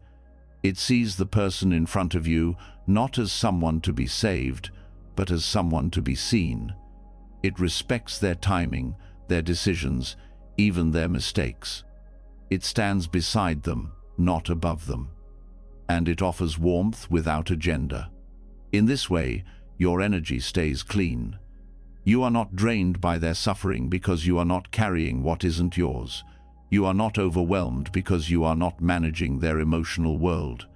It sees the person in front of you not as someone to be saved, but as someone to be seen. It respects their timing, their decisions, even their mistakes. It stands beside them, not above them. And it offers warmth without agenda. In this way, your energy stays clean. You are not drained by their suffering because you are not carrying what isn't yours. You are not overwhelmed because you are not managing their emotional world.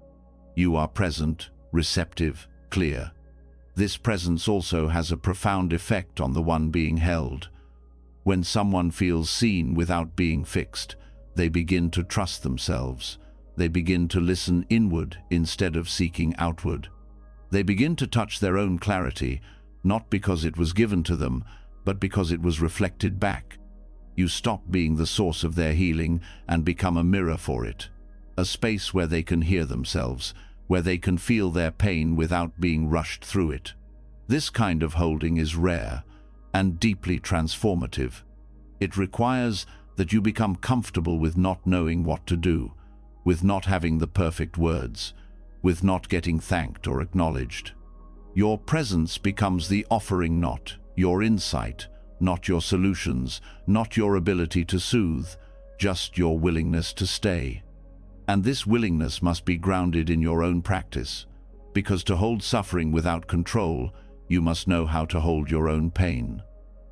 You are present, receptive, clear. This presence also has a profound effect on the one being held. When someone feels seen without being fixed, they begin to trust themselves. They begin to listen inward instead of seeking outward. They begin to touch their own clarity, not because it was given to them, but because it was reflected back. You stop being the source of their healing and become a mirror for it, a space where they can hear themselves, where they can feel their pain without being rushed through it. This kind of holding is rare and deeply transformative. It requires that you become comfortable with not knowing what to do, with not having the perfect words, with not getting thanked or acknowledged. Your presence becomes the offering, not your insight, not your solutions, not your ability to soothe, just your willingness to stay. And this willingness must be grounded in your own practice, because to hold suffering without control, you must know how to hold your own pain.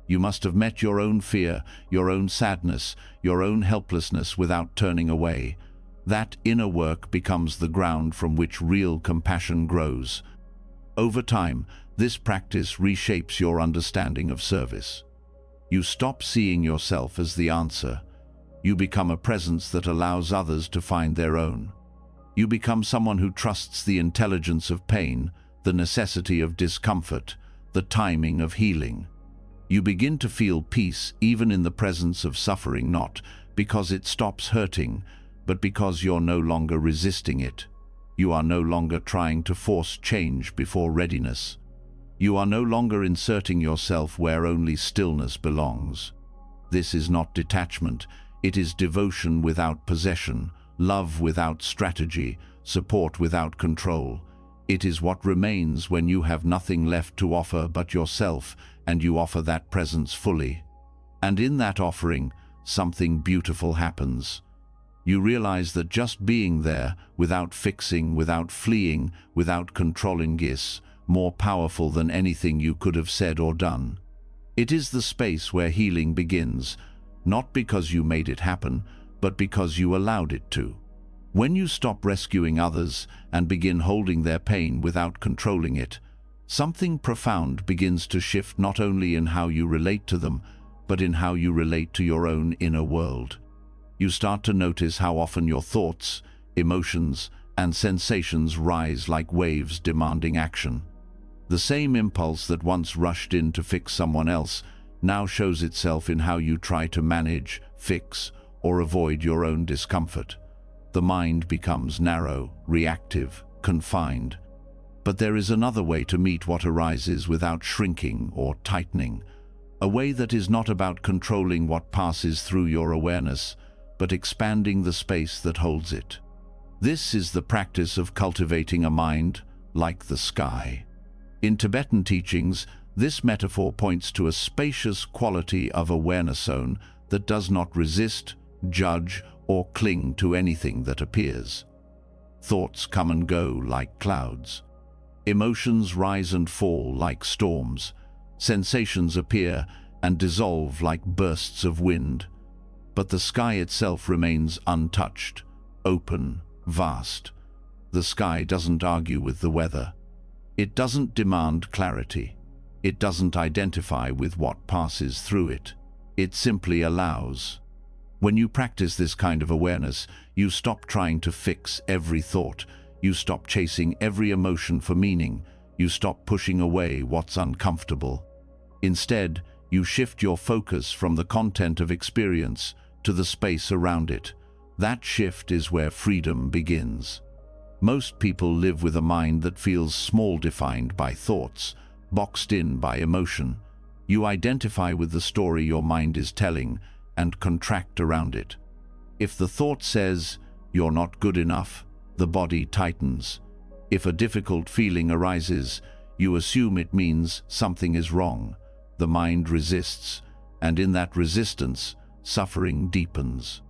You must have met your own fear, your own sadness, your own helplessness without turning away. That inner work becomes the ground from which real compassion grows. Over time, this practice reshapes your understanding of service. You stop seeing yourself as the answer. You become a presence that allows others to find their own. You become someone who trusts the intelligence of pain, the necessity of discomfort, the timing of healing. You begin to feel peace even in the presence of suffering, not because it stops hurting, but because you're no longer resisting it. You are no longer trying to force change before readiness. You are no longer inserting yourself where only stillness belongs. This is not detachment. It is devotion without possession, love without strategy, support without control. It is what remains when you have nothing left to offer but yourself, and you offer that presence fully. And in that offering, something beautiful happens. You realize that just being there, without fixing, without fleeing, without controlling, is more powerful than anything you could have said or done. It is the space where healing begins, not because you made it happen, but because you allowed it to. When you stop rescuing others and begin holding their pain without controlling it, something profound begins to shift, not only in how you relate to them, but in how you relate to your own inner world. You start to notice how often your thoughts, emotions, and sensations rise like waves demanding action. The same impulse that once rushed in to fix someone else now shows itself in how you try to manage, fix, or avoid your own discomfort. The mind becomes narrow, reactive, confined. But there is another way to meet what arises without shrinking or tightening, a way that is not about controlling what passes through your awareness, but expanding the space that holds it. This is the practice of cultivating a mind like the sky. In Tibetan teachings, this metaphor points to a spacious quality of awareness zone that does not resist, judge, or cling to anything that appears. Thoughts come and go like clouds. Emotions rise and fall like storms. Sensations appear and dissolve like bursts of wind. But the sky itself remains untouched, open, vast. The sky doesn't argue with the weather. It doesn't demand clarity. It doesn't identify with what passes through it. It simply allows. When you practice this kind of awareness, you stop trying to fix every thought. You stop chasing every emotion for meaning. You stop pushing away what's uncomfortable. Instead, you shift your focus from the content of experience to the space around it. That shift is where freedom begins. Most people live with a mind that feels small, defined by thoughts, boxed in by emotion. You identify with the story your mind is telling and contract around it. If the thought says, "You're not good enough," the body tightens. If a difficult feeling arises, you assume it means something is wrong. The mind resists, and in that resistance, suffering deepens.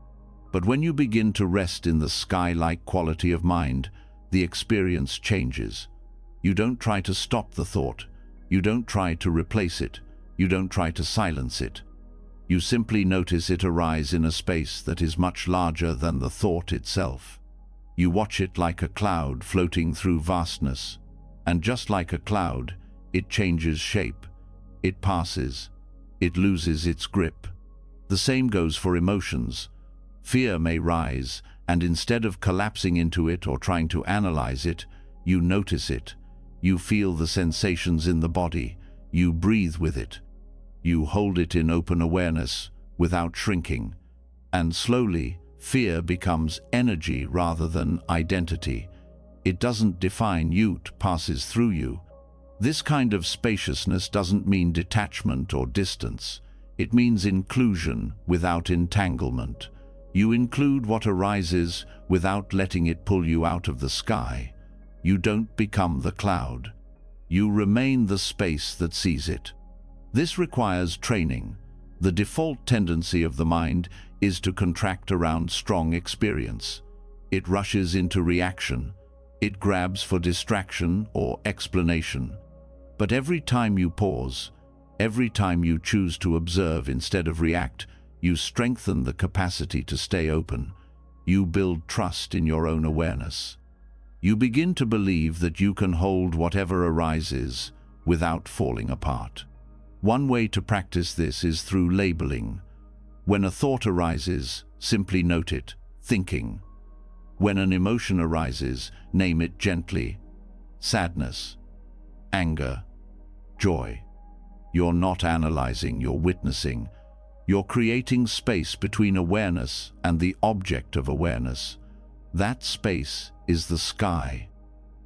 But when you begin to rest in the sky-like quality of mind, the experience changes. You don't try to stop the thought. You don't try to replace it. You don't try to silence it. You simply notice it arise in a space that is much larger than the thought itself. You watch it like a cloud floating through vastness. And just like a cloud, it changes shape. It passes. It loses its grip. The same goes for emotions. Fear may rise, and instead of collapsing into it or trying to analyze it, you notice it. You feel the sensations in the body. You breathe with it. You hold it in open awareness, without shrinking. And slowly, fear becomes energy rather than identity. It doesn't define you, it passes through you. This kind of spaciousness doesn't mean detachment or distance. It means inclusion without entanglement. You include what arises without letting it pull you out of the sky. You don't become the cloud. You remain the space that sees it. This requires training. The default tendency of the mind is to contract around strong experience. It rushes into reaction. It grabs for distraction or explanation. But every time you pause, every time you choose to observe instead of react, you strengthen the capacity to stay open. You build trust in your own awareness. You begin to believe that you can hold whatever arises without falling apart. One way to practice this is through labeling. When a thought arises, simply note it, thinking. When an emotion arises, name it gently. Sadness, anger, joy. You're not analyzing, you're witnessing. You're creating space between awareness and the object of awareness. That space is the sky.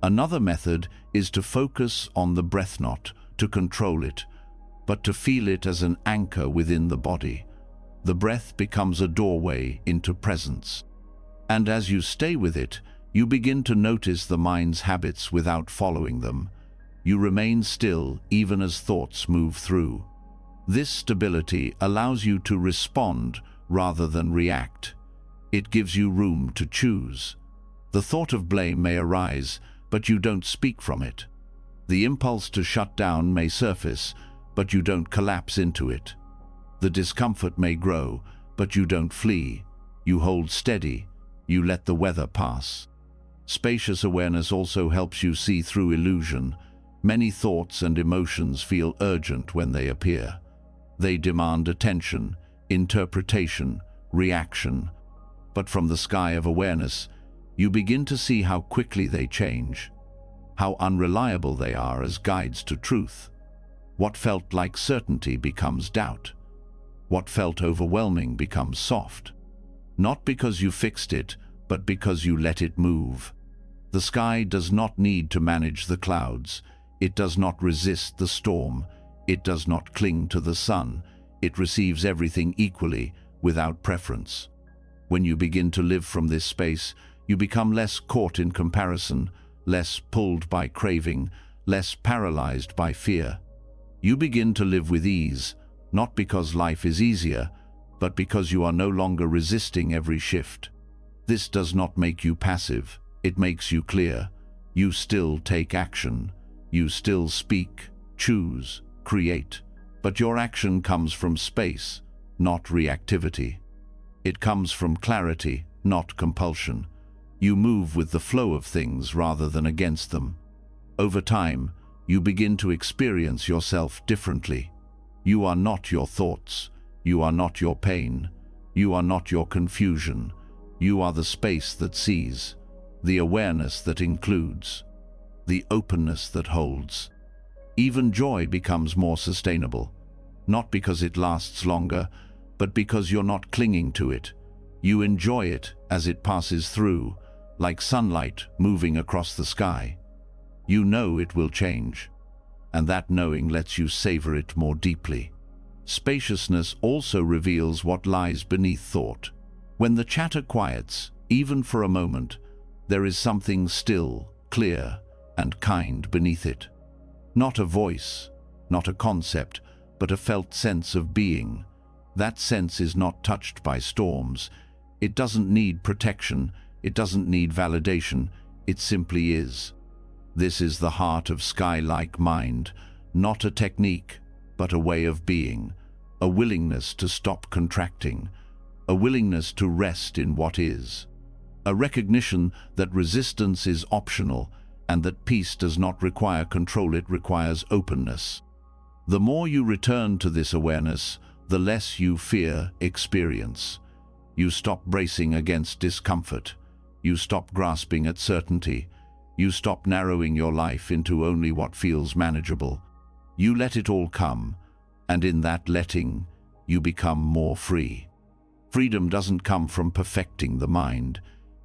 Another method is to focus on the breath, not to control it, but to feel it as an anchor within the body. The breath becomes a doorway into presence. And as you stay with it, you begin to notice the mind's habits without following them. You remain still even as thoughts move through. This stability allows you to respond rather than react. It gives you room to choose. The thought of blame may arise, but you don't speak from it. The impulse to shut down may surface, but you don't collapse into it. The discomfort may grow, but you don't flee. You hold steady. You let the weather pass. Spacious awareness also helps you see through illusion. Many thoughts and emotions feel urgent when they appear. They demand attention, interpretation, reaction. But from the sky of awareness, you begin to see how quickly they change, how unreliable they are as guides to truth. What felt like certainty becomes doubt. What felt overwhelming becomes soft. Not because you fixed it, but because you let it move. The sky does not need to manage the clouds. It does not resist the storm. It does not cling to the sun. It receives everything equally, without preference. When you begin to live from this space, you become less caught in comparison, less pulled by craving, less paralyzed by fear. You begin to live with ease, not because life is easier, but because you are no longer resisting every shift. This does not make you passive. It makes you clear. You still take action. You still speak, choose, create. But your action comes from space, not reactivity. It comes from clarity, not compulsion. You move with the flow of things rather than against them. Over time, you begin to experience yourself differently. You are not your thoughts. You are not your pain. You are not your confusion. You are the space that sees, the awareness that includes, the openness that holds. Even joy becomes more sustainable, not because it lasts longer, but because you're not clinging to it. You enjoy it as it passes through, like sunlight moving across the sky. You know it will change, and that knowing lets you savor it more deeply. Spaciousness also reveals what lies beneath thought. When the chatter quiets, even for a moment, there is something still, clear, and kind beneath it. Not a voice, not a concept, but a felt sense of being. That sense is not touched by storms. It doesn't need protection. It doesn't need validation. It simply is. This is the heart of sky-like mind, not a technique, but a way of being, a willingness to stop contracting, a willingness to rest in what is, a recognition that resistance is optional and that peace does not require control, it requires openness. The more you return to this awareness, the less you fear experience. You stop bracing against discomfort. You stop grasping at certainty. You stop narrowing your life into only what feels manageable. You let it all come, and in that letting, you become more free. Freedom doesn't come from perfecting the mind.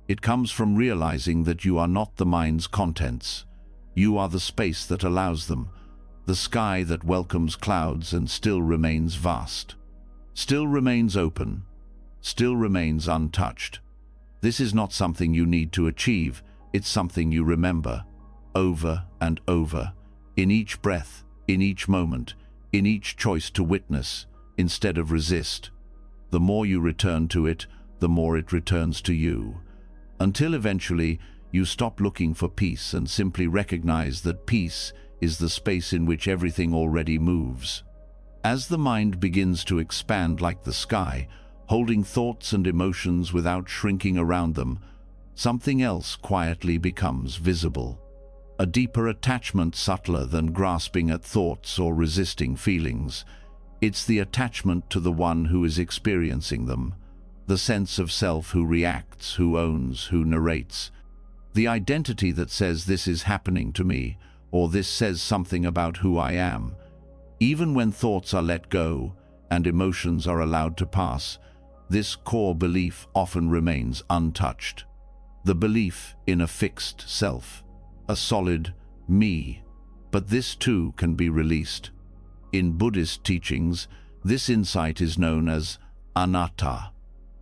It comes from realizing that you are not the mind's contents. You are the space that allows them, the sky that welcomes clouds and still remains vast, still remains open, still remains untouched. This is not something you need to achieve. It's something you remember, over and over, in each breath, in each moment, in each choice to witness, instead of resist. The more you return to it, the more it returns to you, until eventually you stop looking for peace and simply recognize that peace is the space in which everything already moves. As the mind begins to expand like the sky, holding thoughts and emotions without shrinking around them, something else quietly becomes visible. A deeper attachment, subtler than grasping at thoughts or resisting feelings. It's the attachment to the one who is experiencing them, the sense of self who reacts, who owns, who narrates. The identity that says this is happening to me, or this says something about who I am. Even when thoughts are let go and emotions are allowed to pass, this core belief often remains untouched. The belief in a fixed self, a solid me. But this too can be released. In Buddhist teachings, this insight is known as anatta,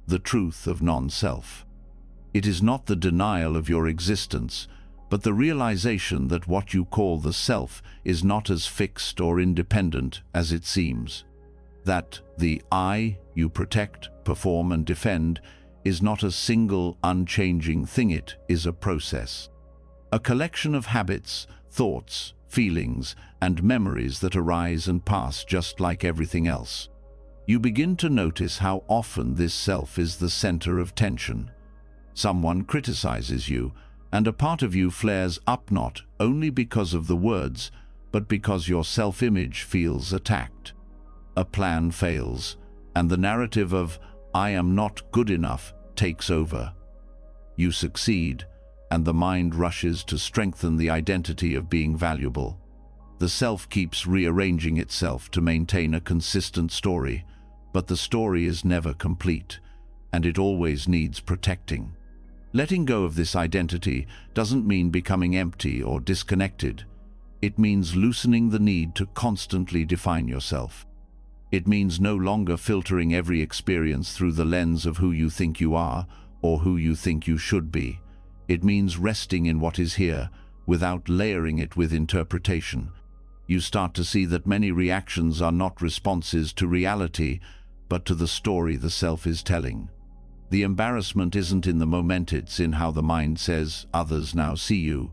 the truth of non-self. It is not the denial of your existence, but the realization that what you call the self is not as fixed or independent as it seems. That the I you protect, perform, and defend is not a single, unchanging thing. It is a process. A collection of habits, thoughts, feelings, and memories that arise and pass just like everything else. You begin to notice how often this self is the center of tension. Someone criticizes you, and a part of you flares up not only because of the words, but because your self-image feels attacked. A plan fails, and the narrative of "I am not good enough" takes over. You succeed, and the mind rushes to strengthen the identity of being valuable. The self keeps rearranging itself to maintain a consistent story, but the story is never complete, and it always needs protecting. Letting go of this identity doesn't mean becoming empty or disconnected. It means loosening the need to constantly define yourself. It means no longer filtering every experience through the lens of who you think you are or who you think you should be. It means resting in what is here without layering it with interpretation. You start to see that many reactions are not responses to reality, but to the story the self is telling. The embarrassment isn't in the moment, it's in how the mind says, "Others now see you."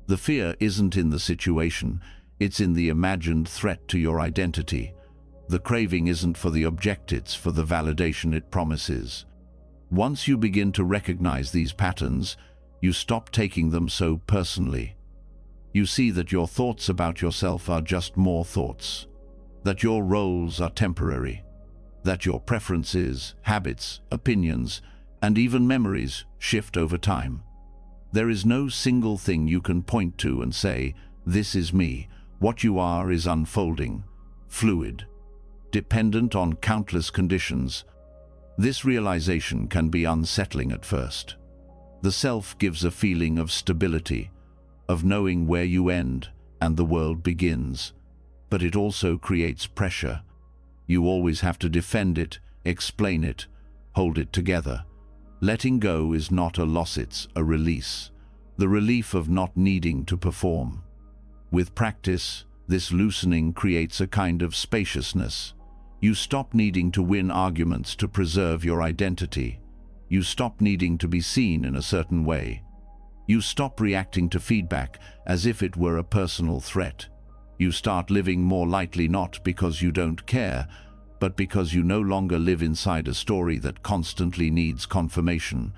The fear isn't in the situation, it's in the imagined threat to your identity. The craving isn't for the object, it's for the validation it promises. Once you begin to recognize these patterns, you stop taking them so personally. You see that your thoughts about yourself are just more thoughts, that your roles are temporary, that your preferences, habits, opinions, and even memories shift over time. There is no single thing you can point to and say, "This is me." What you are is unfolding, fluid, dependent on countless conditions. This realization can be unsettling at first. The self gives a feeling of stability, of knowing where you end and the world begins. But it also creates pressure. You always have to defend it, explain it, hold it together. Letting go is not a loss, it's a release. The relief of not needing to perform. With practice, this loosening creates a kind of spaciousness. You stop needing to win arguments to preserve your identity. You stop needing to be seen in a certain way. You stop reacting to feedback as if it were a personal threat. You start living more lightly, not because you don't care, but because you no longer live inside a story that constantly needs confirmation.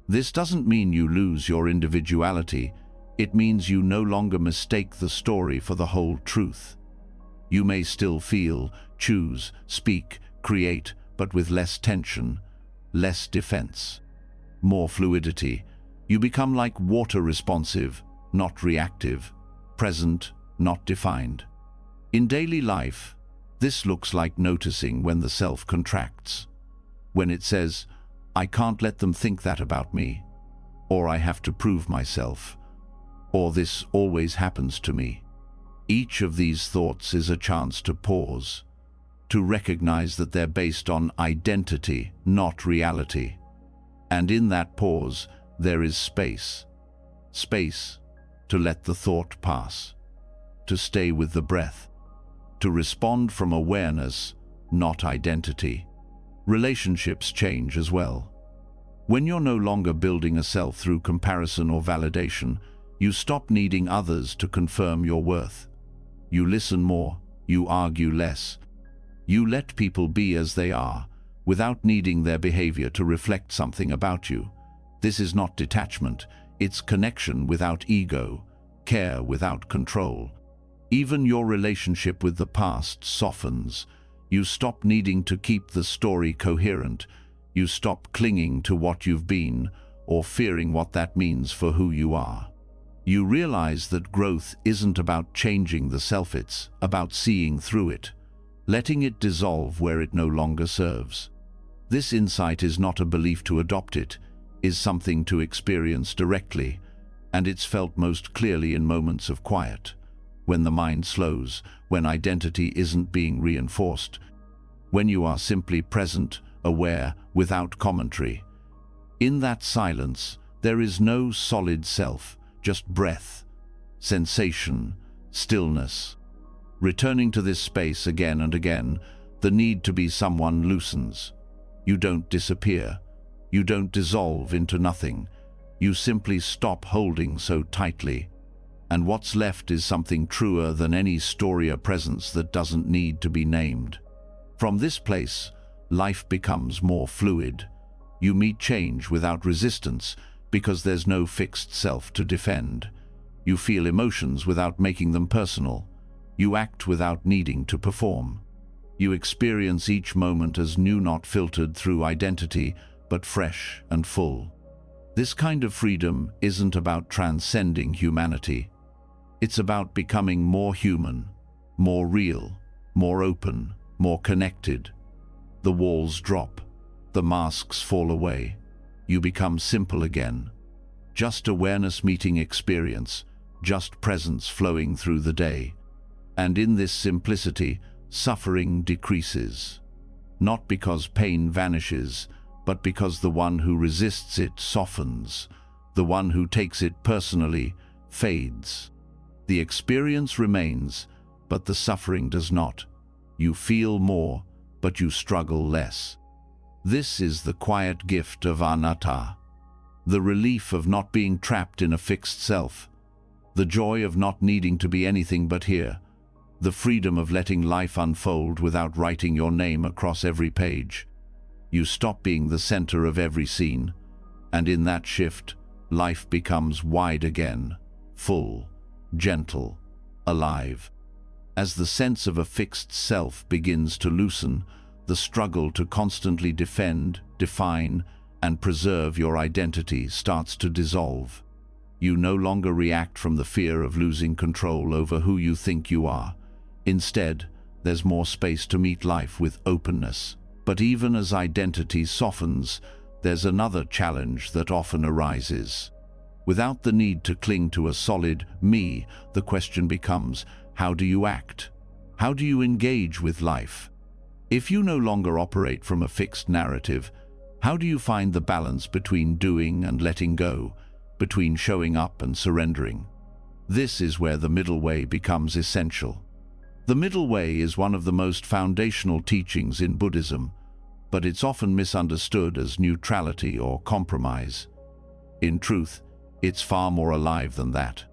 This doesn't mean you lose your individuality. It means you no longer mistake the story for the whole truth. You may still feel, choose, speak, create, but with less tension, less defense, more fluidity. You become like water, responsive, not reactive, present, not defined. In daily life, this looks like noticing when the self contracts, when it says, "I can't let them think that about me," or "I have to prove myself," or "this always happens to me." Each of these thoughts is a chance to pause, to recognize that they're based on identity, not reality. And in that pause, there is space. Space to let the thought pass, to stay with the breath, to respond from awareness, not identity. Relationships change as well. When you're no longer building a self through comparison or validation, you stop needing others to confirm your worth. You listen more, you argue less. You let people be as they are, without needing their behavior to reflect something about you. This is not detachment, it's connection without ego, care without control. Even your relationship with the past softens. You stop needing to keep the story coherent. You stop clinging to what you've been or fearing what that means for who you are. You realize that growth isn't about changing the self, it's about seeing through it, letting it dissolve where it no longer serves. This insight is not a belief to adopt, it is something to experience directly, and it's felt most clearly in moments of quiet, when the mind slows, when identity isn't being reinforced, when you are simply present, aware, without commentary. In that silence, there is no solid self, just breath, sensation, stillness. Returning to this space again and again, the need to be someone loosens. You don't disappear. You don't dissolve into nothing. You simply stop holding so tightly. And what's left is something truer than any story, a presence that doesn't need to be named. From this place, life becomes more fluid. You meet change without resistance because there's no fixed self to defend. You feel emotions without making them personal. You act without needing to perform. You experience each moment as new, not filtered through identity, but fresh and full. This kind of freedom isn't about transcending humanity. It's about becoming more human, more real, more open, more connected. The walls drop, the masks fall away. You become simple again. Just awareness meeting experience, just presence flowing through the day. And in this simplicity, suffering decreases. Not because pain vanishes, but because the one who resists it softens. The one who takes it personally fades. The experience remains, but the suffering does not. You feel more, but you struggle less. This is the quiet gift of anatta, the relief of not being trapped in a fixed self, the joy of not needing to be anything but here, the freedom of letting life unfold without writing your name across every page. You stop being the center of every scene, and in that shift, life becomes wide again, full, gentle, alive. As the sense of a fixed self begins to loosen, the struggle to constantly defend, define, and preserve your identity starts to dissolve. You no longer react from the fear of losing control over who you think you are. Instead, there's more space to meet life with openness. But even as identity softens, there's another challenge that often arises. Without the need to cling to a solid me, the question becomes, how do you act? How do you engage with life? If you no longer operate from a fixed narrative, how do you find the balance between doing and letting go, between showing up and surrendering? This is where the middle way becomes essential. The middle way is one of the most foundational teachings in Buddhism, but it's often misunderstood as neutrality or compromise. In truth, it's far more alive than that.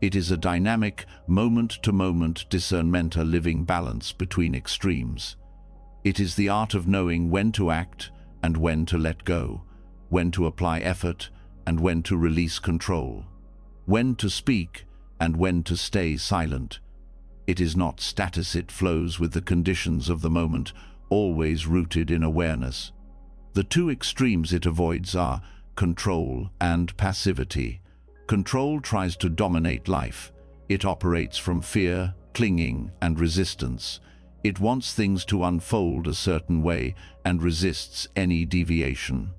It is a dynamic, moment-to-moment discernment, a living balance between extremes. It is the art of knowing when to act and when to let go, when to apply effort and when to release control, when to speak and when to stay silent. It is not status, it flows with the conditions of the moment, always rooted in awareness. The two extremes it avoids are control and passivity. Control tries to dominate life. It operates from fear, clinging, and resistance. It wants things to unfold a certain way and resists any deviation.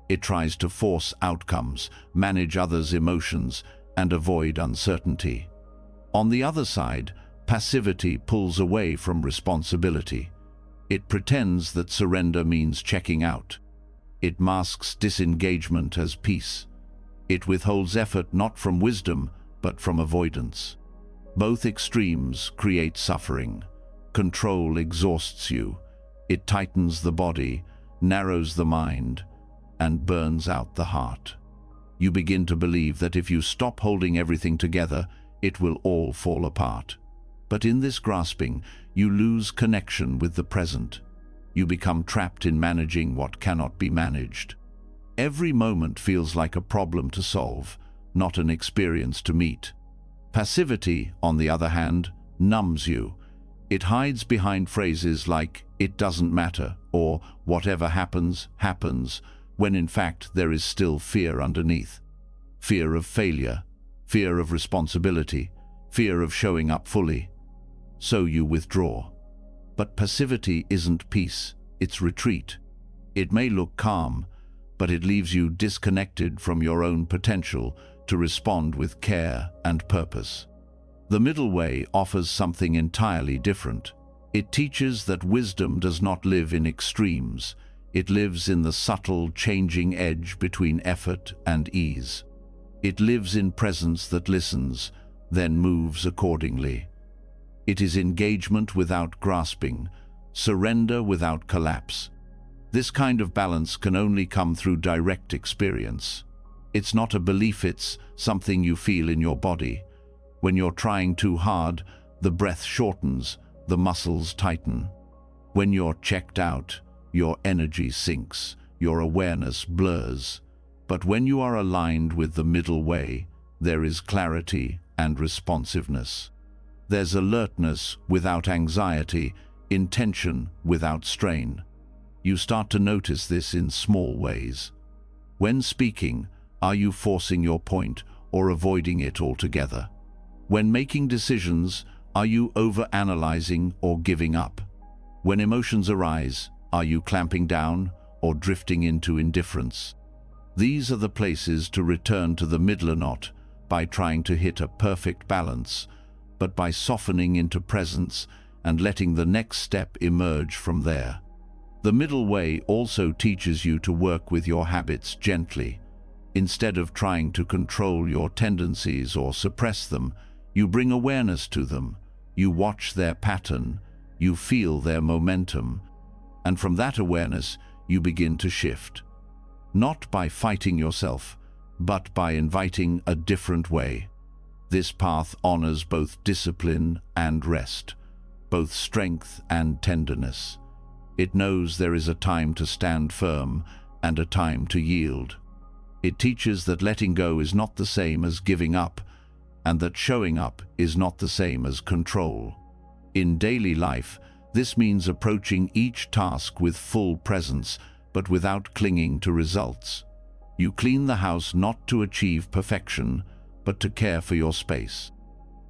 It tries to force outcomes, manage others' emotions, and avoid uncertainty. On the other side, passivity pulls away from responsibility. It pretends that surrender means checking out. It masks disengagement as peace. It withholds effort not from wisdom, but from avoidance. Both extremes create suffering. Control exhausts you. It tightens the body, narrows the mind, and burns out the heart. You begin to believe that if you stop holding everything together, it will all fall apart. But in this grasping, you lose connection with the present. You become trapped in managing what cannot be managed. Every moment feels like a problem to solve, not an experience to meet. Passivity, on the other hand, numbs you. It hides behind phrases like, "it doesn't matter," or "whatever happens, happens," when in fact there is still fear underneath. Fear of failure, fear of responsibility, fear of showing up fully. So you withdraw. But passivity isn't peace, it's retreat. It may look calm, but it leaves you disconnected from your own potential to respond with care and purpose. The middle way offers something entirely different. It teaches that wisdom does not live in extremes. It lives in the subtle, changing edge between effort and ease. It lives in presence that listens, then moves accordingly. It is engagement without grasping, surrender without collapse. This kind of balance can only come through direct experience. It's not a belief, it's something you feel in your body. When you're trying too hard, the breath shortens, the muscles tighten. When you're checked out, your energy sinks, your awareness blurs. But when you are aligned with the middle way, there is clarity and responsiveness. There's alertness without anxiety, intention without strain. You start to notice this in small ways. When speaking, are you forcing your point or avoiding it altogether? When making decisions, are you overanalyzing or giving up? When emotions arise, are you clamping down or drifting into indifference? These are the places to return to the middle, not by trying to hit a perfect balance, but by softening into presence and letting the next step emerge from there. The middle way also teaches you to work with your habits gently. Instead of trying to control your tendencies or suppress them, you bring awareness to them. You watch their pattern, you feel their momentum, and from that awareness you begin to shift. Not by fighting yourself, but by inviting a different way. This path honors both discipline and rest, both strength and tenderness. It knows there is a time to stand firm and a time to yield. It teaches that letting go is not the same as giving up, and that showing up is not the same as control. In daily life, this means approaching each task with full presence, but without clinging to results. You clean the house not to achieve perfection, but to care for your space.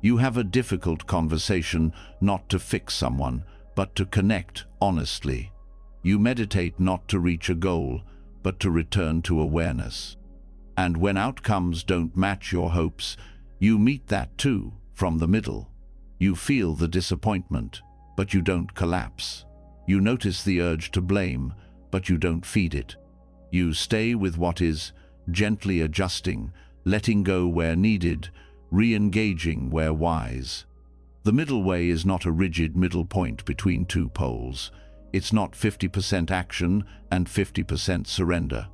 You have a difficult conversation not to fix someone, but to connect honestly. You meditate not to reach a goal, but to return to awareness. And when outcomes don't match your hopes, you meet that too, from the middle. You feel the disappointment, but you don't collapse. You notice the urge to blame, but you don't feed it. You stay with what is, gently adjusting, letting go where needed, re-engaging where wise. The middle way is not a rigid middle point between two poles. It's not 50% action and 50% surrender.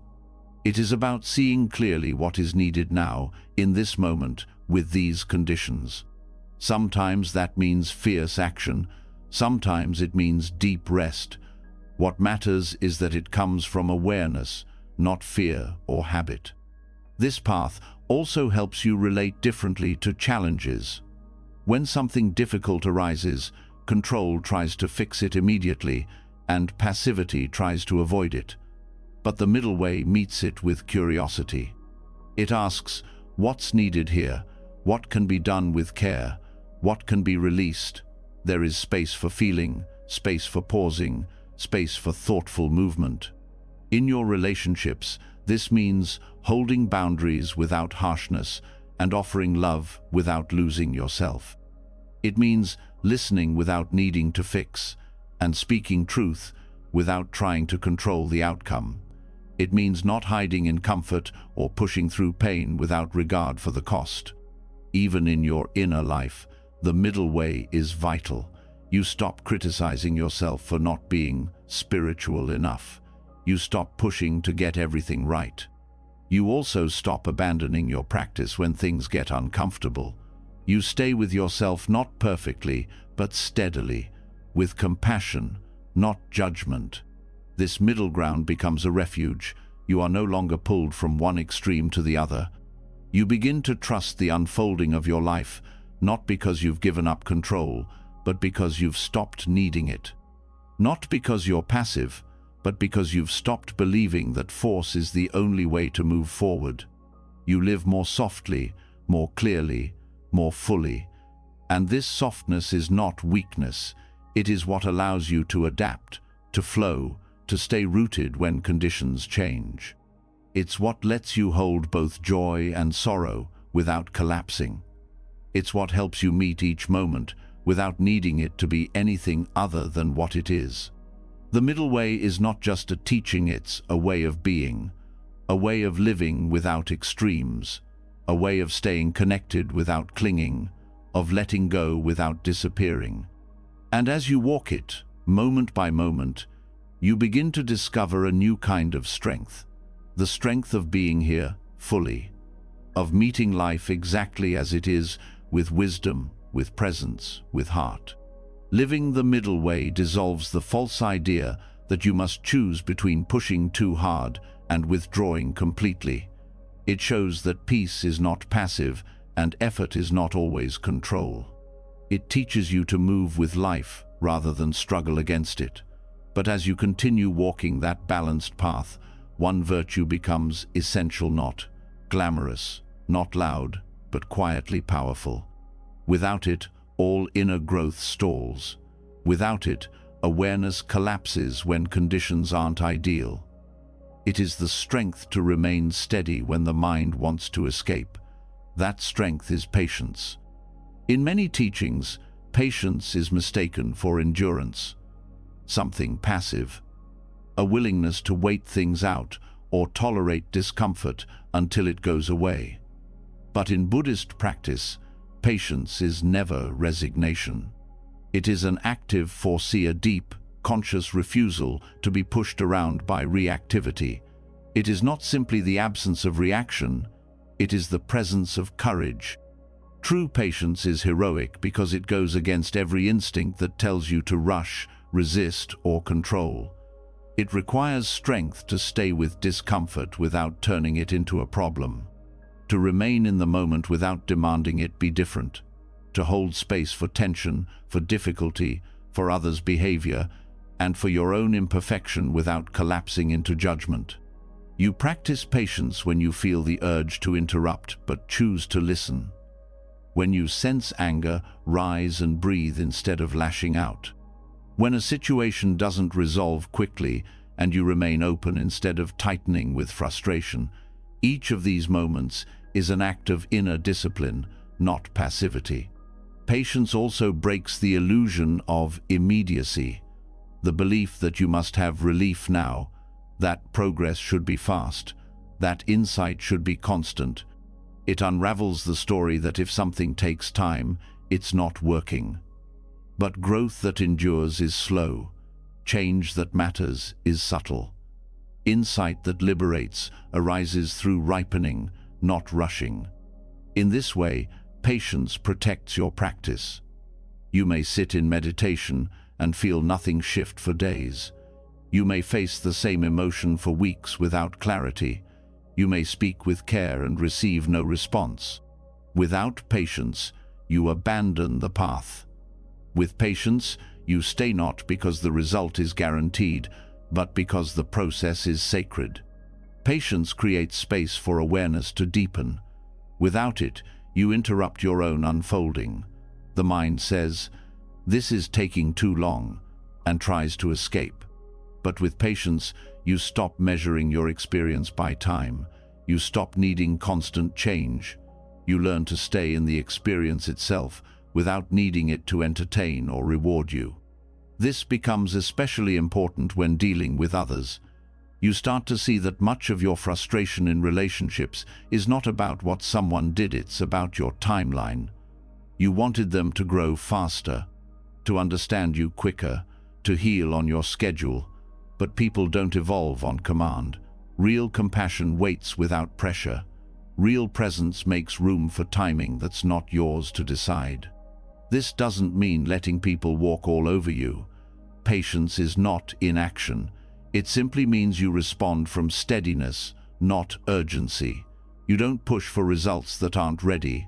It is about seeing clearly what is needed now, in this moment, with these conditions. Sometimes that means fierce action, sometimes it means deep rest. What matters is that it comes from awareness, not fear or habit. This path also helps you relate differently to challenges. When something difficult arises, control tries to fix it immediately, and passivity tries to avoid it. But the middle way meets it with curiosity. It asks, what's needed here? What can be done with care? What can be released? There is space for feeling, space for pausing, space for thoughtful movement. In your relationships, this means holding boundaries without harshness and offering love without losing yourself. It means listening without needing to fix and speaking truth without trying to control the outcome. It means not hiding in comfort or pushing through pain without regard for the cost. Even in your inner life, the middle way is vital. You stop criticizing yourself for not being spiritual enough. You stop pushing to get everything right. You also stop abandoning your practice when things get uncomfortable. You stay with yourself not perfectly, but steadily, with compassion, not judgment. This middle ground becomes a refuge. You are no longer pulled from one extreme to the other. You begin to trust the unfolding of your life, not because you've given up control, but because you've stopped needing it. Not because you're passive, but because you've stopped believing that force is the only way to move forward. You live more softly, more clearly, more fully. And this softness is not weakness. It is what allows you to adapt, to flow, to stay rooted when conditions change. It's what lets you hold both joy and sorrow without collapsing. It's what helps you meet each moment without needing it to be anything other than what it is. The middle way is not just a teaching, it's a way of being, a way of living without extremes, a way of staying connected without clinging, of letting go without disappearing. And as you walk it, moment by moment, You begin to discover a new kind of strength. The strength of being here fully, of meeting life exactly as it is, with wisdom, with presence, with heart. Living the middle way dissolves the false idea that you must choose between pushing too hard and withdrawing completely. It shows that peace is not passive and effort is not always control. It teaches you to move with life rather than struggle against it. But as you continue walking that balanced path, one virtue becomes essential, not glamorous, not loud, but quietly powerful. Without it, all inner growth stalls. Without it, awareness collapses when conditions aren't ideal. It is the strength to remain steady when the mind wants to escape. That strength is patience. In many teachings, patience is mistaken for endurance, something passive, a willingness to wait things out or tolerate discomfort until it goes away. But in Buddhist practice, patience is never resignation. It is an active, a deep, conscious refusal to be pushed around by reactivity. It is not simply the absence of reaction, it is the presence of courage. True patience is heroic because it goes against every instinct that tells you to rush, resist, or control. It requires strength to stay with discomfort without turning it into a problem, to remain in the moment without demanding it be different, to hold space for tension, for difficulty, for others' behavior, and for your own imperfection without collapsing into judgment. You practice patience when you feel the urge to interrupt but choose to listen. When you sense anger, rise and breathe instead of lashing out. When a situation doesn't resolve quickly and you remain open instead of tightening with frustration. Each of these moments is an act of inner discipline, not passivity. Patience also breaks the illusion of immediacy, the belief that you must have relief now, that progress should be fast, that insight should be constant. It unravels the story that if something takes time, it's not working. But growth that endures is slow. Change that matters is subtle. Insight that liberates arises through ripening, not rushing. In this way, patience protects your practice. You may sit in meditation and feel nothing shift for days. You may face the same emotion for weeks without clarity. You may speak with care and receive no response. Without patience, you abandon the path. With patience, you stay not because the result is guaranteed, but because the process is sacred. Patience creates space for awareness to deepen. Without it, you interrupt your own unfolding. The mind says, "This is taking too long," and tries to escape. But with patience, you stop measuring your experience by time. You stop needing constant change. You learn to stay in the experience itself without needing it to entertain or reward you. This becomes especially important when dealing with others. You start to see that much of your frustration in relationships is not about what someone did, it's about your timeline. You wanted them to grow faster, to understand you quicker, to heal on your schedule. But people don't evolve on command. Real compassion waits without pressure. Real presence makes room for timing that's not yours to decide. This doesn't mean letting people walk all over you. Patience is not inaction. It simply means you respond from steadiness, not urgency. You don't push for results that aren't ready.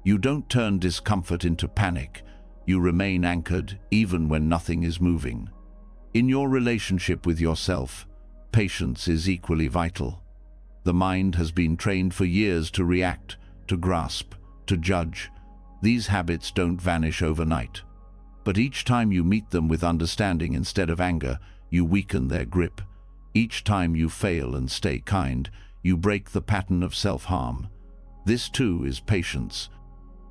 You don't turn discomfort into panic. You remain anchored even when nothing is moving. In your relationship with yourself, patience is equally vital. The mind has been trained for years to react, to grasp, to judge. These habits don't vanish overnight. But each time you meet them with understanding instead of anger, you weaken their grip. Each time you fail and stay kind, you break the pattern of self-harm. This too is patience.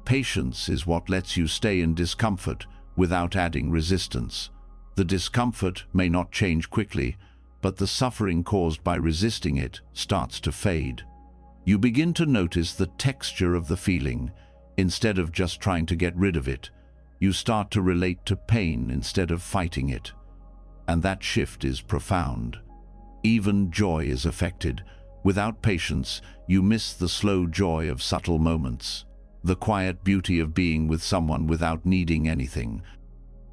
Patience is what lets you stay in discomfort without adding resistance. The discomfort may not change quickly, but the suffering caused by resisting it starts to fade. You begin to notice the texture of the feeling. Instead of just trying to get rid of it, you start to relate to pain instead of fighting it. and that shift is profound. Even joy is affected. Without patience, you miss the slow joy of subtle moments, the quiet beauty of being with someone without needing anything,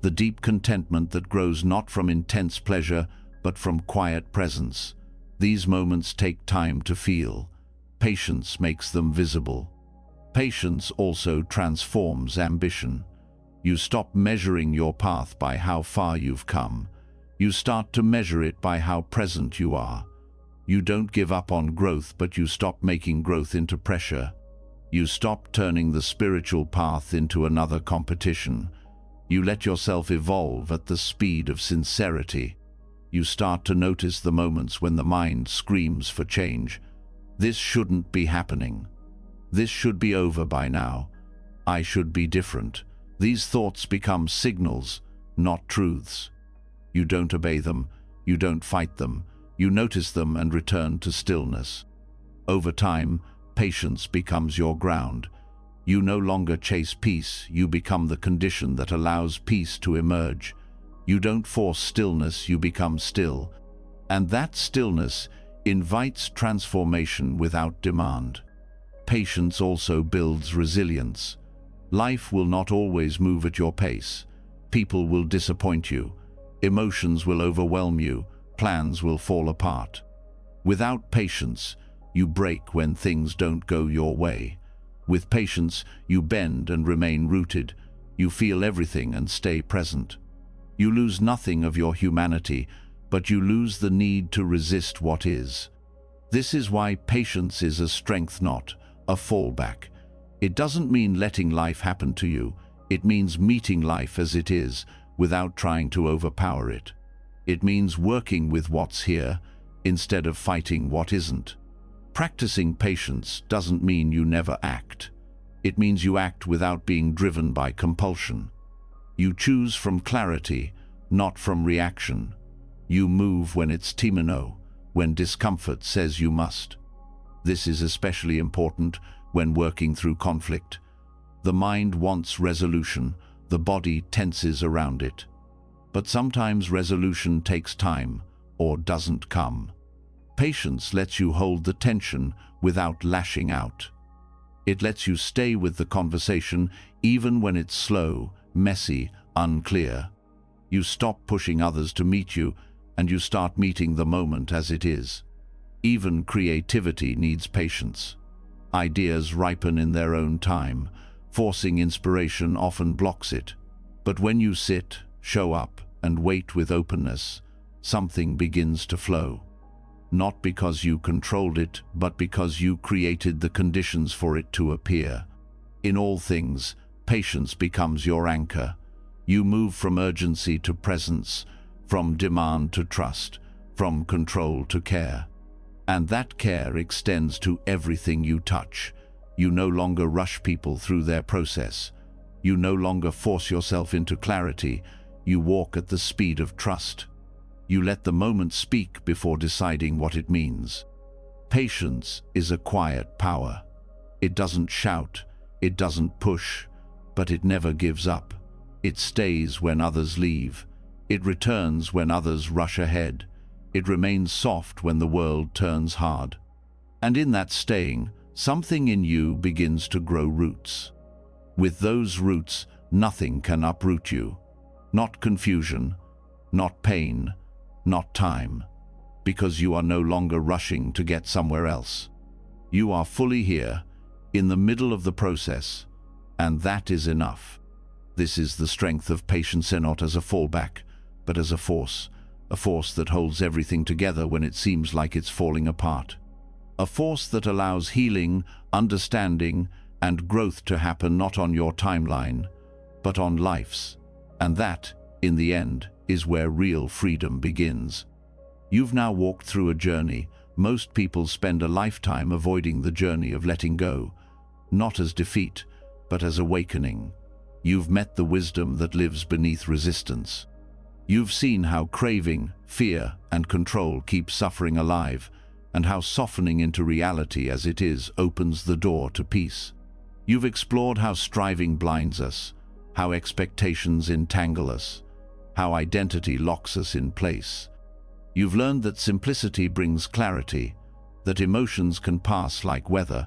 the deep contentment that grows not from intense pleasure, but from quiet presence. These moments take time to feel. Patience makes them visible. Patience also transforms ambition. You stop measuring your path by how far you've come. You start to measure it by how present you are. You don't give up on growth, but you stop making growth into pressure. You stop turning the spiritual path into another competition. You let yourself evolve at the speed of sincerity. You start to notice the moments when the mind screams for change. This shouldn't be happening. This should be over by now. I should be different. These thoughts become signals, not truths. You don't obey them. You don't fight them. You notice them and return to stillness. Over time, patience becomes your ground. You no longer chase peace. You become the condition that allows peace to emerge. You don't force stillness. You become still. And that stillness invites transformation without demand. Patience also builds resilience. Life will not always move at your pace. People will disappoint you. Emotions will overwhelm you. Plans will fall apart. Without patience, you break when things don't go your way. With patience, you bend and remain rooted. You feel everything and stay present. You lose nothing of your humanity, but you lose the need to resist what is. This is why patience is a strength, not a fallback. It doesn't mean letting life happen to you. It means meeting life as it is, without trying to overpower it. It means working with what's here, instead of fighting what isn't. Practicing patience doesn't mean you never act. It means you act without being driven by compulsion. You choose from clarity, not from reaction. You move when it's timino, when discomfort says you must. This is especially important when working through conflict. The mind wants resolution, the body tenses around it. But sometimes resolution takes time or doesn't come. Patience lets you hold the tension without lashing out. It lets you stay with the conversation even when it's slow, messy, unclear. You stop pushing others to meet you, and you start meeting the moment as it is. Even creativity needs patience. Ideas ripen in their own time. Forcing inspiration often blocks it. But when you sit, show up, and wait with openness, something begins to flow. Not because you controlled it, but because you created the conditions for it to appear. In all things, patience becomes your anchor. You move from urgency to presence, from demand to trust, from control to care. And that care extends to everything you touch. You no longer rush people through their process. You no longer force yourself into clarity. You walk at the speed of trust. You let the moment speak before deciding what it means. Patience is a quiet power. It doesn't shout, it doesn't push, but it never gives up. It stays when others leave. It returns when others rush ahead. It remains soft when the world turns hard. And in that staying, something in you begins to grow roots. With those roots, nothing can uproot you. Not confusion, not pain, not time, because you are no longer rushing to get somewhere else. You are fully here, in the middle of the process, and that is enough. This is the strength of patience, not as a fallback, but as a force that holds everything together when it seems like it's falling apart. A force that allows healing, understanding, and growth to happen not on your timeline, but on life's. And that, in the end, is where real freedom begins. You've now walked through a journey. Most people spend a lifetime avoiding the journey of letting go, not as defeat, but as awakening. You've met the wisdom that lives beneath resistance. You've seen how craving, fear, and control keep suffering alive, and how softening into reality as it is opens the door to peace. You've explored how striving blinds us, how expectations entangle us, how identity locks us in place. You've learned that simplicity brings clarity, that emotions can pass like weather,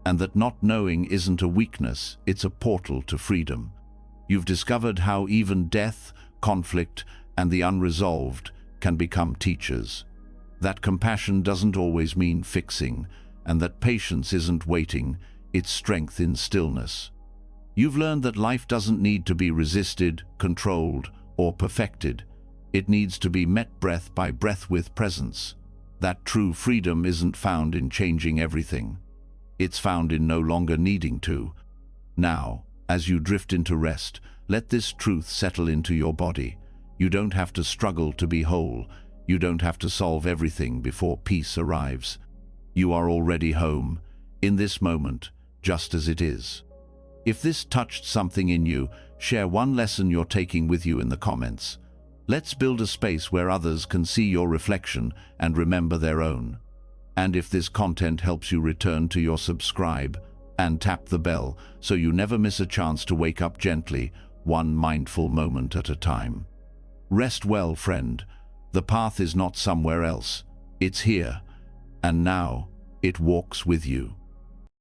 and that not knowing isn't a weakness, it's a portal to freedom. You've discovered how even death, conflict, and the unresolved can become teachers. That compassion doesn't always mean fixing, and that patience isn't waiting, it's strength in stillness. You've learned that life doesn't need to be resisted, controlled, or perfected. It needs to be met breath by breath with presence. That true freedom isn't found in changing everything. It's found in no longer needing to. Now, as you drift into rest, let this truth settle into your body. You don't have to struggle to be whole. You don't have to solve everything before peace arrives. You are already home, in this moment, just as it is. If this touched something in you, share one lesson you're taking with you in the comments. Let's build a space where others can see your reflection and remember their own. And if this content helps you, return to your subscribe and tap the bell so you never miss a chance to wake up gently, one mindful moment at a time. Rest well, friend. The path is not somewhere else. It's here, and now it walks with you.